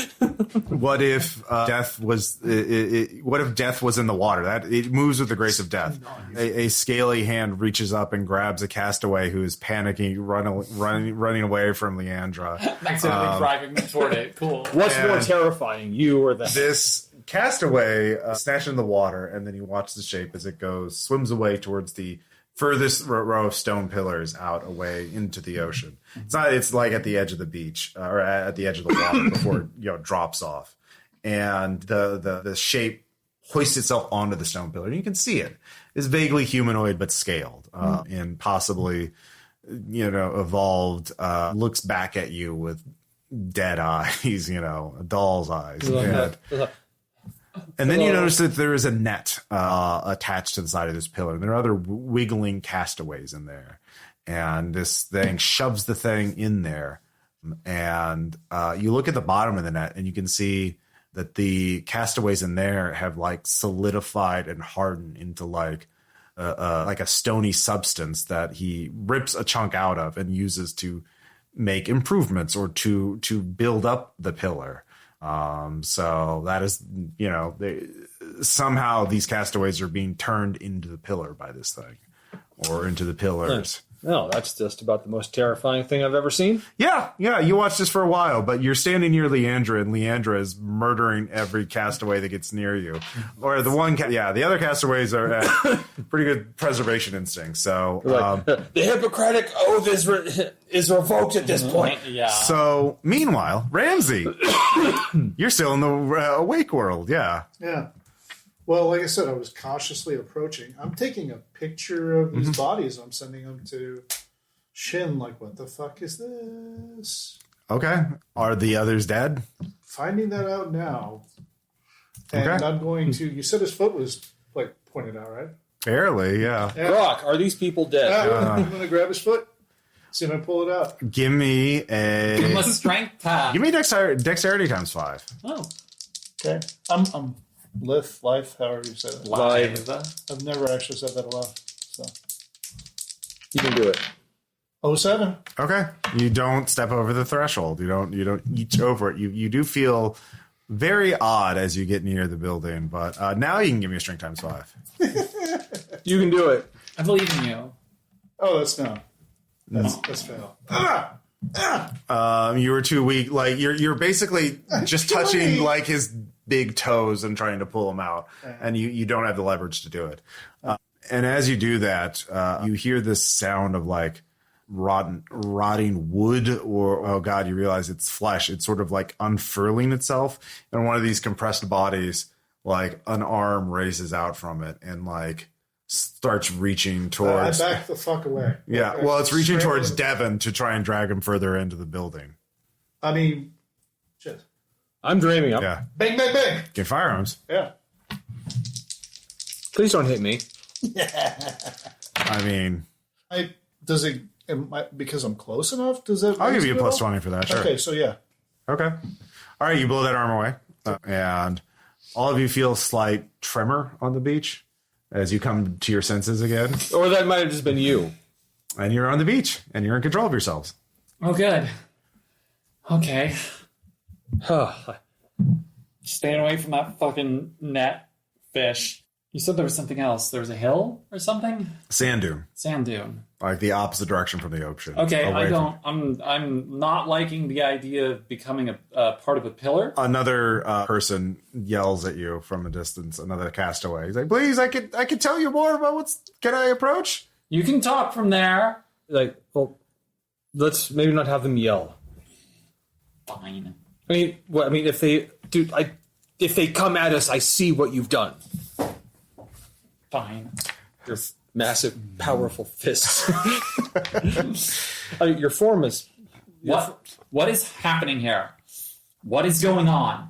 What if death was? What if death was in the water? That it moves with the grace of death. A scaly hand reaches up and grabs a castaway who is panicking, running away from Leandra. Accidentally driving toward it. Cool. What's more terrifying, you or that? This castaway snatched in the water, and then you watch the shape as it swims away towards the furthest row of stone pillars out away into the ocean. It's like at the edge of the beach or at the edge of the water before it drops off. And the shape hoists itself onto the stone pillar. And you can see it. It's vaguely humanoid but scaled and possibly evolved, looks back at you with dead eyes, a doll's eyes. And then you notice that there is a net attached to the side of this pillar. And there are other wiggling castaways in there. And this thing shoves the thing in there. And you look at the bottom of the net and you can see that the castaways in there have like solidified and hardened into like a stony substance that he rips a chunk out of and uses to make improvements or to build up the pillar. So that is, somehow these castaways are being turned into the pillar by this thing or into the pillars. No, that's just about the most terrifying thing I've ever seen. Yeah. You watch this for a while, but you're standing near Leandra, and Leandra is murdering every castaway that gets near you. Or the other castaways are at pretty good preservation instincts. So the Hippocratic oath is revoked at this point. Yeah. So meanwhile, Ramsey, you're still in the awake world. Yeah. Yeah. Well, like I said, I was cautiously approaching. I'm taking a picture of these bodies. I'm sending them to Shin. Like, what the fuck is this? Okay. Are the others dead? Finding that out now. And I'm going to... You said his foot was, like, pointed out, right? Barely, yeah. Grok, are these people dead? I'm going to grab his foot. See if I pull it out. Give me Give him a strength tap. Give me dexterity times 5. Oh, Okay. I'm life, however you say that. Live. I've never actually said that aloud. So You can do it. 07. Okay. You don't step over the threshold. You don't each over it. You do feel very odd as you get near the building, but now you can give me a strength times 5. You can do it. I believe in you. Oh, that's no. That's fail. You were too weak. Like you're basically just touching like his big toes and trying to pull him out, and you don't have the leverage to do it. And as you do that, you hear this sound of like rotting wood, or oh god, you realize it's flesh. It's sort of like unfurling itself, and one of these compressed bodies, like an arm raises out from it and like starts reaching towards. I back the fuck away. Yeah, well, it's reaching towards Devin to try and drag him further into the building. I mean, shit. I'm dreaming. Yeah, Bang, bang, bang. get firearms. Yeah. Please don't hit me. I mean, because I'm close enough? Does that? I'll give raise you a me at plus all? 20 for that. Sure. Okay, so yeah. Okay. All right, you blow that arm away, and all of you feel slight tremor on the beach as you come to your senses again, Or that might have just been you. and you're on the beach, and you're in control of yourselves. Oh, good. Okay. Staying away from that fucking net fish. You said there was something else. There was a hill or something? Sand dune, Sand dune. like the opposite direction from the ocean. Okay, away I don't. I'm not liking the idea of becoming a part of a pillar. Another person yells at you from a distance. Another castaway. He's like, "Please, I could tell you more about what's. Can I approach?" You can talk from there. Like, well, let's maybe not have them yell. Fine. I mean, if they come at us, I see what you've done. Fine. Your massive, powerful fists. Your form is. What is happening here? What is going on?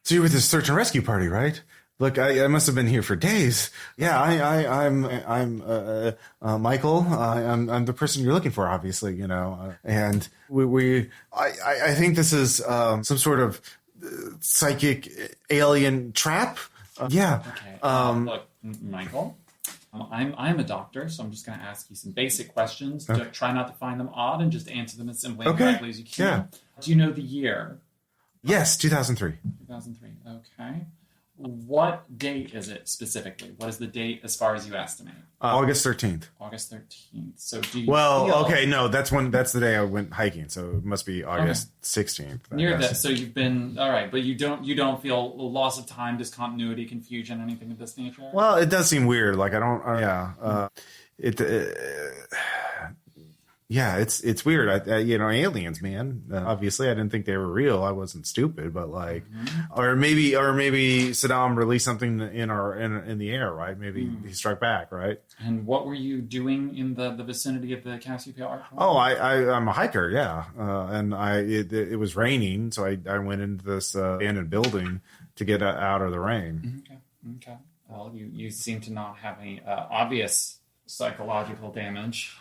So you're with this search and rescue party, right? Look, I must have been here for days. Yeah, I'm Michael. I'm the person you're looking for, obviously, you know. And I think this is some sort of psychic alien trap. Yeah. Okay. Look, Michael. I'm a doctor, so I'm just going to ask you some basic questions. Okay. Try not to find them odd, and just answer them as simply and Okay. correctly as you can. Yeah. Do you know the year? Yes, 2003. 2003. Okay. What date is it specifically? What is the date as far as you estimate? August 13th. August 13th. So do you Well, feel okay, no, that's the day I went hiking, so it must be August 16th. I near guess. that? So you've been all right, but you don't feel loss of time, discontinuity, confusion, anything of this nature? Well, it does seem weird. Like I don't. Yeah, it's weird. Aliens, man. Obviously, I didn't think they were real. I wasn't stupid, but like, or maybe Saddam released something in the air, right? Maybe he struck back, right? And what were you doing in the vicinity of the Cassiopeia art form? Oh, I'm a hiker, yeah. And it was raining, so I went into this abandoned building to get out of the rain. Okay. Well, you seem to not have any obvious psychological damage.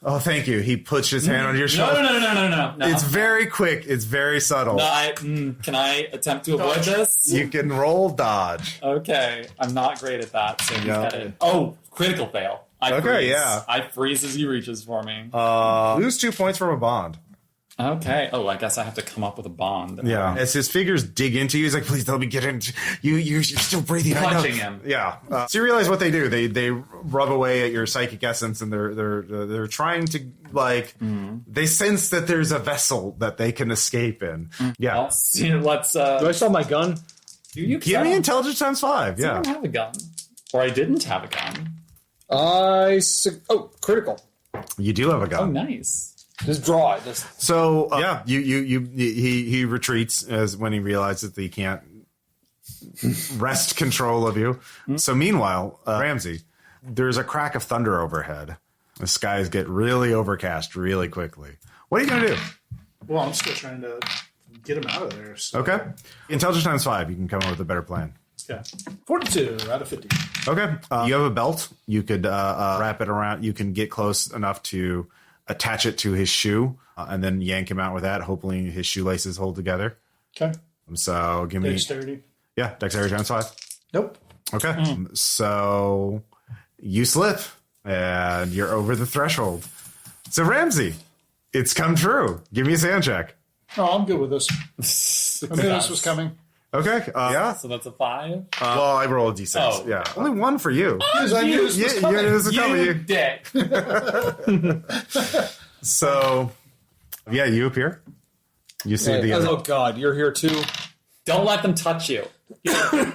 Oh, thank you. He puts his hand on your shoulder. No. It's very quick. It's very subtle. No, can I attempt to avoid this? You can roll dodge. Okay, I'm not great at that. So you No. got it. Oh, critical fail. I Okay, freeze. yeah. I freeze as he reaches for me. Lose 2 points from a bond. Okay. Oh, I guess I have to come up with a bond. Yeah. As his figures dig into you, he's like, "Please let me get in. You're still breathing." Punching him. Yeah. So you realize what they do? They rub away at your psychic essence, and they're trying to like. They sense that there's a vessel that they can escape in. Yeah. Let's. Do I still have my gun? Do you Give me intelligence times 5. I Yeah. don't have a gun, or I didn't have a gun. Critical. You do have a gun. Oh, nice. Just draw it. So he retreats as when he realizes that he can't wrest control of you. So meanwhile, Ramsey, there's a crack of thunder overhead. The skies get really overcast really quickly. What are you gonna do? Well, I'm still trying to get him out of there. So. Okay, intelligence times 5. You can come up with a better plan. Yeah. 42 out of 50. Okay. You have a belt. You could wrap it around. You can get close enough to attach it to his shoe and then yank him out with that. Hopefully his shoelaces hold together. Okay. So give me... Dexterity. Yeah, dexterity times 5. Nope. Okay. So you slip and you're over the threshold. So Ramsey, it's come true. Give me a sand check. No, I'm good with this. I knew this was coming. Okay. Yeah. So that's a 5. Well, I rolled a d6. Oh. Yeah. Only 1 for you. Because I knew this was coming. Yeah, this is coming. You dick. So, yeah, you appear. You see the other. Oh, God, you're here too. Don't let them touch you.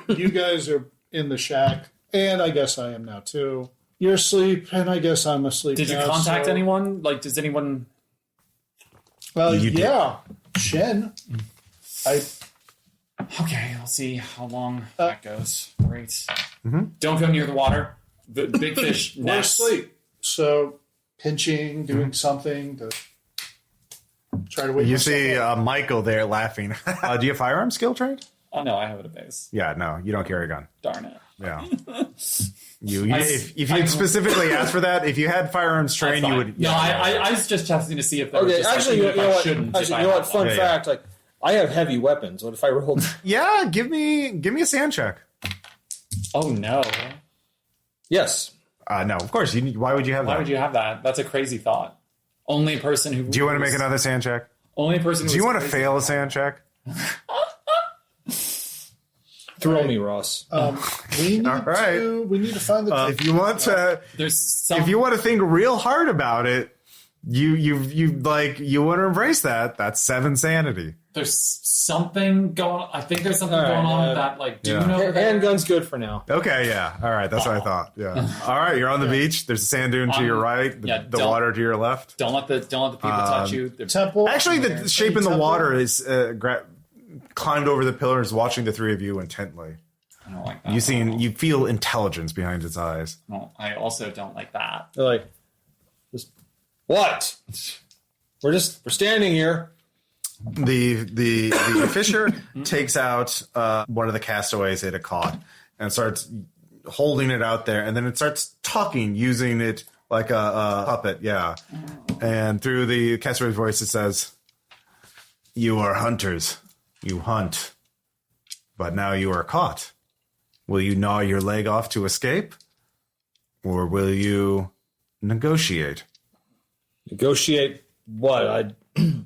You guys are in the shack, and I guess I am now too. You're asleep, and I guess I'm asleep. Did you now, contact so- anyone? Like, does anyone... Well, You did. yeah, Shen. Okay, I'll see how long that goes. Great. Don't go near the water. The big fish We're nests. asleep, so pinching, doing something to try to wake. You myself see up. Michael there laughing. Do you have firearm skill trained? Oh, no, I have it at base. Yeah, no, you don't carry a gun. Darn it. Yeah. If you specifically asked for that, if you had firearms trained, you would. No, I was just testing to see if there was Okay, just actually, like, you if know I what? shouldn't. Actually, you know what? Fun Yeah, yeah. fact: like, I have heavy weapons. What if I rolled? Yeah, give me a sand check. Oh, no. Yes. No, of course. Why would you have that? Why would you have that? That's a crazy thought. Only a person who... Do you want to make another sand check? Only a person who... Do you want to fail a sand check? Throw me, Ross. We need All right. we need to find the. If you want to, There's some... if you want to think real hard about it, you want to embrace that. That's 7 sanity. There's something going on. I think there's something All right, going on with that, like, yeah. dune over there. Handgun's good for now. Okay, yeah. All right, that's what I thought. Yeah. All right, you're on the beach. There's a sand dune to your right, yeah, the water to your left. Don't let the people touch you. They're- temple. Actually, the Any shape in the temple? water is climbed over the pillars, watching the three of you intently. I don't like that. You feel intelligence behind its eyes. No, I also don't like that. They're like, what? We're standing here. The fisher takes out one of the castaways it had caught and starts holding it out there, and then it starts talking, using it like a puppet. Yeah, and through the castaway's voice, it says, "You are hunters. You hunt, but now you are caught. Will you gnaw your leg off to escape, or will you negotiate? Negotiate what?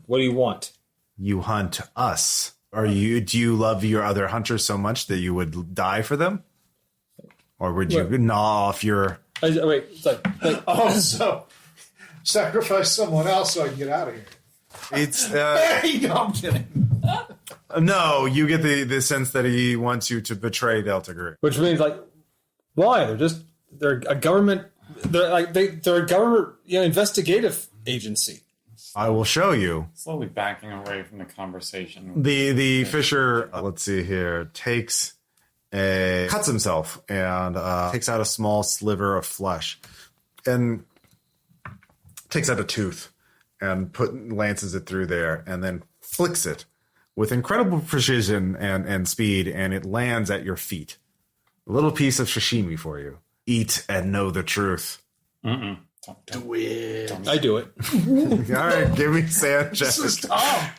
What do you want? You hunt us. Do you love your other hunters so much that you would die for them? Or would you gnaw off your... Wait, it's like, Oh, so sacrifice someone else so I can get out of here. It's Hey, no, I'm kidding. no, you get the sense that he wants you to betray Delta Group. which means like, why? They're a government. They're a government investigative agency. I will show you. Slowly backing away from the conversation. The fisher, let's see here, cuts himself and takes out a small sliver of flesh and takes out a tooth and lances it through there and then flicks it with incredible precision and speed, and it lands at your feet. A little piece of sashimi for you. Eat and know the truth. Mm-mm. Do it. I do it. All right, give me sand check. This is Tom.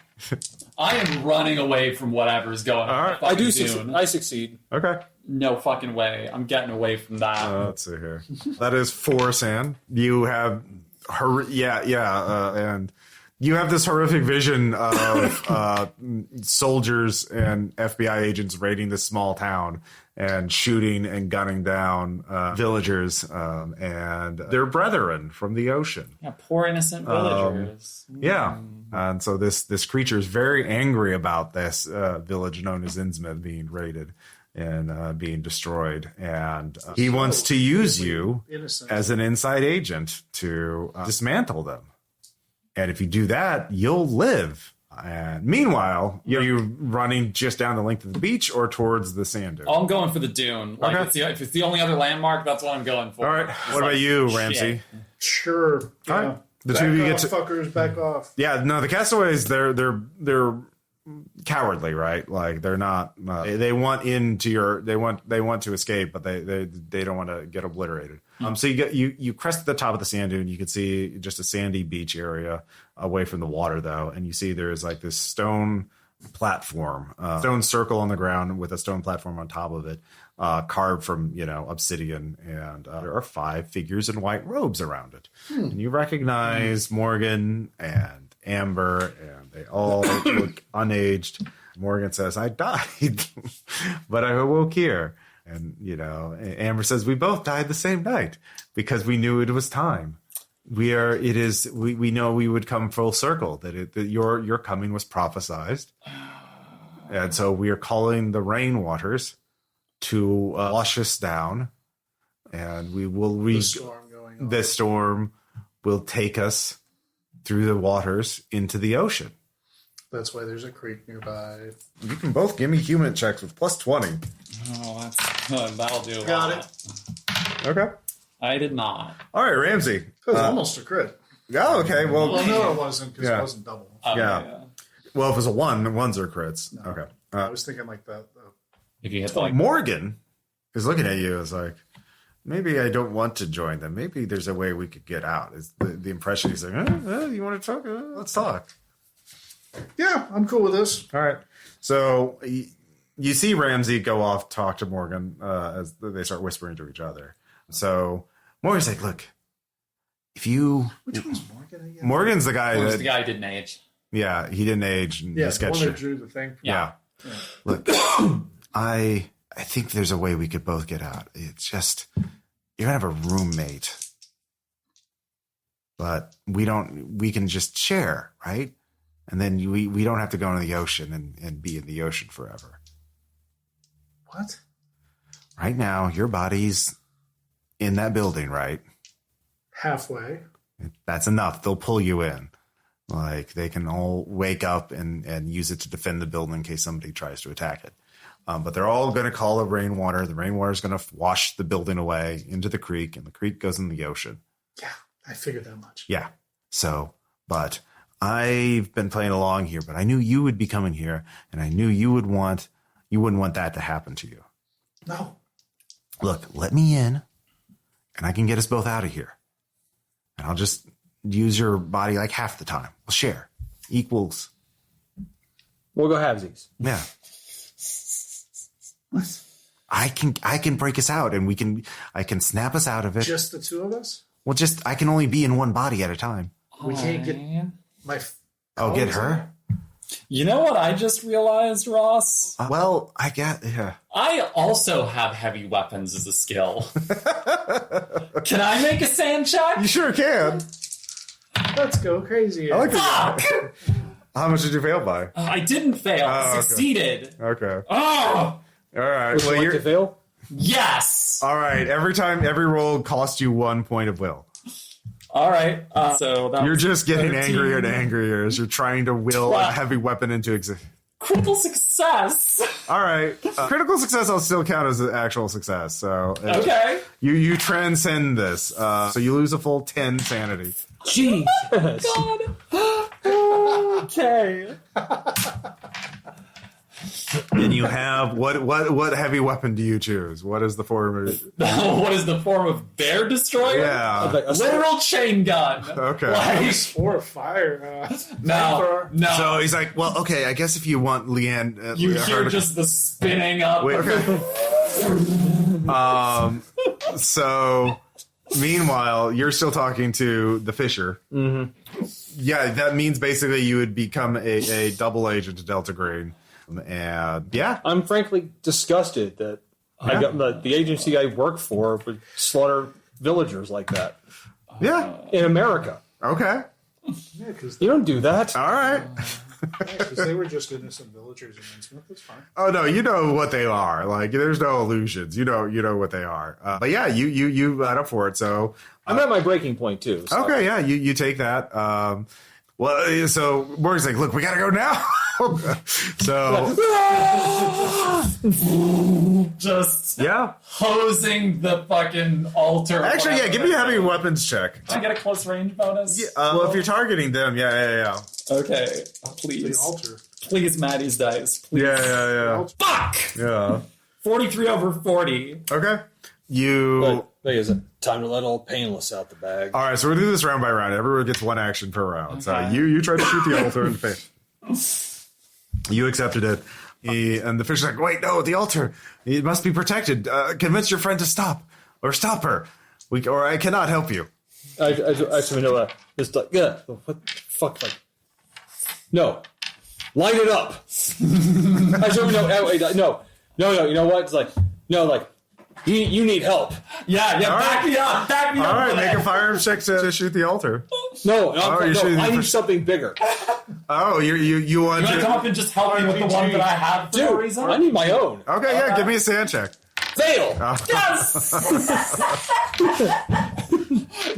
I am running away from whatever's going on. All right. I do. Dune. I succeed. Okay. No fucking way. I'm getting away from that. Let's see here. That is 4 sand. You have, and you have this horrific vision of soldiers and FBI agents raiding this small town and shooting and gunning down villagers and their brethren from the ocean. Yeah, poor innocent villagers. Yeah. And so this creature is very angry about this village known as Innsmouth being raided and being destroyed. And he wants to use you Innocent. as an inside agent to dismantle them. And if you do that, you'll live. And meanwhile, you're running just down the length of the beach or towards the sand dune. Oh, I'm going for the dune. Like, Okay. if it's the only other landmark, that's what I'm going for. All right. It's What like, about you, shit. Ramsey? Sure. All right. The Back two of you off, get to... fuckers, back off. Yeah, no, the castaways, they're cowardly, right? Like they're not. They want into your. They want to escape, but they don't want to get obliterated. So you crest the top of the sand dune. You can see just a sandy beach area away from the water, though, and you see there's like this stone platform, stone circle on the ground with a stone platform on top of it, carved from obsidian, and there are 5 figures in white robes around it, and you recognize Morgan and Amber, and they all look unaged. Morgan says, "I died, but I awoke here." And, Amber says, "We both died the same night because we knew it was time. We know we would come full circle, that your coming was prophesized. And so we are calling the rain waters to wash us down, and we will the storm will take us through the waters into the ocean." That's why there's a creek nearby. You can both give me human checks with plus 20. Oh, that'll do. Got it. Okay. I did not. All right, Ramsey. It was almost a crit. Oh, okay. Well, no, it wasn't, because it wasn't double. Yeah. Well, if it was a 1, ones are crits. No. Okay. I was thinking like that, though. If you hit Morgan is looking at you as like, maybe I don't want to join them. Maybe there's a way we could get out. Is the impression he's like, you want to talk? Let's talk. Yeah, I'm cool with this. All right. So you see Ramsey go off, talk to Morgan as they start whispering to each other. So Morgan's like, "Look, if you..." Which one's Morgan again? Morgan's the guy the guy who didn't age. Yeah, he didn't age. And yeah, he the sketched one that it. drew the thing. Yeah. Look, I think there's a way we could both get out. It's just, you're going to have a roommate. But we can just share, right? And then we don't have to go into the ocean and be in the ocean forever. What? Right now, your body's in that building, right? Halfway. That's enough. They'll pull you in. Like, they can all wake up and use it to defend the building in case somebody tries to attack it. But they're all going to call it rainwater. The rainwater is going to wash the building away into the creek, and the creek goes in the ocean. Yeah, I figured that much. Yeah. So, but I've been playing along here, but I knew you would be coming here, and I knew you wouldn't want that to happen to you. No. Look, let me in, and I can get us both out of here. And I'll just use your body like half the time. We'll share. Equals. We'll go halvesies. Yeah. I can break us out, and I can snap us out of it. Just the two of us? Well, I can only be in one body at a time. We can't get my... Get her? You know what I just realized, Ross? Well, I get, yeah. I also have heavy weapons as a skill. Can I make a sand check? You sure can. Let's go crazy. I like Fuck! How much did you fail by? I didn't fail. I okay. succeeded. Okay. Oh! All right. Would you like to fail? Yes! All right. Every roll costs you 1 point of will. All right. So that You're was just getting 13. angrier and angrier as you're trying to will a heavy weapon into existence. Critical success. All right. Critical success I'll still count as an actual success. So Okay. You transcend this. So you lose a full 10 sanity. Jesus. God. Okay. And you have what heavy weapon do you choose? What is the form of What is the form of bear destroyer? Yeah. Literal chain gun. Okay. Like, Or fire. no. So he's like, well, okay, I guess if you want Leanne, You hear just the spinning up. Wait, so meanwhile, you're still talking to the Fisher. Mm-hmm. Yeah, that means basically you would become a double agent to Delta Green. And yeah, I'm frankly disgusted that I got the agency I work for would slaughter villagers like that yeah, in America. okay, Yeah, because You don't do that. all right. they were just innocent villagers in Innsmouth. That's fine. Oh no, you know what they are. Like, there's no illusions. You know what they are. But yeah, you got up for it. So I'm at my breaking point too. So. okay, yeah, you take that. Well, so Morgan's like, look, we gotta go now. So Just yeah. hosing the fucking altar. Actually, yeah. Give me a heavy weapons check. Can I get a close range bonus? Yeah, well, if you're targeting them, yeah. Okay. The Please. altar. Please, Maddie's dice. Please. Yeah. Fuck! Yeah. 43 over 40. Okay. You. Wait, is it time to let old Painless out the bag? All right, so we'll do this round by round. Everyone gets one action per round. So Okay. you try to shoot the altar in the face. You accepted it. And the fish is like, wait, no, the altar. It must be protected. Convince your friend to stop. Or stop her. Or I cannot help you. I know just like, yeah, what the fuck? Like, no. Light it up. I don't know. No, you know what? It's like, no, like, you need help. Yeah, back me up. Back me up. All right, make a firearms check to shoot the altar. I need something bigger. Oh, you want You want to come to... up and just help me with the one that I have for no Dude, reason? I need my own. Okay, yeah, give me a sand check. Fail. Yes!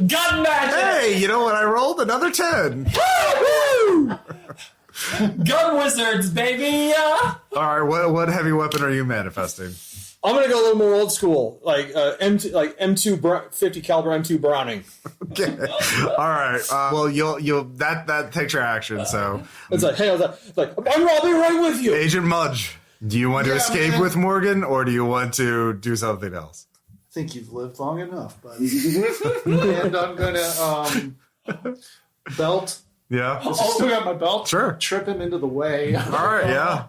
Gun magic! Hey, you know what? I rolled another 10. Woo! Gun wizards, baby! All right, what heavy weapon are you manifesting? I'm gonna go a little more old school, like M2 50 caliber M2 Browning. Okay. All right. Well, you'll that takes your action. So It's like, hey, I'll be right with you. Agent Mudge, do you want to escape with Morgan, or do you want to do something else? I think you've lived long enough, buddy. And I'm gonna belt. Yeah. Still got my belt. Sure. Trip him into the way. All right. Yeah.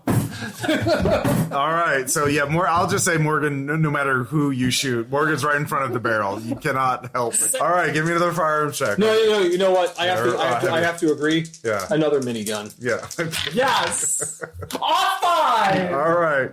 All right. So yeah, I'll just say Morgan. No matter who you shoot, Morgan's right in front of the barrel. You cannot help it. All right. Give me another firearms check. No, you know what? I have to agree. Yeah. Another minigun. Yeah. Yes! Off 5! All right.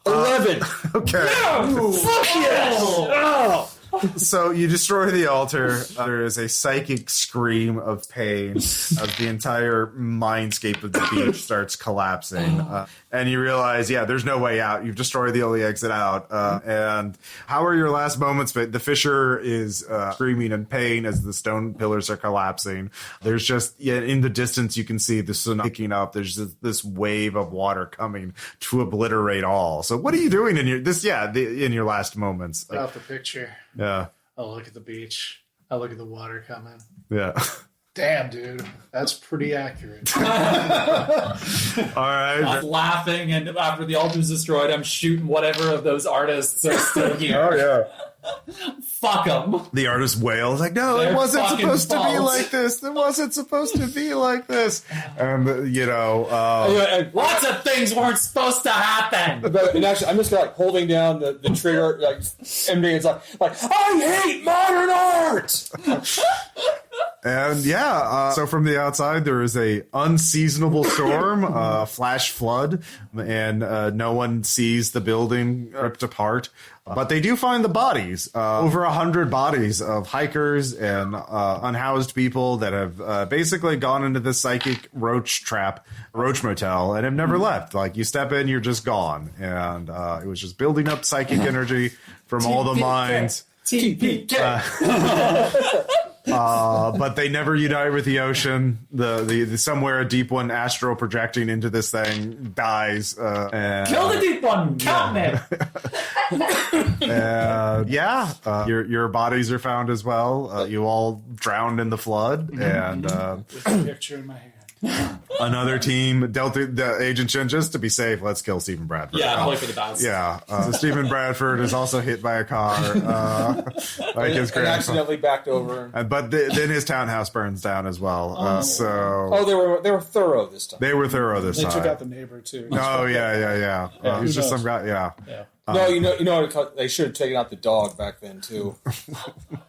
11. Okay. Fuck yes! Oh. So you destroy the altar. There is a psychic scream of pain as the entire mindscape of the beach starts collapsing. And you realize, there's no way out. You've destroyed the only exit out. And how are your last moments? But the fisher is screaming in pain as the stone pillars are collapsing. There's just, in the distance, you can see the sun picking up. There's this wave of water coming to obliterate all. So what are you doing in your last moments? Out the picture. Yeah. I look at the beach. I look at the water coming. Yeah. Damn, dude. That's pretty accurate. All right. I'm laughing, and after the altar's destroyed, I'm shooting whatever of those artists are still here. Oh, yeah. Fuck them. The artist wails like, no, Their it wasn't fucking supposed to be fault. like this. It wasn't supposed to be like this. And, Lots of things weren't supposed to happen. And actually, I'm just like holding down the trigger, like, and it's like I hate modern art. and so from the outside, there is a unseasonable storm, flash flood, and no one sees the building ripped apart. But they do find the bodies, over 100 bodies of hikers and unhoused people that have basically gone into this psychic roach motel, and have never left. Like, you step in, you're just gone. And it was just building up psychic energy from all the minds. But they never unite with the ocean. The somewhere a deep one astral projecting into this thing dies. Kill the deep one. Count it. Your bodies are found as well. You all drowned in the flood, and With a picture in my hand. another team Delta, the Agent Shin, just to be safe. Let's kill Stephen Bradford. Yeah, play for the best. Yeah, so Stephen Bradford is also hit by a car, like his and grandson. accidentally backed over. But then his townhouse burns down as well. They were thorough this time. They were thorough this They time. took out the neighbor, too. Oh yeah. He was just knows? some guy. Yeah. No, you know what? They should have taken out the dog back then too.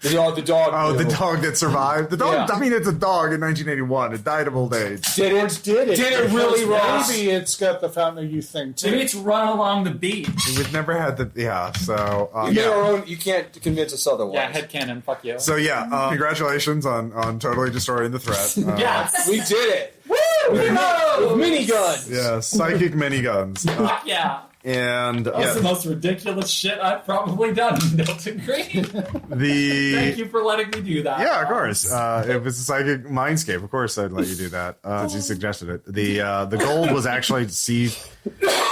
the dog. Oh, the dog that survived. The dog. Yeah. I mean, it's a dog in 1981. It died of old age. Did it really, Ross? Maybe it's got the Fountain of Youth thing, too. Maybe it's run along the beach. We've never had the. Yeah. So. You get our own. You can't convince us otherwise. Yeah, headcanon. Fuck you. So congratulations on totally destroying the threat. Yes. we did it. Woo! With miniguns. Yeah, psychic miniguns. Fuck yeah. And That's the most ridiculous shit I've probably done in Delta Green. Thank you for letting me do that. Yeah, of course. If it's a psychic mindscape, of course I'd let you do that. She suggested it. The gold was actually seized.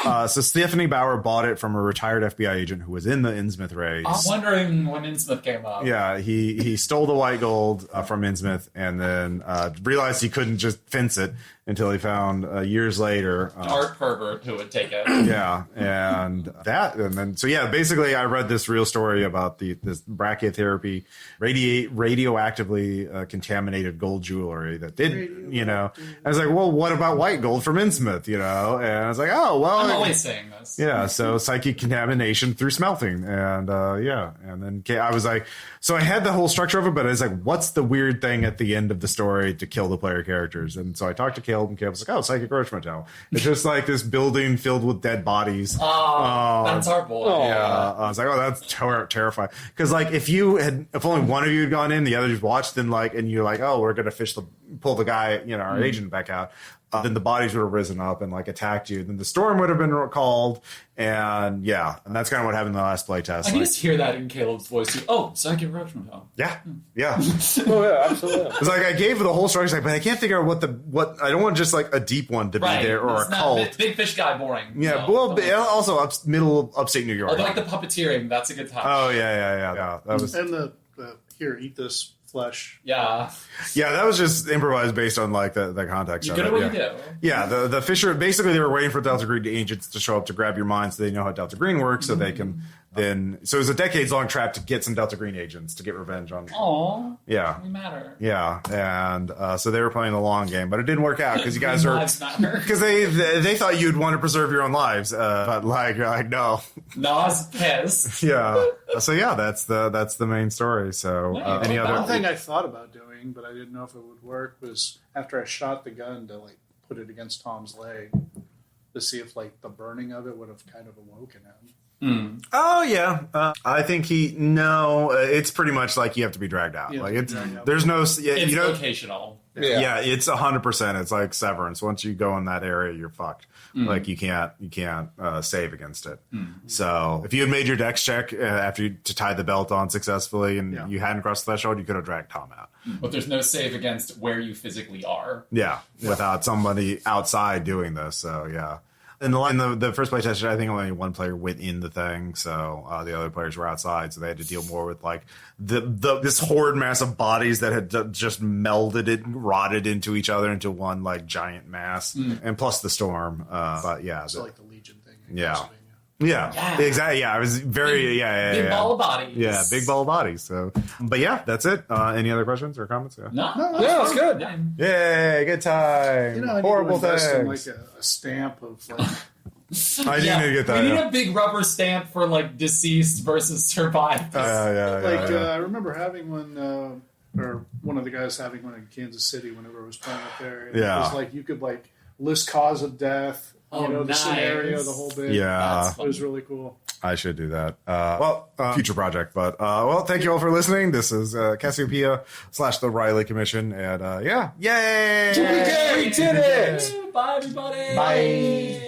So Stephanie Bauer bought it from a retired FBI agent who was in the Innsmouth raids. I'm wondering when Innsmouth came up. Yeah, he stole the white gold from Innsmouth and then realized he couldn't just fence it until he found years later art pervert who would take it. Yeah, and then basically I read this real story about this brachytherapy, radioactively contaminated gold jewelry that did, I was like, well, what about white gold from Innsmouth, and I was like, oh, well, I'm always saying this. Yeah, so psychic contamination through smelting, and and then I was like, so I had the whole structure of it, but I was like, what's the weird thing at the end of the story to kill the player characters? And so I talked to Caleb, and Caleb was like, oh, psychic roach motel. It's just like this building filled with dead bodies. Oh, that's our boy. Yeah, I was like, oh, that's terrifying. Because like if only one of you had gone in, the others watched, then and you're like, oh, we're gonna pull the guy, our agent back out. Then the bodies would have risen up and attacked you. Then the storm would have been called, and that's kind of what happened in the last playtest. I can just hear that in Caleb's voice too. Oh, psychic roach motel. Yeah. Oh yeah, absolutely. It's like I gave the whole story, but I can't figure out what I don't want just a deep one to be there or it's a cult. Big fish guy boring. Yeah, also upstate New York. I like the puppeteering. That's a good touch. Oh yeah. That was and the here, eat this flesh. Yeah, that was just improvised based on the context. You're of good it. at what you do. Yeah, the Fisher basically they were waiting for Delta Green agents to show up to grab your mind so they know how Delta Green works, so they can then. So it was a decades-long trap to get some Delta Green agents to get revenge on. Aww. Yeah. We matter. Yeah, and so they were playing the long game, but it didn't work out because you guys because they thought you'd want to preserve your own lives, but you're like no. No, I was pissed. Yeah. So that's the main story. So any other One thing I thought about doing, but I didn't know if it would work, was after I shot the gun to put it against Tom's leg to see if the burning of it would have kind of awoken him. Oh yeah, I think it's pretty much you have to be dragged out. There's no it's locational. Yeah, it's 100%. It's like Severance. Once you go in that area, you're fucked. You can't save against it. So if you had made your dex check after to tie the belt on successfully and you hadn't crossed the threshold, you could have dragged Tom out. But there's no save against where you physically are. Yeah, without somebody outside doing this. So yeah. In the first play test, I think only one player went in the thing, so the other players were outside, so they had to deal more with this horrid mass of bodies that had just melded and rotted into each other into one giant mass, and plus the storm. But yeah, so the Legion thing. Yeah, exactly. Yeah, I was very big ball of bodies. Yeah, big ball of bodies. So, but yeah, that's it. Any other questions or comments? Yeah. No, it's good. Yay, good time. Horrible things. In a stamp of I do need to get that. We need a big rubber stamp for deceased versus survived. I remember having one, or one of the guys having one in Kansas City whenever I was playing up there. And it was you could list cause of death. The scenario, the whole bit. Yeah. It was really cool. I should do that. Future project. But, thank you all for listening. This is Cassiopeia / the Riley Commission. And, yay! We did it! Bye, everybody! Bye.